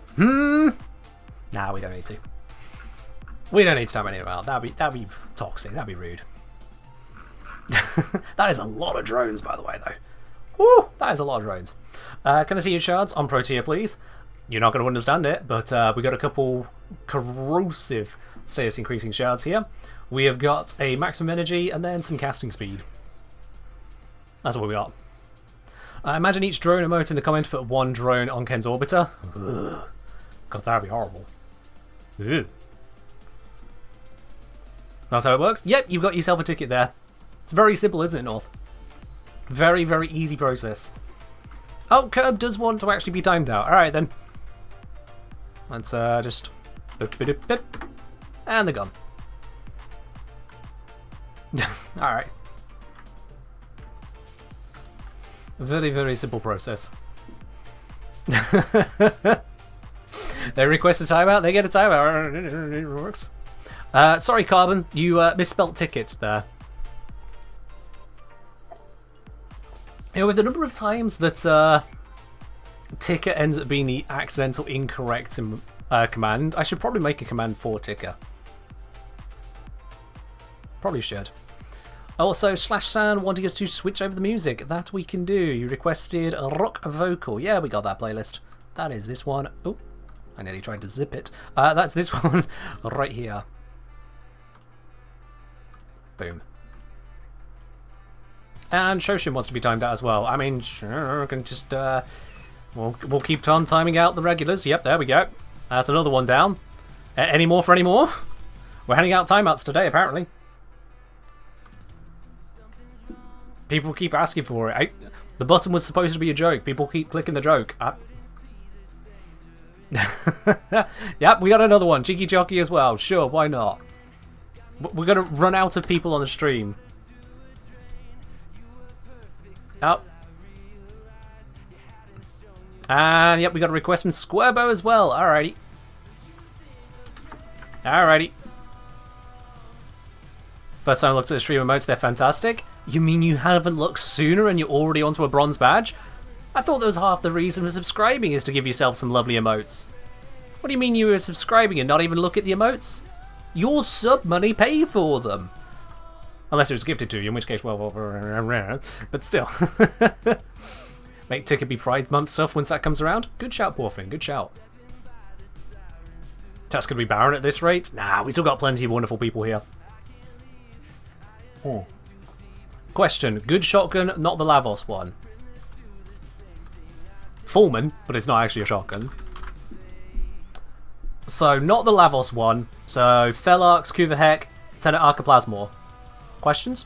we don't need to. We don't need to time anyone out. That'd be toxic. That'd be rude. That is a lot of drones, by the way, though. Woo! That is a lot of drones. Can I see your shards on Protea, please? You're not going to understand it, but we got a couple corrosive status increasing shards here. We have got a maximum energy and then some casting speed. That's what we got. Imagine each drone emote in the comment put one drone on Ken's orbiter. Ugh. God, that'd be horrible. Ugh. That's how it works? Yep, you've got yourself a ticket there. It's very simple, isn't it, North? Very, very easy process. Oh, Curb does want to actually be timed out. Alright then. Let's just... And the gun. Alright. Very, very simple process. They request a timeout, they get a timeout. It works. Sorry, Carbon, you misspelt tickets there. You know, with the number of times that ticker ends up being the accidental incorrect command, I should probably make a command for ticker. Probably should. Also, /San wanting us to switch over the music. That we can do. You requested a rock vocal. Yeah, we got that playlist. That is this one. Oh, I nearly tried to zip it. That's this one right here. Boom. And Shoshin wants to be timed out as well. I mean, sure, can just we'll keep on timing out the regulars. Yep, there we go. That's another one down. Any more for any more? We're handing out timeouts today, apparently. People keep asking for it. The button was supposed to be a joke. People keep clicking the joke. Yep, we got another one. Cheeky Jockey as well. Sure, why not? We're going to run out of people on the stream. Oh. And yep, we got a request from Squarebo as well. Alrighty. Alrighty. First time I looked at the stream emotes, they're fantastic. You mean you haven't looked sooner and you're already onto a bronze badge? I thought that was half the reason for subscribing is to give yourself some lovely emotes. What do you mean you were subscribing and not even look at the emotes? Your sub money paid for them. Unless it was gifted to you, in which case, well, but still. Make ticket be Pride Month stuff once that comes around. Good shout, Porfin, good shout. That's going to be Baron at this rate? Nah, we still got plenty of wonderful people here. Oh. Question, good shotgun, not the Lavos one. Fullman, but it's not actually a shotgun. So, not the Lavos one. So, Felarx, Kuvahek, Tenet Archiplasmor. Questions?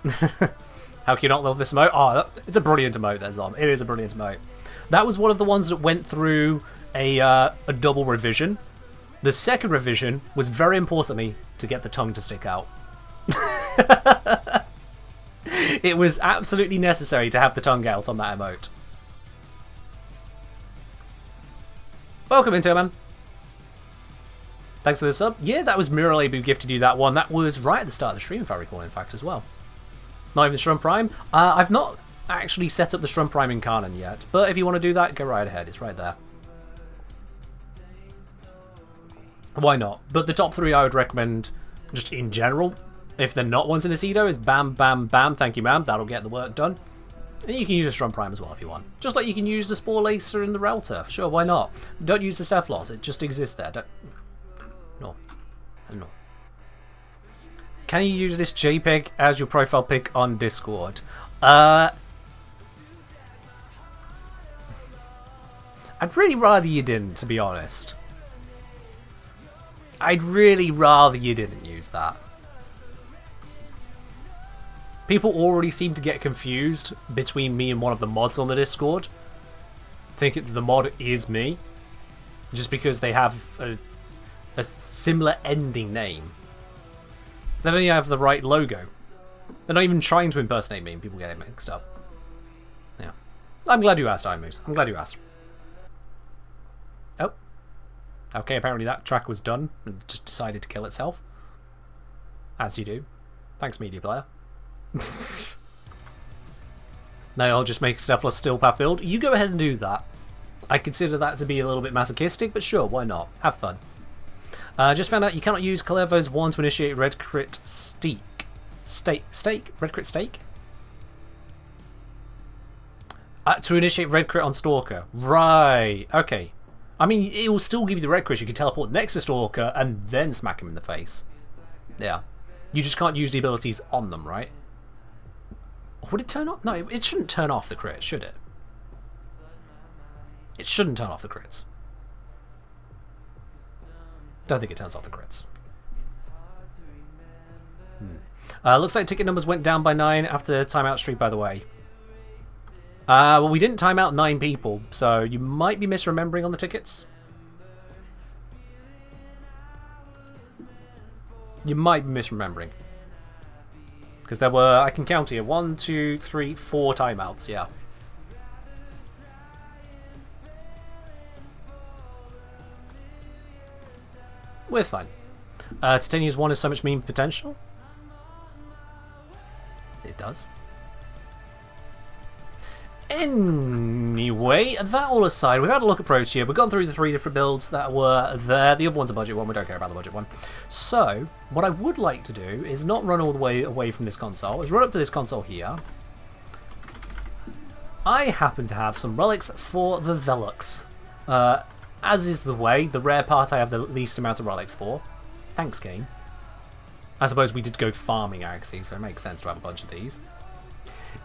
How can you not love this emote? Oh, it's a brilliant emote, there, Zom. It is a brilliant emote. That was one of the ones that went through a double revision. The second revision was very importantly to get the tongue to stick out. It was absolutely necessary to have the tongue out on that emote. Welcome into it, man. Thanks for the sub. Yeah, that was Miralabe who gifted you that one. That was right at the start of the stream, if I recall, in fact, as well. Not even Shrum Prime. I've not actually set up the Shrum Prime in Canon yet, but if you want to do that, go right ahead. It's right there. Why not? But the top three I would recommend, just in general, if they're not ones in the Edo, is Bam, Bam, Bam, thank you, ma'am. That'll get the work done. And you can use a Strum Prime as well if you want. Just like you can use the Spore Lacer and the Router. Sure, why not? Don't use the Cephaloss. It just exists there. No. No. Can you use this JPEG as your profile pic on Discord? I'd really rather you didn't, to be honest. I'd really rather you didn't use that. People already seem to get confused between me and one of the mods on the Discord. Thinking that the mod is me. Just because they have a similar ending name. They don't even have the right logo. They're not even trying to impersonate me and people get it mixed up. Yeah. I'm glad you asked, iMoose. I'm glad you asked. Oh. Okay, apparently that track was done and just decided to kill itself. As you do. Thanks, media player. No, I'll just make a Cephalus Steel Path build. You go ahead and do that. I consider that to be a little bit masochistic, but sure, why not? Have fun. Just found out you cannot use Calevo's wand to initiate Red Crit Steak. Steak? Red Crit Steak? To initiate Red Crit on Stalker. Right, okay. I mean, it will still give you the Red Crit. You can teleport next to Stalker and then smack him in the face. Yeah. You just can't use the abilities on them, right? Would it turn off? No, it shouldn't turn off the crit, should it? It shouldn't turn off the crits. Don't think it turns off the crits. Looks like ticket numbers went down by 9 after timeout streak, by the way. Well, we didn't time out 9 people, so you might be misremembering on the tickets. You might be misremembering. Because there were, I can count here, 1, 2, 3, 4 timeouts, yeah. We're fine. Titania's 1 has so much meme potential. It does. Anyway, that all aside, we've had a look at Protea. We've gone through the 3 different builds that were there. The other one's a budget one. We don't care about the budget one. So, what I would like to do is not run all the way away from this console. Is run up to this console here. I happen to have some relics for the Velux. As is the way, the rare part I have the least amount of relics for. Thanks, game. I suppose we did go farming, actually, so it makes sense to have a bunch of these.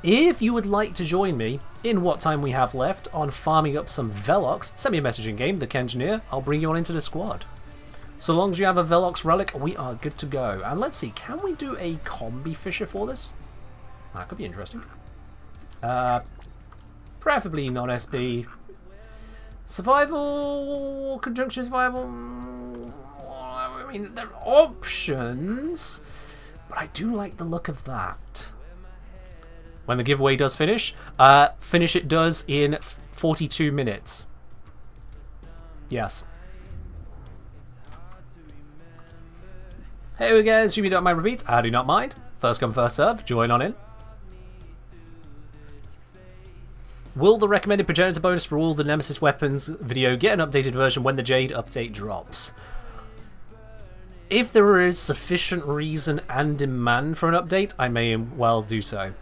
If you would like to join me in what time we have left on farming up some Velox, send me a message in game, the Kengineer. I'll bring you on into the squad. So long as you have a Velox relic, we are good to go. And let's see, can we do a combi fisher for this? That could be interesting. Preferably non-SB. Survival, conjunction survival. I mean, there are options, but I do like the look of that. When the giveaway does finish, it does in 42 minutes. Yes. Hey guys, you don't mind repeat? I do not mind. First come, first serve. Join on in. Will the recommended progenitor bonus for all the Nemesis weapons video get an updated version when the Jade update drops? If there is sufficient reason and demand for an update, I may well do so.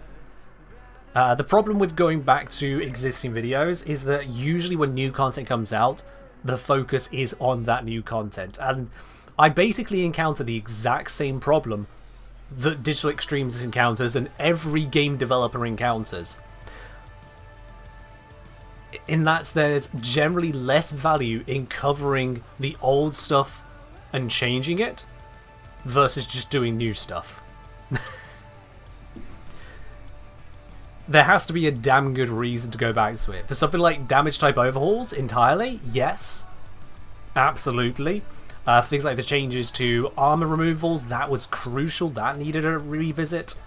The problem with going back to existing videos is that usually when new content comes out, the focus is on that new content. And I basically encounter the exact same problem that Digital Extremes encounters and every game developer encounters. In that there's generally less value in covering the old stuff and changing it versus just doing new stuff. There has to be a damn good reason to go back to it. For something like damage type overhauls entirely, yes, absolutely. For things like the changes to armor removals, that was crucial. That needed a revisit.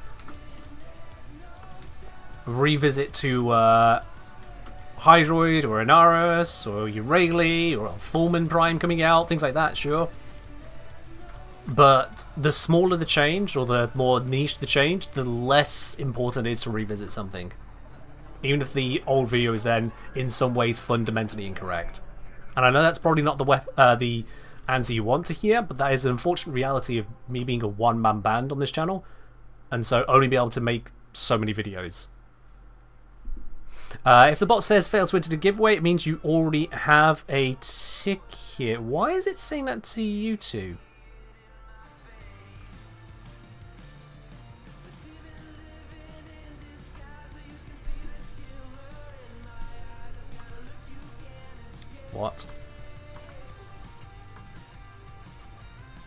Revisit to Hydroid or Inaris or Eurali or Fullman Prime coming out, things like that, sure. But the smaller the change or the more niche the change, the less important it is to revisit something. Even if the old video is then in some ways fundamentally incorrect. And I know that's probably not the answer you want to hear, but that is an unfortunate reality of me being a one-man band on this channel, and so only be able to make so many videos. If the bot says fail to enter the giveaway, it means you already have a ticket. Why is it saying that to you two? What?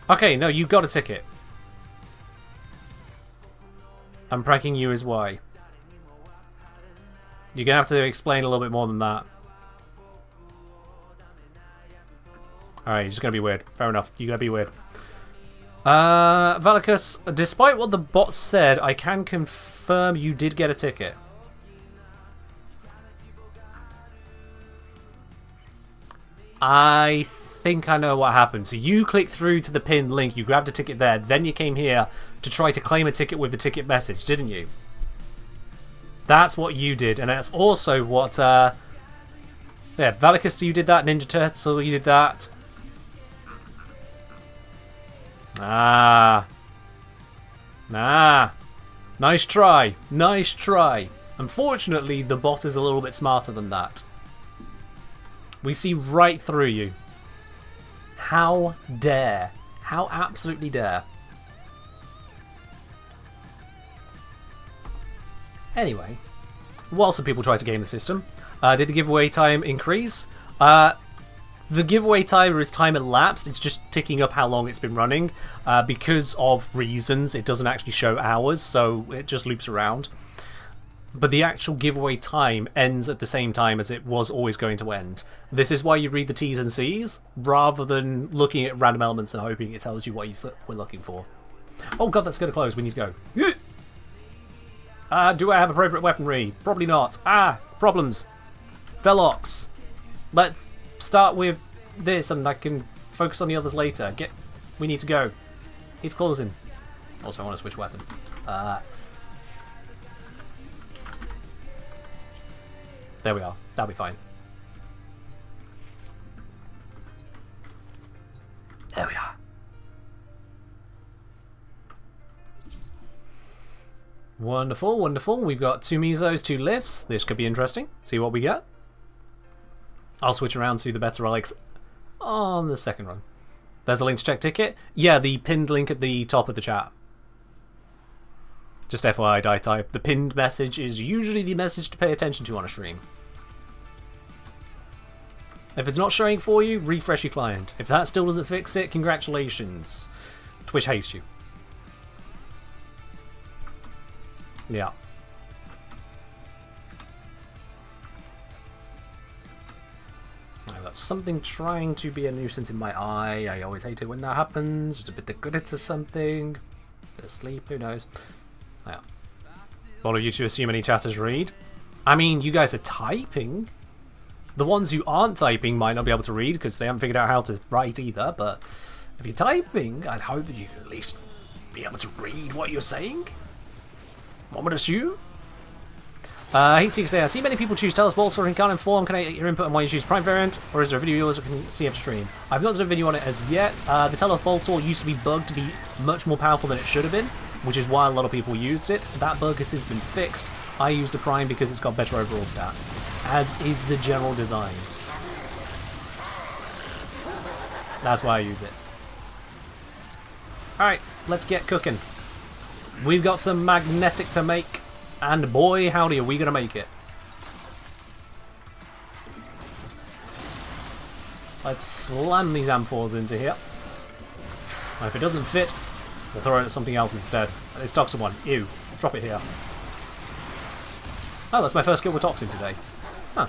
Okay, no, you got a ticket. I'm pranking you as why. You're going to have to explain a little bit more than that. Alright, you're just going to be weird. Fair enough. You got to be weird. Valicus, despite what the bot said, I can confirm you did get a ticket. I think I know what happened. So you clicked through to the pinned link, you grabbed a ticket there, then you came here to try to claim a ticket with the ticket message, didn't you? That's what you did, and that's also what, yeah, Valicus, you did that, Ninja Turtle, you did that. Ah. Nice try. Nice try. Unfortunately, the bot is a little bit smarter than that. We see right through you. How dare. How absolutely dare. Anyway, while some people try to game the system, did the giveaway time increase? The giveaway timer is time elapsed. It's just ticking up how long it's been running. Because of reasons, it doesn't actually show hours, so it just loops around. But the actual giveaway time ends at the same time as it was always going to end. This is why you read the T's and C's, rather than looking at random elements and hoping it tells you what you were looking for. Oh god, that's going to close. We need to go. Do I have appropriate weaponry? Probably not. Problems. Velox. Let's start with this and I can focus on the others later. We need to go. It's closing. Also, I want to switch weapon. There we are. That'll be fine. There we are. Wonderful, wonderful. We've got 2 mesos, 2 lifts. This could be interesting. See what we get. I'll switch around to the better relics on the second run. There's a link to check ticket. Yeah, the pinned link at the top of the chat. Just FYI, die type. The pinned message is usually the message to pay attention to on a stream. If it's not showing for you, refresh your client. If that still doesn't fix it, congratulations. Twitch hates you. Yeah. I've got something trying to be a nuisance in my eye. I always hate it when that happens. Just a bit good into something. Bit of sleep, who knows. Yeah. A lot of you to assume any chatters read. I mean, you guys are typing. The ones who aren't typing might not be able to read because they haven't figured out how to write either, but if you're typing, I'd hope that you can at least be able to read what you're saying. One would assume. Heat Seeker say, I see many people choose Talos Bolts or Incarnate Form. Can I get your input on why you choose Prime variant? Or is there a video yours that can see after stream? I've not done a video on it as yet. The Talos Boltor used to be bugged to be much more powerful than it should have been, which is why a lot of people used it. That bug has since been fixed. I use the Prime because it's got better overall stats, as is the general design. That's why I use it. Alright, let's get cooking. We've got some magnetic to make, and boy howdy are we gonna make it. Let's slam these amphors into here. And if it doesn't fit, we'll throw it at something else instead. It's Toxin one. Ew. Drop it here. Oh, that's my first kill with Toxin today. Huh.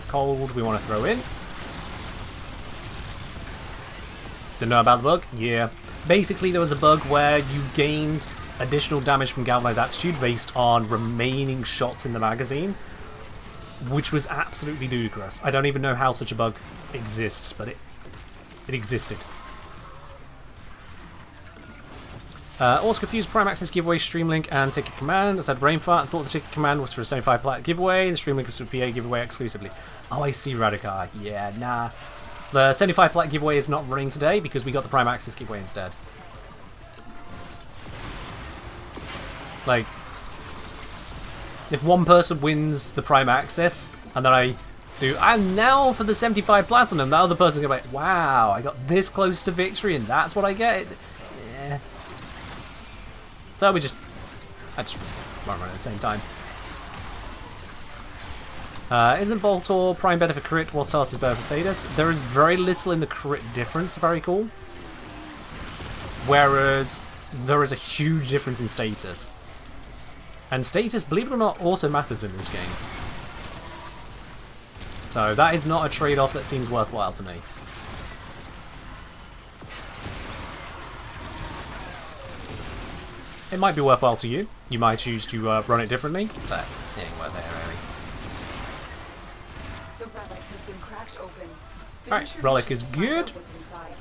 Cold we want to throw in. Didn't know about the bug? Yeah. Basically, there was a bug where you gained additional damage from Galvanized Attitude based on remaining shots in the magazine, which was absolutely ludicrous. I don't even know how such a bug exists, but it existed. Also confused Prime Access giveaway, stream link, and ticket command. I said brain fart and thought the ticket command was for a 75 plat giveaway. The stream link was for a PA giveaway exclusively. Oh, I see, Radicar. Yeah, nah. The 75 plat giveaway is not running today because we got the Prime Access giveaway instead. It's like, if one person wins the Prime Access and then I do, and now for the 75 platinum, the other person's gonna be like, wow, I got this close to victory and that's what I get. Yeah. So I just run at the same time. Isn't Boltor Prime better for crit while Stars is better for status? There is very little in the crit difference, very cool. Whereas there is a huge difference in status. And status, believe it or not, also matters in this game. So that is not a trade-off that seems worthwhile to me. It might be worthwhile to you. You might choose to run it differently, but it ain't worth it, really. The relic has been cracked open. Alright, Finish your relic mission is to find out good. what's inside.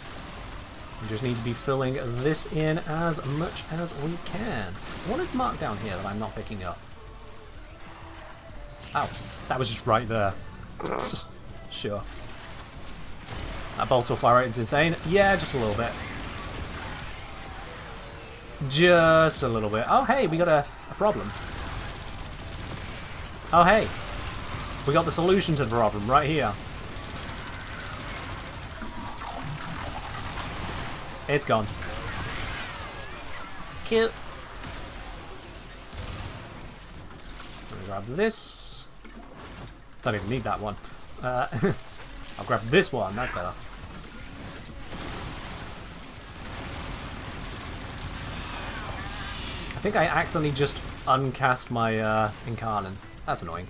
We just need to be filling this in as much as we can. What is marked down here that I'm not picking up? Oh, that was just right there. Sure. That volatile fire rate is insane. Yeah, just a little bit. Just a little bit. Oh, hey, we got a problem. Oh, hey. We got the solution to the problem right here. It's gone. Cute. I'm gonna grab this. Don't even need that one. I'll grab this one. That's better. I think I accidentally just uncast my Incarnon. That's annoying.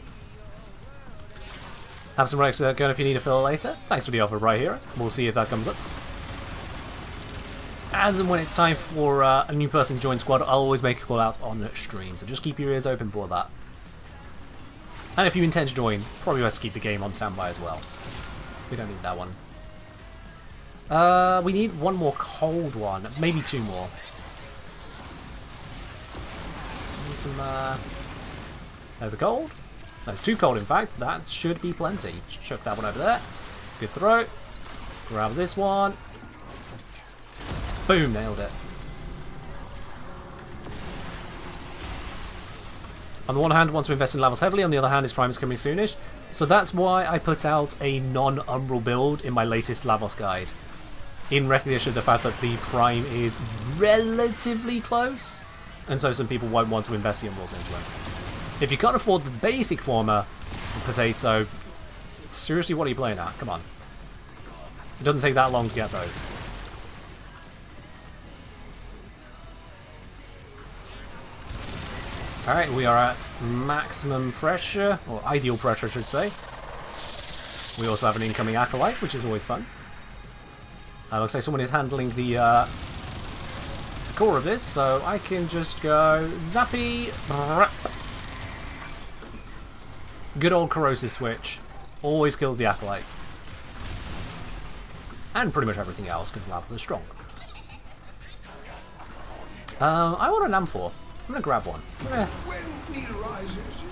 Have some relics going if you need a fill later. Thanks for the offer right here. We'll see if that comes up. As and when it's time for a new person to join squad, I'll always make a call out on stream, so just keep your ears open for that. And if you intend to join, probably best to keep the game on standby as well. We don't need that one. We need one more cold one, maybe two more. Need some, there's a cold. There's two cold, in fact. That should be plenty. Just chuck that one over there. Good throw. Grab this one. Boom, nailed it. On the one hand, want to invest in levels heavily, on the other hand, his prime is coming soonish. So that's why I put out a non-Umbral build in my latest Lavos guide. In recognition of the fact that the prime is relatively close, and so some people won't want to invest the Umbrals into him. If you can't afford the basic former potato, seriously, what are you playing at? Come on. It doesn't take that long to get those. Alright, we are at maximum pressure, or ideal pressure I should say. We also have an incoming Acolyte, which is always fun. Looks like someone is handling the core of this, so I can just go zappy. Good old corrosive switch. Always kills the Acolytes. And pretty much everything else, because levels are strong. I want an Amphor. I'm going to grab one.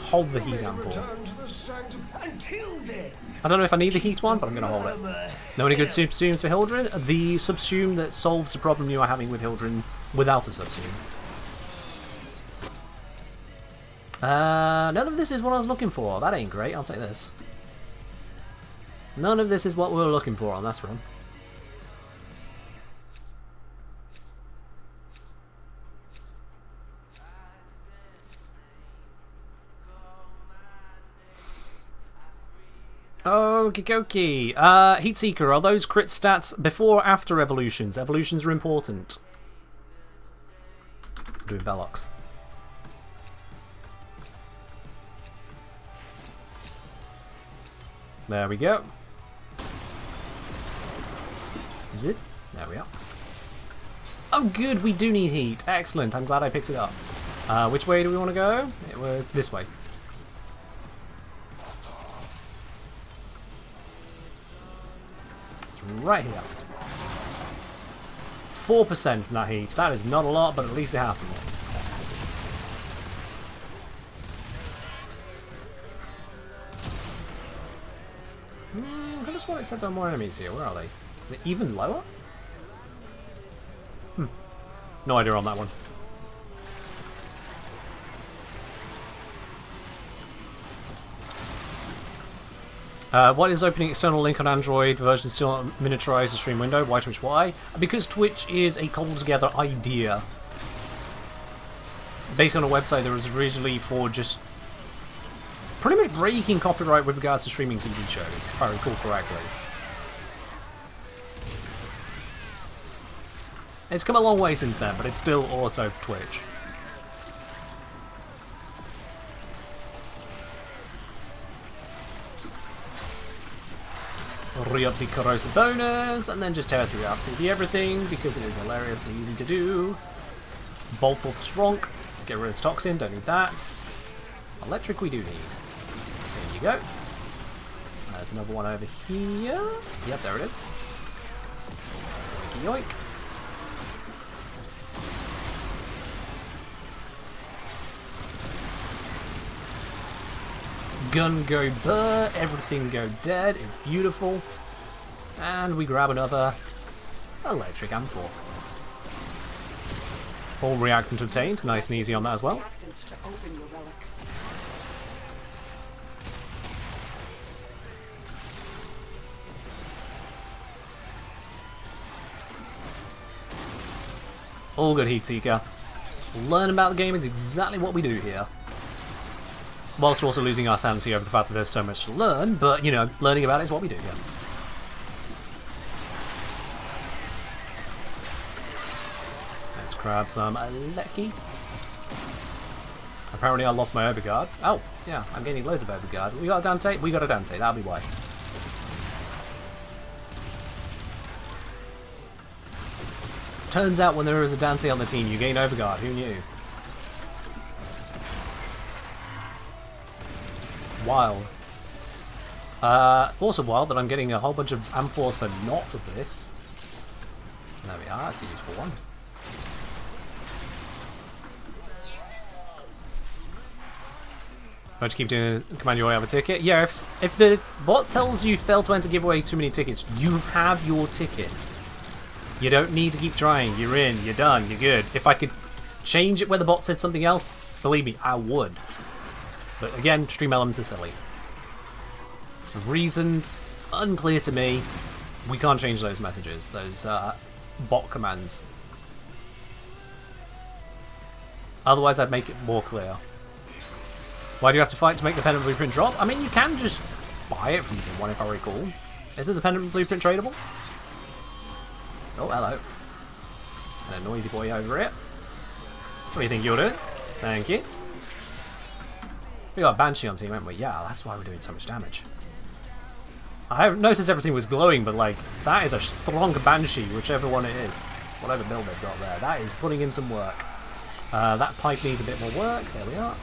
Hold the heat Amphor. I don't know if I need the heat one, but I'm going to hold it. Know any good subsumes for Hildren? The subsume that solves the problem you are having with Hildren without a subsume. None of this is what I was looking for. That ain't great. I'll take this. None of this is what we were looking for on this run. Okie dokie. Heatseeker, are those crit stats before or after evolutions? Evolutions are important. I'm doing Velox. There we go. There we are. Oh good, we do need heat. Excellent, I'm glad I picked it up. Which way do we want to go? It was this way. It's right here. 4% from that heat. That is not a lot, but at least it happened. I could have sworn it said there are more enemies here. Where are they? Is it even lower? No idea on that one. What is opening external link on Android version still not miniaturized the stream window? Why Twitch? Why? Because Twitch is a cobbled together idea based on a website that was originally for just pretty much breaking copyright with regards to streaming TV shows, if I recall correctly. It's come a long way since then, but it's still also Twitch. Re-up the corrosive bonus, and then just tear through absolutely everything, because it is hilariously easy to do. Bolt of Strong, get rid of this toxin, don't need that. Electric we do need. There you go. There's another one over here. Yep, there it is. Yoink, yoink. Gun go burr, everything go dead, it's beautiful. And we grab another electric amphor. All reactant obtained, nice and easy on that as well. Reactants to open your relic. All good, Heat Seeker. Learn about the game is exactly what we do here. Whilst also losing our sanity over the fact that there's so much to learn, but, you know, learning about it is what we do here. Let's grab some Lecky. Apparently I lost my overguard. Oh, yeah, I'm gaining loads of overguard. We got a Dante? We got a Dante, that'll be why. Turns out when there is a Dante on the team, you gain overguard. Who knew? Wild. Also wild that I'm getting a whole bunch of amphors for not of this. There we are, that's a useful one. Don't you keep doing command your way out of a ticket? Yeah, if the bot tells you fail to enter giveaway too many tickets, you have your ticket. You don't need to keep trying. You're in, you're done, you're good. If I could change it where the bot said something else, believe me, I would. But again, stream elements are silly. Reasons unclear to me. We can't change those messages, those bot commands. Otherwise, I'd make it more clear. Why do you have to fight to make the pendant blueprint drop? I mean, you can just buy it from someone, if I recall. Isn't the pendant blueprint tradable? Oh, hello. And a noisy boy over here. What do you think you're doing? Thank you. We got a Banshee on team, haven't we? Yeah, that's why we're doing so much damage. I noticed everything was glowing, but like, that is a strong Banshee, whichever one it is. Whatever build they've got there. That is putting in some work. That pipe needs a bit more work. There we are.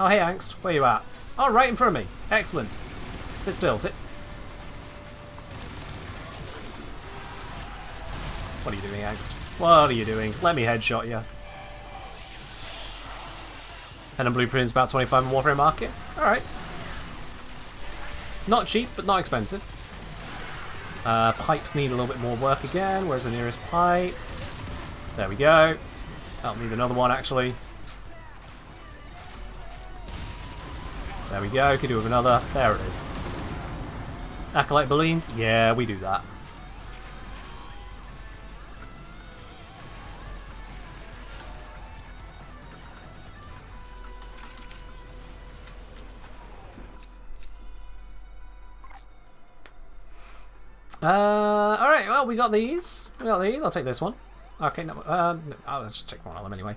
Oh, hey, Angst. Where you at? Oh, right in front of me. Excellent. Sit still. Sit. What are you doing, Angst? What are you doing? Let me headshot you. And blueprint's about 25 in Warframe market. Alright. Not cheap, but not expensive. Pipes need a little bit more work again. Where's the nearest pipe? There we go. Oh, need another one, actually. There we go. Could do with another. There it is. Acolyte Balloon? Yeah, we do that. Alright, well, we got these. I'll take this one. Okay, no, I'll just take one of them anyway.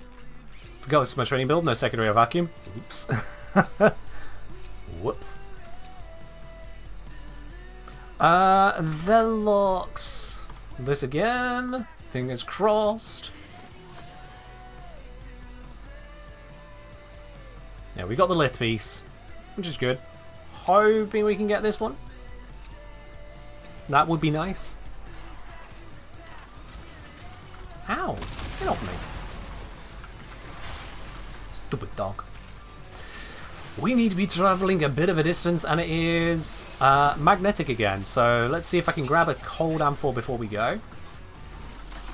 Forgot this is my training build, no secondary vacuum. Oops. Whoops. Velox. This again. Fingers crossed. Yeah, we got the lith piece, which is good. Hoping we can get this one. That would be nice. Ow! Get off me. Stupid dog. We need to be travelling a bit of a distance, and it is magnetic again. So let's see if I can grab a cold amphor before we go.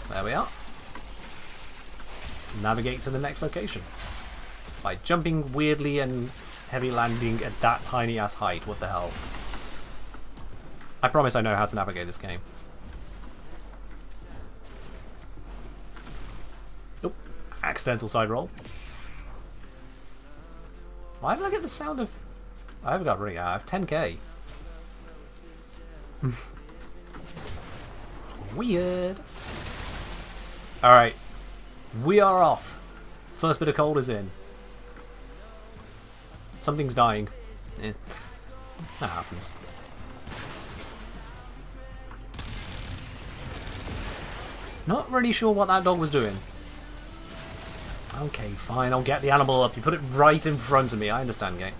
There we are. Navigate to the next location. By jumping weirdly and heavy landing at that tiny ass height. What the hell? I promise I know how to navigate this game. Nope. Accidental side roll. Why did I get the sound of... I haven't got really... I have 10k. Weird. Alright. We are off. First bit of cold is in. Something's dying. Eh. That happens. Not really sure what that dog was doing. Okay, fine, I'll get the animal up. You put it right in front of me. I understand, game.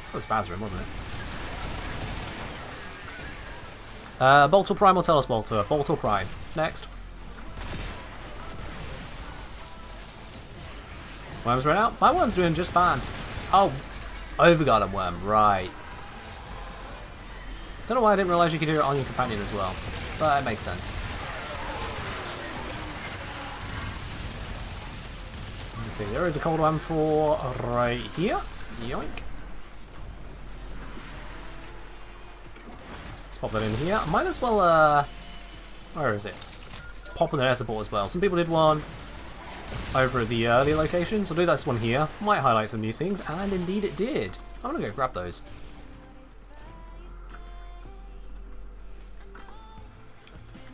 That was Bazarin, wasn't it? Bolt or Prime or Telesbolter? Bolt or Prime. Next. Worms ran out? My worm's doing just fine. Oh, Overguard worm, right. Don't know why I didn't realise you could do it on your companion as well, but it makes sense. Let's see, there is a cold one for right here. Yoink. Let's pop that in here. Might as well, where is it? Pop in the support as well. Some people did one over at the earlier locations. I'll do this one here. Might highlight some new things, and indeed it did. I'm gonna go grab those.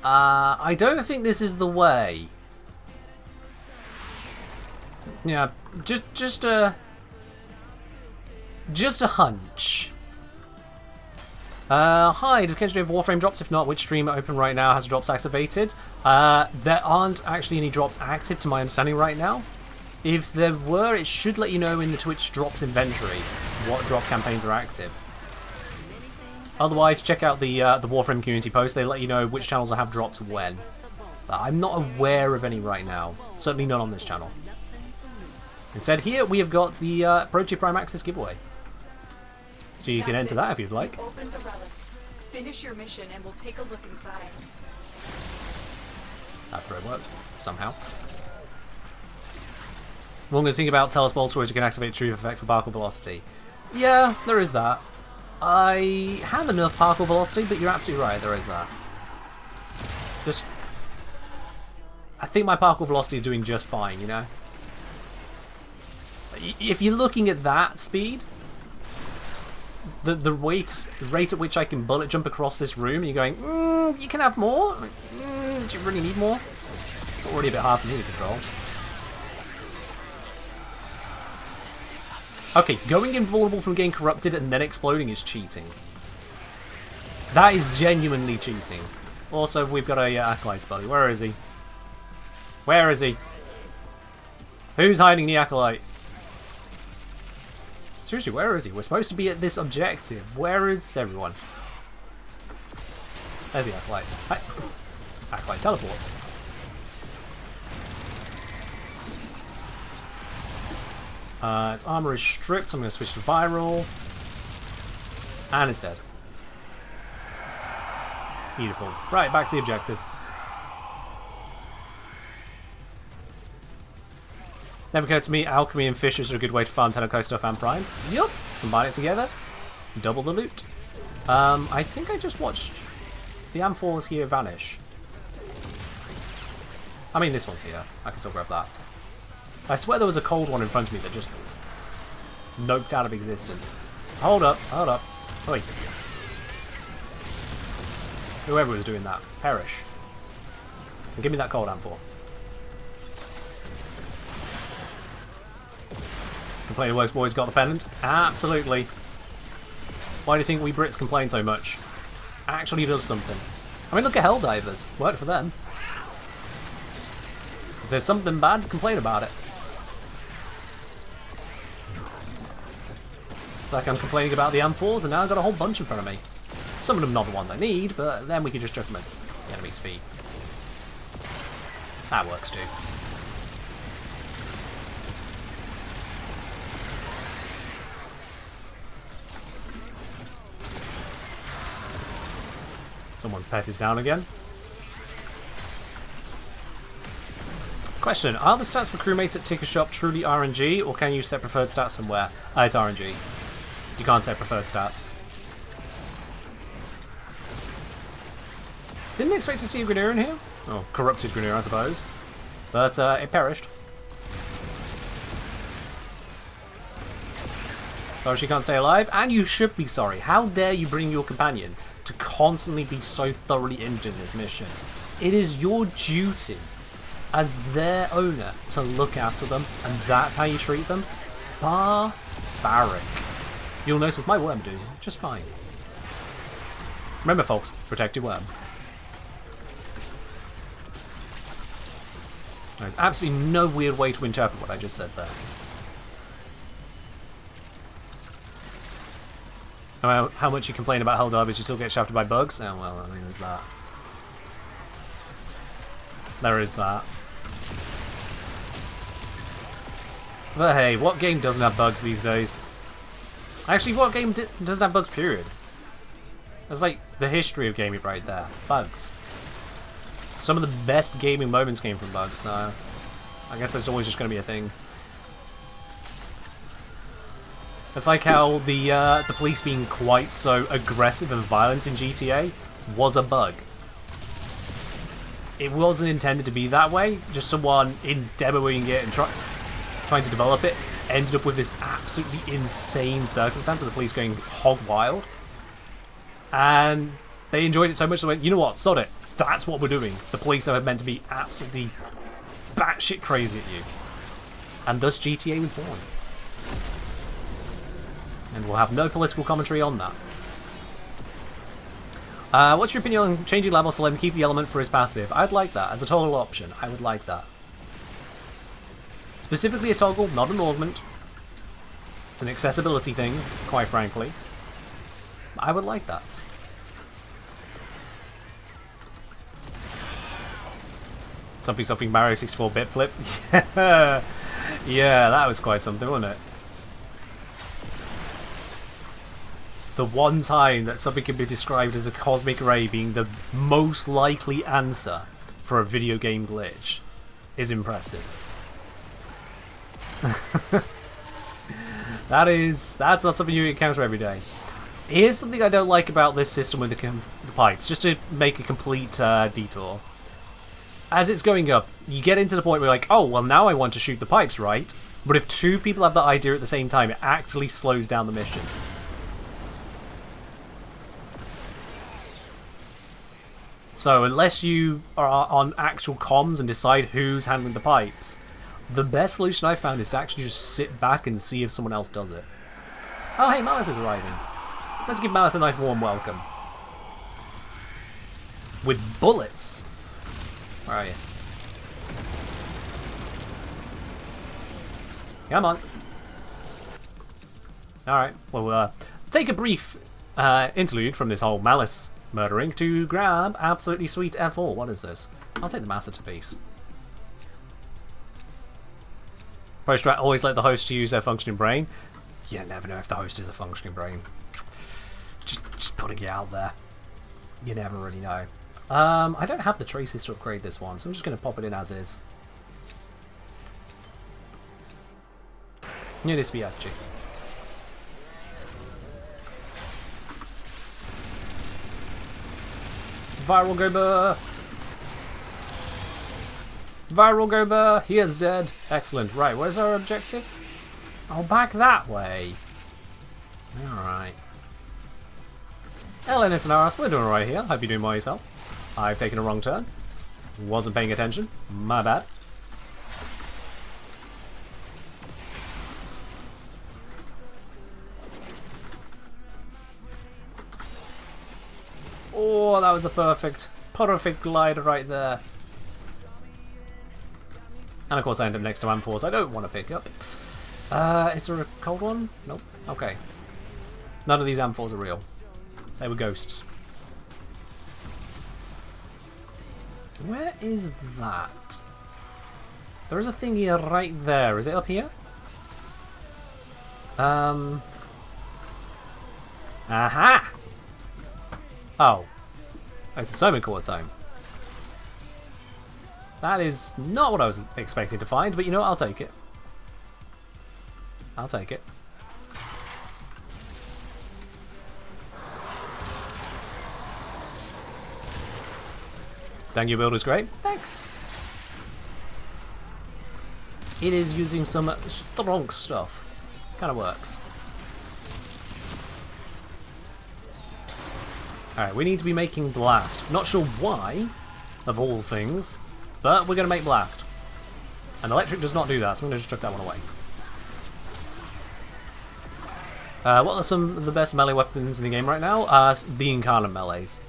I don't think this is the way. Yeah, just a hunch. Hi, does Kenji know if Warframe drops? If not, which stream open right now has drops activated? There aren't actually any drops active to my understanding right now. If there were, it should let you know in the Twitch drops inventory what drop campaigns are active. Otherwise, check out the Warframe community post. They let you know which channels will have drops when. But I'm not aware of any right now. Certainly not on this channel. Instead, here we have got the Protea Prime Access giveaway. So you can enter that if you'd like. Open the relic. Finish your mission and we'll take a look inside. That throw worked, somehow. One good thing about Telesbolter is you can activate Truth Effect for particle velocity. Yeah, there is that. I have enough particle velocity, but you're absolutely right, there is that. Just... I think my particle velocity is doing just fine, you know? If you're looking at that speed, the rate at which I can bullet jump across this room, and you're going, you can have more? Do you really need more? It's already a bit hard for me to control. Okay, going invulnerable from getting corrupted and then exploding is cheating. That is genuinely cheating. Also, we've got a Acolyte's buddy. Where is he? Where is he? Who's hiding the Acolyte? Seriously, where is he? We're supposed to be at this objective. Where is everyone? There's the Acolyte. Hi. Acolyte teleports. Its armor is stripped, so I'm going to switch to viral. And it's dead. Beautiful. Right, back to the objective. Never occurred to me, alchemy and fishes are a good way to farm Teleco stuff and primes. Yup! Combine it together. Double the loot. I think I just watched the amphors here vanish. I mean, this one's here. I can still grab that. I swear there was a cold one in front of me that just noped out of existence. Hold up, hold up. Oi. Whoever was doing that, perish. And give me that cold amphor. Complainer Works Boys got the pendant? Absolutely. Why do you think we Brits complain so much? Actually does something. I mean, look at Helldivers. Worked for them. If there's something bad, complain about it. It's like I'm complaining about the amphors, and now I've got a whole bunch in front of me. Some of them not the ones I need, but then we can just chuck them at the enemy's feet. That works too. Someone's pet is down again. Question, are the stats for crewmates at Ticker Shop truly RNG, or can you set preferred stats somewhere? It's RNG. You can't set preferred stats. Didn't expect to see a Grineer in here. Oh, corrupted Grineer, I suppose. But it perished. Sorry she can't stay alive, and you should be sorry. How dare you bring your companion to constantly be so thoroughly injured in this mission? It is your duty as their owner to look after them, and that's how you treat them? Barbaric. You'll notice my worm doing just fine. Remember folks, protect your worm. There's absolutely no weird way to interpret what I just said there. How much you complain about Helldivers, you still get shafted by bugs? Oh, well, I mean, there's that. There is that. But hey, what game doesn't have bugs these days? Actually, what game doesn't have bugs, period? That's like the history of gaming right there. Bugs. Some of the best gaming moments came from bugs, so I guess that's always just going to be a thing. It's like how the police being quite so aggressive and violent in GTA was a bug. It wasn't intended to be that way, just someone in demoing it and trying to develop it ended up with this absolutely insane circumstance of the police going hog wild. And they enjoyed it so much they went, you know what, sod it. That's what we're doing. The police are meant to be absolutely batshit crazy at you. And thus GTA was born. And we'll have no political commentary on that. What's your opinion on changing levels to let him keep the element for his passive? I'd like that. As a toggle option, I would like that. Specifically a toggle, not an augment. It's an accessibility thing, quite frankly. I would like that. Something Mario 64-bit flip. Yeah, that was quite something, wasn't it? The one time that something can be described as a cosmic ray being the most likely answer for a video game glitch is impressive. That's not something you encounter every day. Here's something I don't like about this system with the pipes, just to make a complete detour. As it's going up, you get into the point where you're like, oh, well now I want to shoot the pipes, right? But if two people have that idea at the same time, it actually slows down the mission. So unless you are on actual comms and decide who's handling the pipes, the best solution I've found is to actually just sit back and see if someone else does it. Oh hey, Malice is arriving. Let's give Malice a nice warm welcome. With bullets. Where are you? Come on. Alright, well, take a brief interlude from this whole Malice murdering to grab absolutely sweet F4. What is this? I'll take the masterpiece. Postrat always let the host use their functioning brain. You never know if the host is a functioning brain. Just putting it out there. You never really know. I don't have the traces to upgrade this one, so I'm just going to pop it in as is. Nie spiace. Viral Gober! Viral Gober! He is dead. Excellent. Right, where's our objective? Oh, back that way. Alright. Hello, Nintanaras. We're doing alright here. Hope you're doing well yourself. I've taken a wrong turn. Wasn't paying attention. My bad. Oh, that was a perfect glider right there. And of course I end up next to Amphors I don't want to pick up. Is there a cold one? Nope. Okay. None of these Amphors are real. They were ghosts. Where is that? There is a thing here right there. Is it up here? Aha! Oh. It's a summon core time. That is not what I was expecting to find, but you know what? I'll take it. I'll take it. Thank you, build is great. Thanks. It is using some strong stuff. Kind of works. Alright, we need to be making Blast. Not sure why, of all things, but we're going to make Blast. And Electric does not do that, so I'm going to just chuck that one away. What are some of the best melee weapons in the game right now? The Incarnate melees.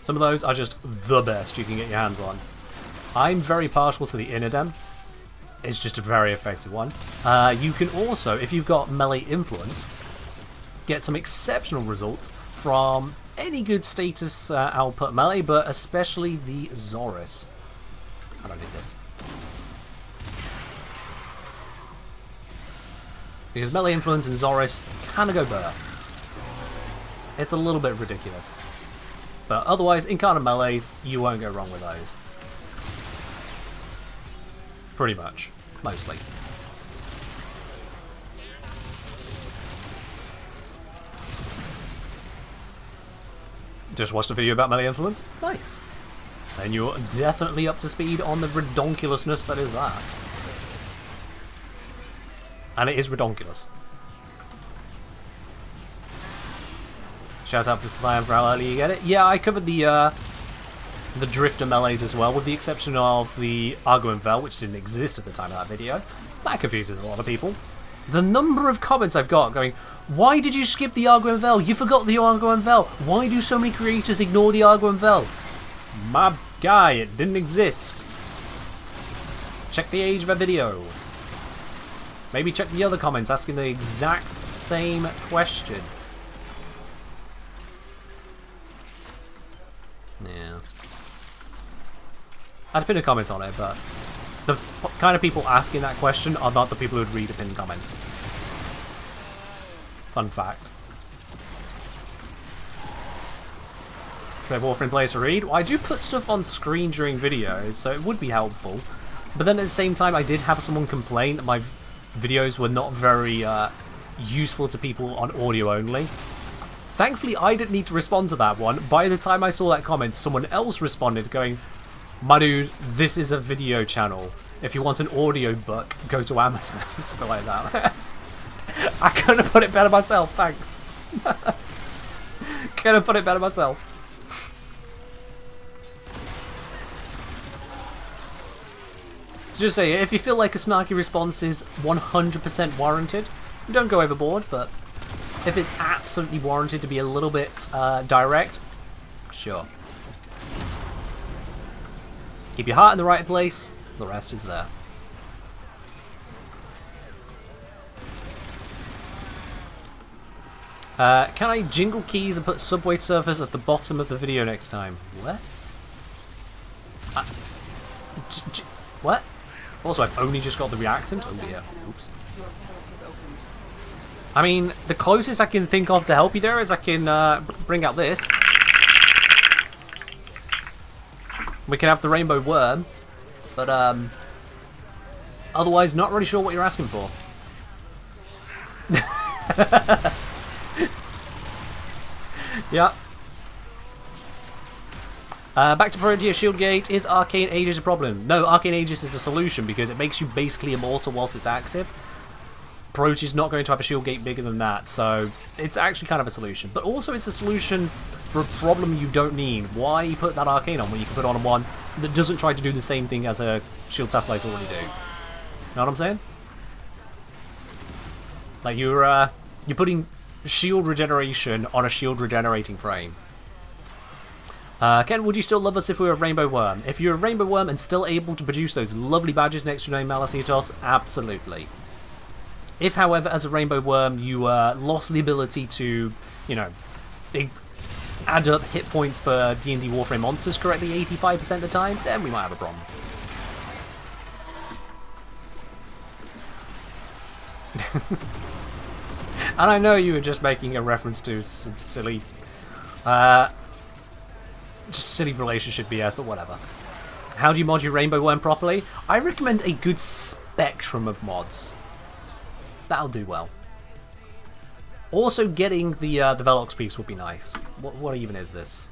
Some of those are just the best you can get your hands on. I'm very partial to the Inadem. It's just a very effective one. You can also, if you've got melee influence, get some exceptional results from any good status output melee, but especially the Zorus. I don't need this. Because melee influence and Zorus kind of go burr. It's a little bit ridiculous. But otherwise, Incarnate melees, you won't go wrong with those. Pretty much. Mostly. Just watched a video about melee influence? Nice. And you're definitely up to speed on the redonkulousness that is that. And it is redonkulous. Shout out to Cyan for how early you get it. Yeah, I covered the Drifter melees as well, with the exception of the Argument Vel, which didn't exist at the time of that video. That confuses a lot of people. The number of comments I've got going, why did you skip the Argument Vel? You forgot the Argument Vel. Why do so many creators ignore the Argument Vel? My guy, it didn't exist. Check the age of a video. Maybe check the other comments asking the exact same question. Yeah. I'd pin a comment on it, but the kind of people asking that question are not the people who'd read a pinned comment. Fun fact. So Warframe players to read? Well, I do put stuff on screen during videos, so it would be helpful. But then at the same time, I did have someone complain that my videos were not very useful to people on audio only. Thankfully, I didn't need to respond to that one. By the time I saw that comment, someone else responded going, my dude, this is a video channel. If you want an audio book, go to Amazon. Something like that. I couldn't have put it better myself, thanks. Couldn't have put it better myself. So just say, if you feel like a snarky response is 100% warranted, don't go overboard, but if it's absolutely warranted to be a little bit direct, sure. Keep your heart in the right place, the rest is there. Can I jingle keys and put Subway Surfers at the bottom of the video next time? What? What? Also, I've only just got the reactant. Oh dear. Oops. I mean, the closest I can think of to help you there is I can bring out this. We can have the Rainbow Worm, but otherwise not really sure what you're asking for. Yeah. Back to Protea Shield Gate. Is Arcane Aegis a problem? No, Arcane Aegis is a solution because it makes you basically immortal whilst it's active. Protea's not going to have a shield gate bigger than that, so it's actually kind of a solution. But also it's a solution for a problem you don't need. Why you put that Arcane on when you can put on one that doesn't try to do the same thing as a Shield Satellites already do? Know what I'm saying? Like you're putting shield regeneration on a shield regenerating frame. Ken, would you still love us if we were a Rainbow Worm? If you're a Rainbow Worm and still able to produce those lovely badges next to your name, Malasitos, absolutely. If, however, as a Rainbow Worm, you lost the ability to, you know, add up hit points for D&D Warframe monsters correctly 85% of the time, then we might have a problem. And I know you were just making a reference to some silly, just silly relationship BS, but whatever. How do you mod your Rainbow Worm properly? I recommend a good spectrum of mods. That'll do well. Also, getting the Velox piece would be nice. What even is this?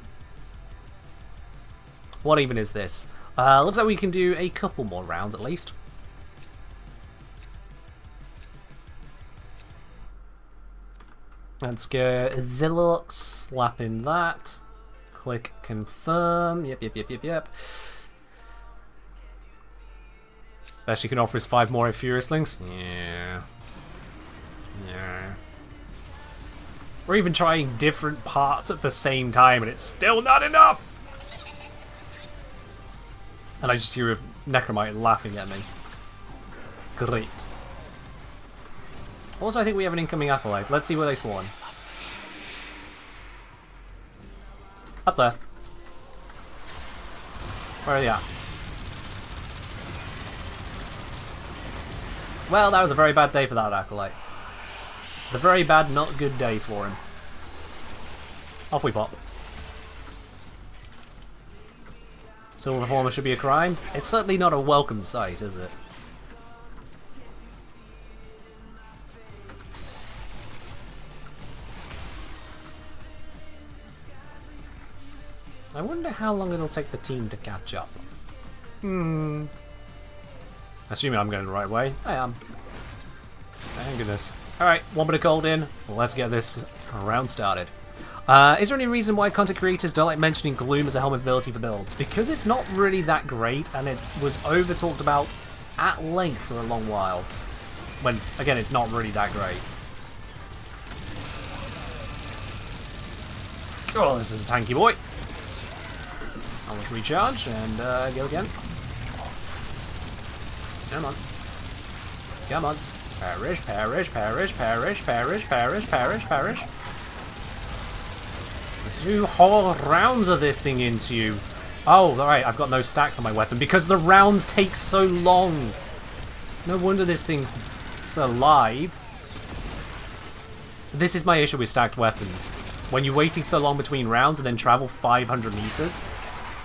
What even is this? Looks like we can do a couple more rounds at least. Let's go Velox, slap in that. Click confirm. Yep. Best you can offer is 5 more Furious Links. Yeah. We're even trying different parts at the same time, and it's still not enough! And I just hear a Necromite laughing at me. Great. Also, I think we have an incoming Acolyte. Let's see where they spawn. Up there. Where are you at? Well, that was a very bad day for that Acolyte. The very bad, not good day for him. Off we pop. Silver Former should be a crime. It's certainly not a welcome sight, is it? I wonder how long it'll take the team to catch up. Assuming I'm going the right way. I am. Thank goodness. Alright, 1 bit of cold in. Let's get this round started. Is there any reason why content creators don't like mentioning Gloom as a helmet ability for builds? Because it's not really that great, and it was over-talked about at length for a long while. When, again, it's not really that great. Oh, this is a tanky boy. Let's recharge and go again. Come on. Come on. Perish, perish, perish, perish, perish, perish, perish, perish. 2 whole rounds of this thing into you. Oh, alright, I've got no stacks on my weapon because the rounds take so long. No wonder this thing's still alive. This is my issue with stacked weapons. When you're waiting so long between rounds and then travel 500 meters,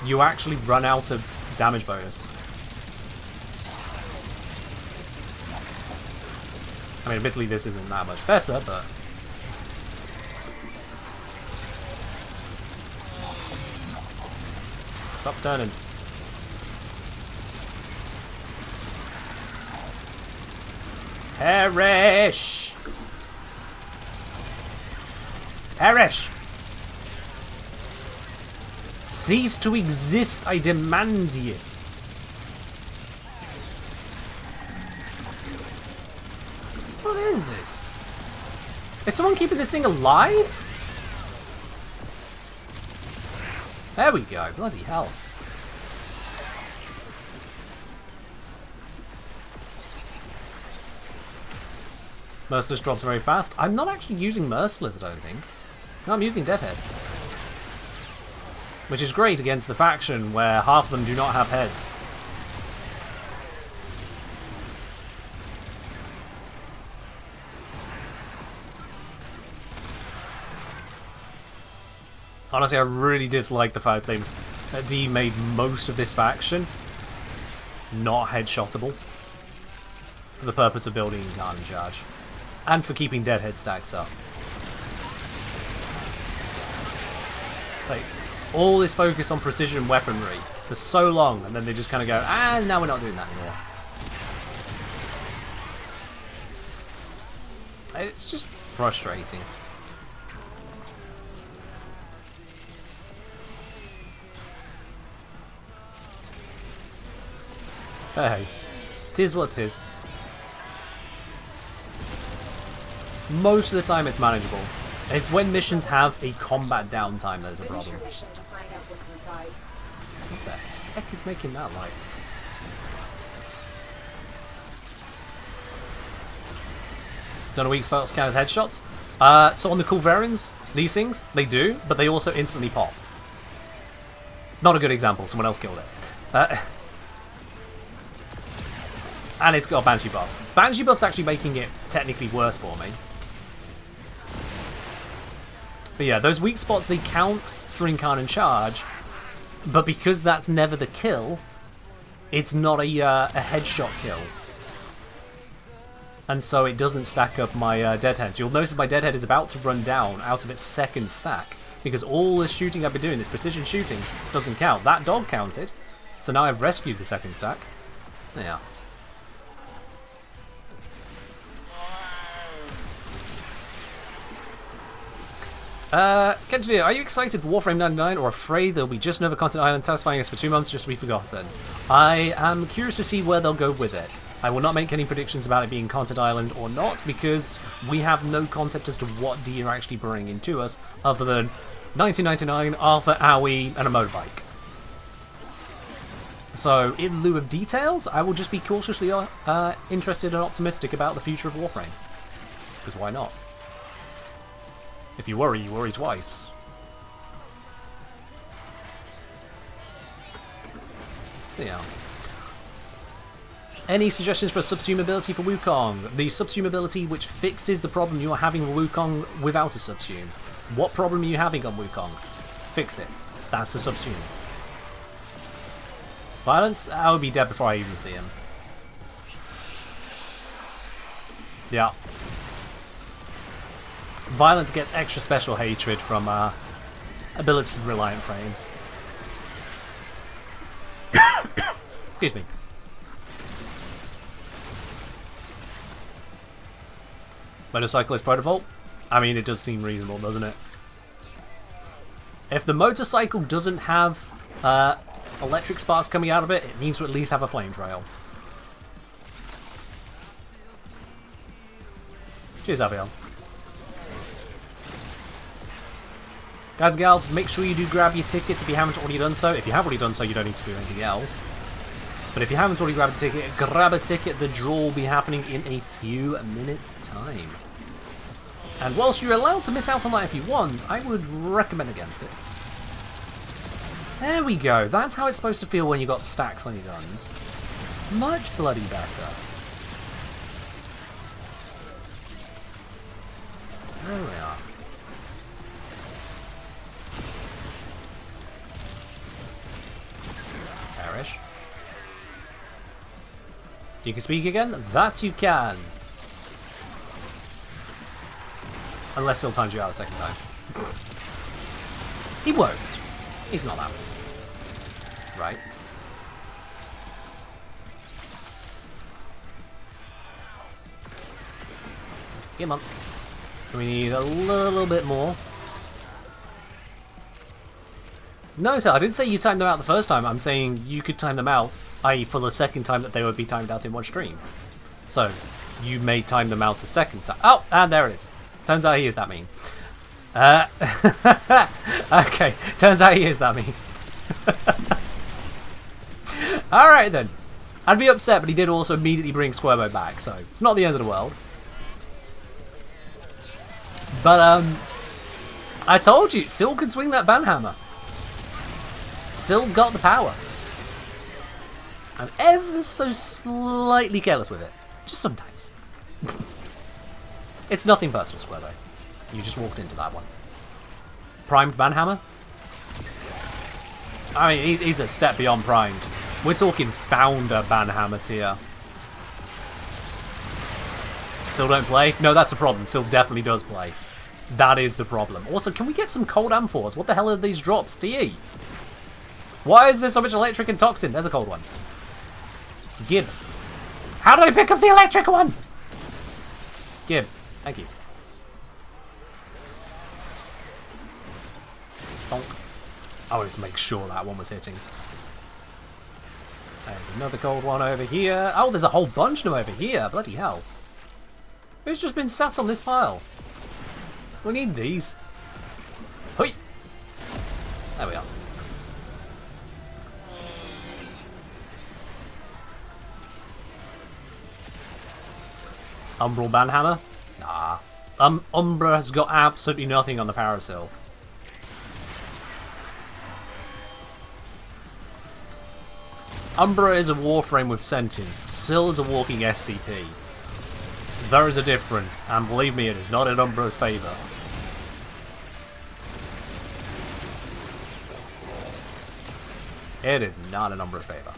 you actually run out of damage bonus. I mean, admittedly this isn't that much better, but... Stop turning. Perish! Perish! Cease to exist, I demand you. What is this? Is someone keeping this thing alive? There we go, bloody hell. Merciless drops very fast. I'm not actually using Merciless, I don't think. No, I'm using Deadhead. Which is great against the faction where half of them do not have heads. Honestly, I really dislike the fact that D made most of this faction not headshottable for the purpose of building Incarnate Charge and for keeping Deadhead stacks up. Like, all this focus on precision weaponry for so long, and then they just kind of go, ah, now we're not doing that anymore. It's just frustrating. Hey, tis what tis. Most of the time it's manageable. It's when missions have a combat downtime that is a problem. What the heck is making that light? Don't know weak spells count as headshots. So on the Culverins, these things, they do, but they also instantly pop. Not a good example, someone else killed it. And it's got Banshee buffs. Banshee buffs actually making it technically worse for me. But yeah, those weak spots, they count for Incarnate Charge, but because that's never the kill, it's not a headshot kill. And so it doesn't stack up my Deadhead. You'll notice my Deadhead is about to run down out of its second stack, because all this shooting I've been doing, this precision shooting, doesn't count. That dog counted, so now I've rescued the second stack. Yeah. Kenji, are you excited for Warframe 99 or afraid there'll be just another content island satisfying us for 2 months just to be forgotten? I am curious to see where they'll go with it. I will not make any predictions about it being content island or not because we have no concept as to what D are actually bringing to us other than 1999, Arthur, Owie, and a motorbike. So, in lieu of details, I will just be cautiously interested and optimistic about the future of Warframe. Because why not? If you worry twice. So yeah. Any suggestions for subsumability for Wukong? The subsumability which fixes the problem you're having with Wukong without a subsume. What problem are you having on Wukong? Fix it. That's a subsume. Violence? I would be dead before I even see him. Yeah. Violence gets extra special hatred from ability reliant frames. Excuse me. Motorcyclist protocol? I mean, it does seem reasonable, doesn't it? If the motorcycle doesn't have electric sparks coming out of it, it needs to at least have a flame trail. Cheers, Aviel. Guys and gals, make sure you do grab your tickets if you haven't already done so. If you have already done so, you don't need to do anything else. But if you haven't already grabbed a ticket, grab a ticket. The draw will be happening in a few minutes' time. And whilst you're allowed to miss out on that if you want, I would recommend against it. There we go. That's how it's supposed to feel when you got stacks on your guns. Much bloody better. There we are. Perish. You can speak again? That you can. Unless he'll times you out a second time. He won't. He's not that. Right. Come on. We need a little bit more. No, sir, I didn't say you timed them out the first time. I'm saying you could time them out, i.e. for the second time that they would be timed out in one stream. So, you may time them out a second time. Oh, and there it is. Turns out he is that mean. Okay, turns out he is that mean. Alright then. I'd be upset, but he did also immediately bring Squirmo back, so it's not the end of the world. But, I told you, Syl can swing that banhammer. Syl's got the power. I'm ever so slightly careless with it. Just sometimes. It's nothing personal, Squirmo. You just walked into that one. Primed banhammer? I mean, he's a step beyond primed. We're talking founder banhammer tier. Syl don't play? No, that's the problem. Syl definitely does play. That is the problem. Also, can we get some cold amphors? What the hell are these drops? TE? Why is there so much electric and toxin? There's a cold one. Gib. How did I pick up the electric one? Gib. Thank you. Bonk. I wanted to make sure that one was hitting. There's another cold one over here. Oh, there's a whole bunch of them over here. Bloody hell. Who's just been sat on this pile? We need these. Hoi! There we are. Umbral banhammer? Nah. Umbra has got absolutely nothing on the Parasil. Umbra is a Warframe with sentience. Syl is a walking SCP. There is a difference, and believe me, it is not in Umbra's favour. It is not in Umbra's favour.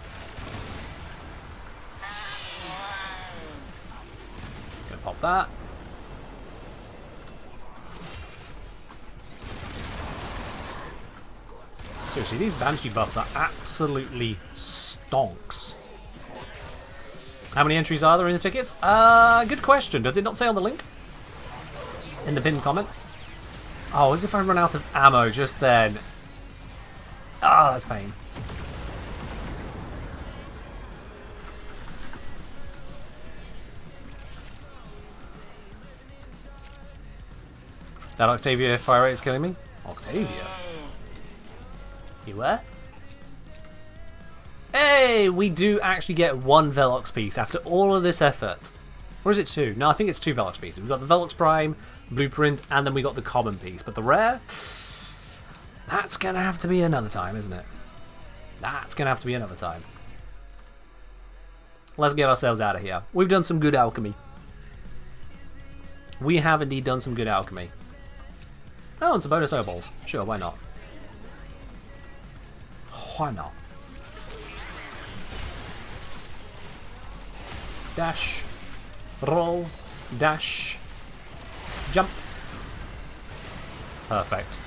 Gonna pop that. Seriously, these Banshee buffs are absolutely stonks. How many entries are there in the tickets? Good question. Does it not say on the link? In the pinned comment? Oh, as if I run out of ammo just then. Ah, that's pain. That Octavia fire rate is killing me? Octavia? You were? Hey, we do actually get one Velox piece after all of this effort. Or is it two? No, I think it's two Velox pieces. We've got the Velox Prime, Blueprint, and then we got the common piece. But the rare? That's going to have to be another time, isn't it? That's going to have to be another time. Let's get ourselves out of here. We've done some good alchemy. We have indeed done some good alchemy. Oh, and some bonus balls. Sure, why not? Why not? Dash. Roll. Dash. Jump. Perfect.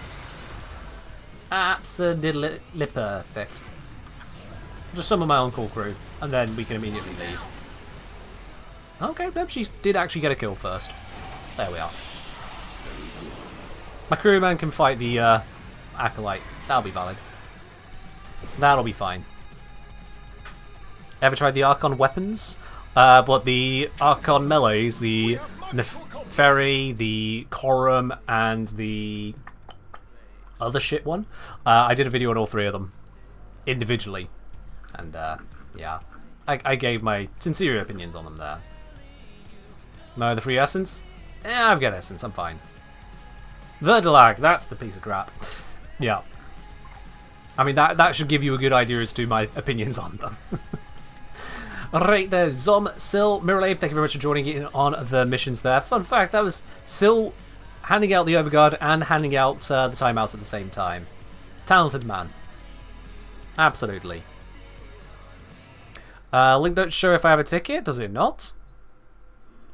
Absolutely perfect. Just summon my on-call crew, and then we can immediately leave. Okay, no, she did actually get a kill first. There we are. My crewman can fight the acolyte. That'll be valid. That'll be fine. Ever tried the Archon weapons? But the Archon melees, the Neferi, the Corum, and the other shit one. I did a video on all three of them individually, and yeah, I gave my sincere opinions on them there. No, the free essence? I've got essence, I'm fine. Verdilag, that's the piece of crap. Yeah. I mean, that should give you a good idea as to my opinions on them. Right there, Zom, Sil, Miralabe, thank you very much for joining in on the missions there. Fun fact, that was Sil handing out the Overguard and handing out the timeouts at the same time. Talented man. Absolutely. Link don't show if I have a ticket, does it not?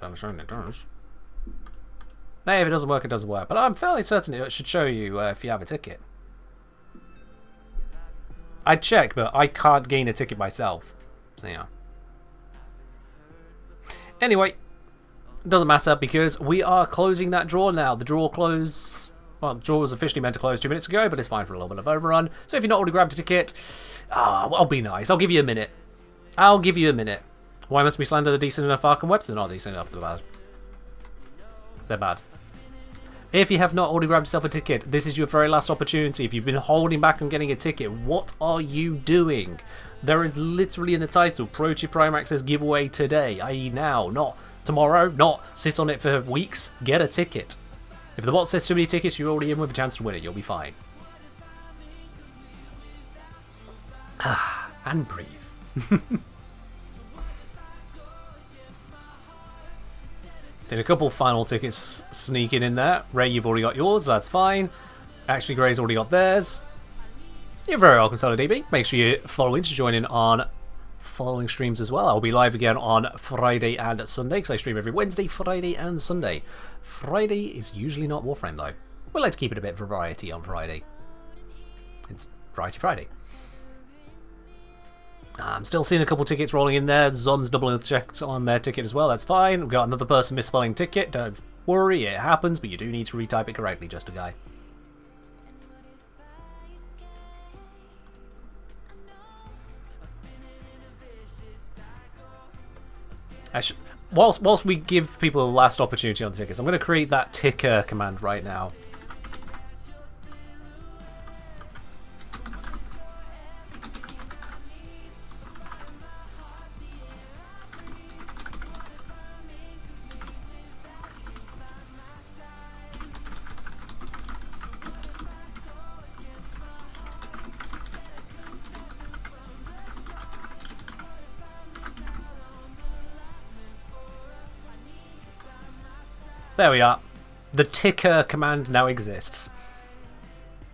I'm assuming it does. No, if it doesn't work, it doesn't work. But I'm fairly certain it should show you if you have a ticket. I'd check, but I can't gain a ticket myself. So yeah. Anyway, it doesn't matter because we are closing that draw now. The draw closed. Well, the draw was officially meant to close 2 minutes ago, but it's fine for a little bit of overrun. So if you've not already grabbed a ticket, I'll be nice. I'll give you a minute. I'll give you a minute. Why must we slander the decent enough Arkham webs? They're not decent enough, they're bad. They're bad. If you have not already grabbed yourself a ticket, this is your very last opportunity. If you've been holding back on getting a ticket, what are you doing? There is literally in the title, Protea Prime Access giveaway today, i.e. now, not tomorrow, not sit on it for weeks. Get a ticket. If the bot says too many tickets, you're already in with a chance to win it. You'll be fine. And breathe. Did a couple final tickets sneaking in there. Ray, you've already got yours, that's fine. Actually, Gray's already got theirs. You're very welcome, SolidDB. Make sure you're following to join in on following streams as well. I'll be live again on Friday and Sunday, because I stream every Wednesday, Friday, and Sunday. Friday is usually not Warframe, though. We like to keep it a bit of variety on Friday. It's Variety Friday. I'm still seeing a couple tickets rolling in there. Zom's doubling the checks on their ticket as well. That's fine. We've got another person misspelling ticket. Don't worry, it happens, but you do need to retype it correctly, just a guy. Whilst we give people a last opportunity on the tickets, I'm going to create that ticker command right now. There we are. The ticker command now exists.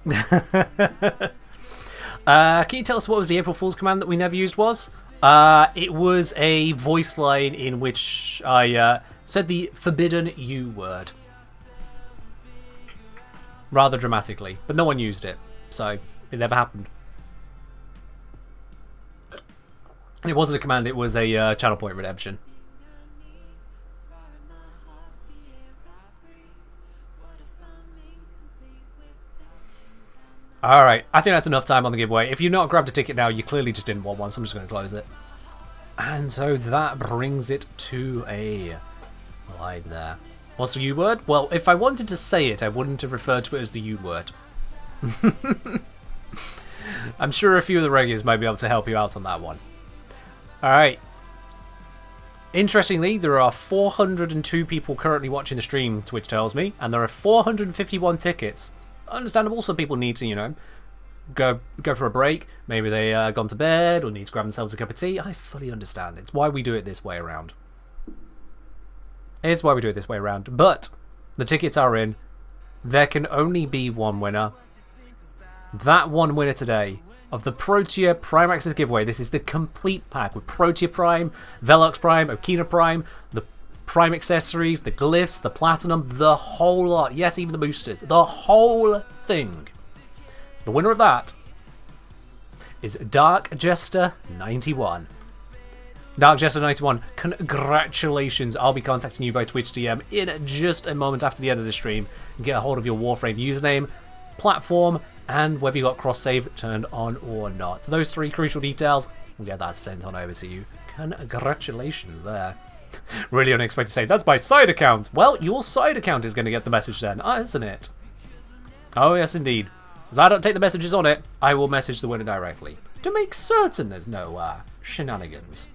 Can you tell us what was the April Fool's command that we never used was? It was a voice line in which I said the forbidden U word. Rather dramatically. But no one used it. So, it never happened. It wasn't a command, it was a channel point redemption. Alright, I think that's enough time on the giveaway. If you've not grabbed a ticket now, you clearly just didn't want one, so I'm just going to close it. And so that brings it to a line there. What's the U word? Well, if I wanted to say it, I wouldn't have referred to it as the U word. I'm sure a few of the regulars might be able to help you out on that one. Alright. Interestingly, there are 402 people currently watching the stream, Twitch tells me, and there are 451 tickets. Understandable, some people need to, you know, go for a break. Maybe they gone to bed or need to grab themselves a cup of tea. I fully understand. It's why we do it this way around. It's why we do it this way around. But the tickets are in. There can only be one winner. That one winner today of the Protea Prime Access giveaway. This is the complete pack with Protea Prime, Velox Prime, Okina Prime, the Prime accessories, the glyphs, the platinum, the whole lot. Yes, even the boosters. The whole thing. The winner of that is Dark Jester 91. Dark Jester 91, congratulations. I'll be contacting you by Twitch DM in just a moment after the end of the stream and get a hold of your Warframe username, platform, and whether you got cross-save turned on or not. Those three crucial details, we'll get that sent on over to you. Congratulations there. Really unexpected to say, that's my side account. Well, your side account is going to get the message then, isn't it? Oh, yes, indeed. As I don't take the messages on it, I will message the winner directly to make certain there's no shenanigans.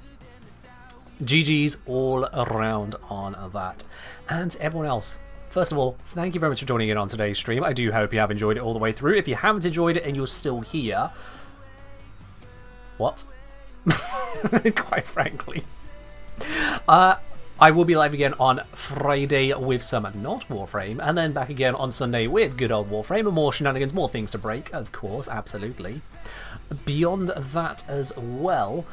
GG's all around on that. And everyone else, first of all, thank you very much for joining in on today's stream. I do hope you have enjoyed it all the way through. If you haven't enjoyed it and you're still here... What? Quite frankly. I will be live again on Friday with some not Warframe, and then back again on Sunday with good old Warframe, and more shenanigans, more things to break, of course, absolutely. Beyond that as well,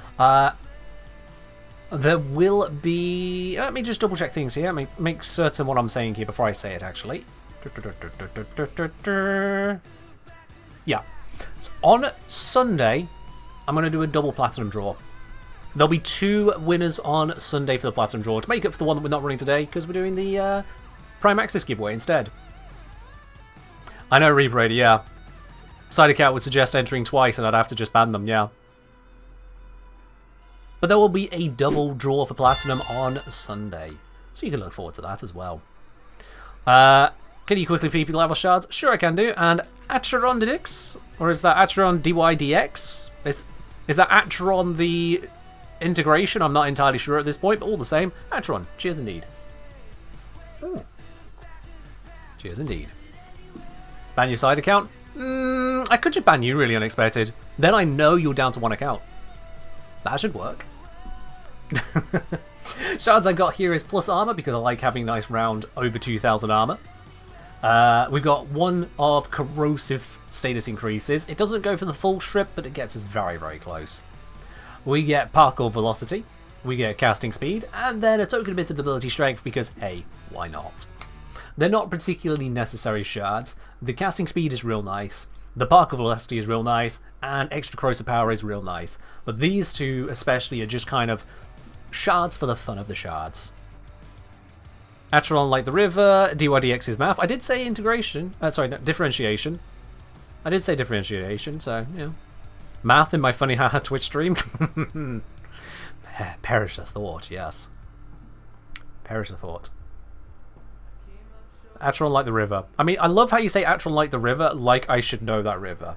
there will be... Let me just double check things here, make certain what I'm saying here before I say it, actually. Yeah. So on Sunday, I'm going to do a double platinum draw. There'll be 2 winners on Sunday for the platinum draw to make up for the one that we're not running today because we're doing the Prime Access giveaway instead. I know, Reaper, yeah. Side account would suggest entering twice and I'd have to just ban them, yeah. But there will be a double draw for platinum on Sunday, so you can look forward to that as well. Can you quickly PP level shards? Sure I can do. And Acheron Didix? Or is that Acheron DYDX? Is that Acheron the... integration? I'm not entirely sure at this point, but all the same. Acheron, cheers indeed. Ooh. Cheers indeed. Ban your side account? I could just ban you, really unexpected. Then I know you're down to 1 account. That should work. Shards I got here is plus armor because I like having nice round over 2,000 armor. We've got 1 of corrosive status increases. It doesn't go for the full strip, but it gets us very, very close. We get parkour velocity, we get casting speed, and then a token bit of ability strength because, hey, why not? They're not particularly necessary shards. The casting speed is real nice, the parkour velocity is real nice, and extra corrosive power is real nice. But these 2 especially are just kind of shards for the fun of the shards. Acheron like the river, DYDX is math. I did say integration, sorry, no, differentiation. I did say differentiation, so, yeah. Math in my funny haha Twitch stream? Perish the thought, yes. Perish the thought. Acheron like the river. I mean, I love how you say Acheron like the river, like I should know that river.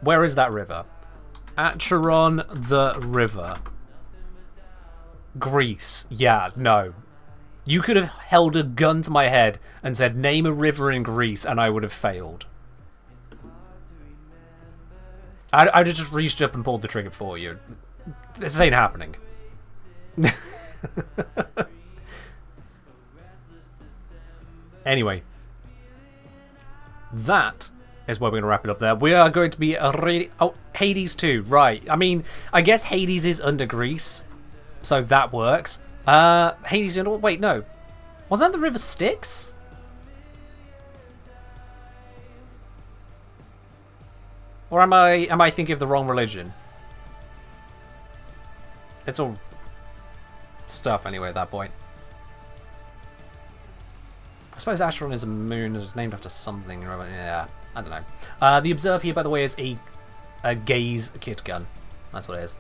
Where is that river? Acheron the river. Greece. Yeah, no. You could have held a gun to my head and said, name a river in Greece, and I would have failed. I'd have just reached up and pulled the trigger for you. This ain't happening. Anyway. That is where we're going to wrap it up there. We are going to be... Oh, Hades 2. Right. I mean, I guess Hades is under Greece. So that works. Hades... Wait, no. Wasn't that the River Styx? Or am I thinking of the wrong religion? It's all stuff anyway at that point. I suppose Acheron is a moon. It's named after something. Yeah, I don't know. The Observe here, by the way, is a gaze kit gun. That's what it is.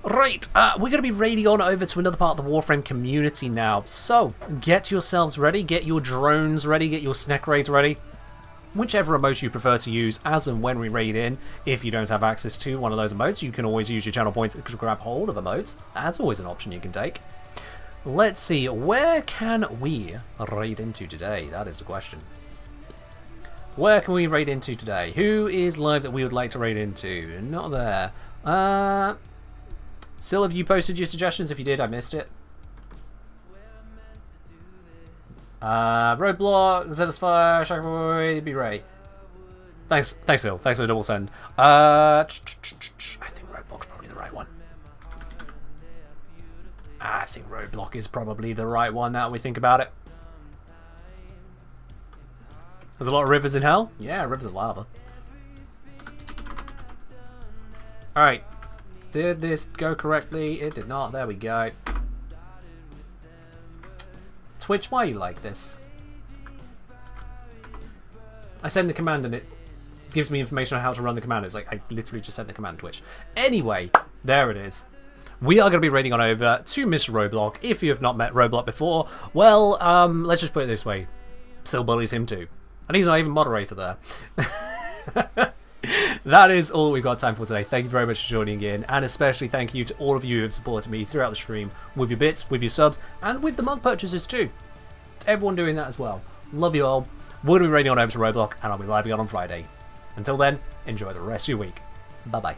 Right, we're going to be raiding on over to another part of the Warframe community now. So, get yourselves ready, get your drones ready, get your snack raids ready. Whichever emote you prefer to use as and when we raid in. If you don't have access to one of those emotes, you can always use your channel points to grab hold of emotes. That's always an option you can take. Let's see, where can we raid into today? That is the question. Where can we raid into today? Who is live that we would like to raid into? Not there. Still, have you posted your suggestions? If you did, I missed it. Roadblock, Zetisfire, Shackleboy, be right. Thanks, Phil. Thanks for the double send. I think Roadblock's probably the right one. I think Roadblock is probably the right one now we think about it. There's a lot of rivers in hell? Yeah, rivers of lava. Alright. Did this go correctly? It did not. There we go. Twitch, why are you like this? I send the command and it gives me information on how to run the command. It's like, I literally just sent the command, Twitch. Anyway, there it is. We are going to be raiding on over to Mr. Roblox. If you have not met Roblox before, well, let's just put it this way. Still bullies him too. And he's not even moderator there. That is all we've got time for today. Thank you very much for joining in. And especially thank you to all of you who have supported me throughout the stream with your bits, with your subs, and with the mug purchases too. To everyone doing that as well. Love you all. We're going to be raiding on over to Roblox, and I'll be live again on Friday. Until then, enjoy the rest of your week. Bye-bye.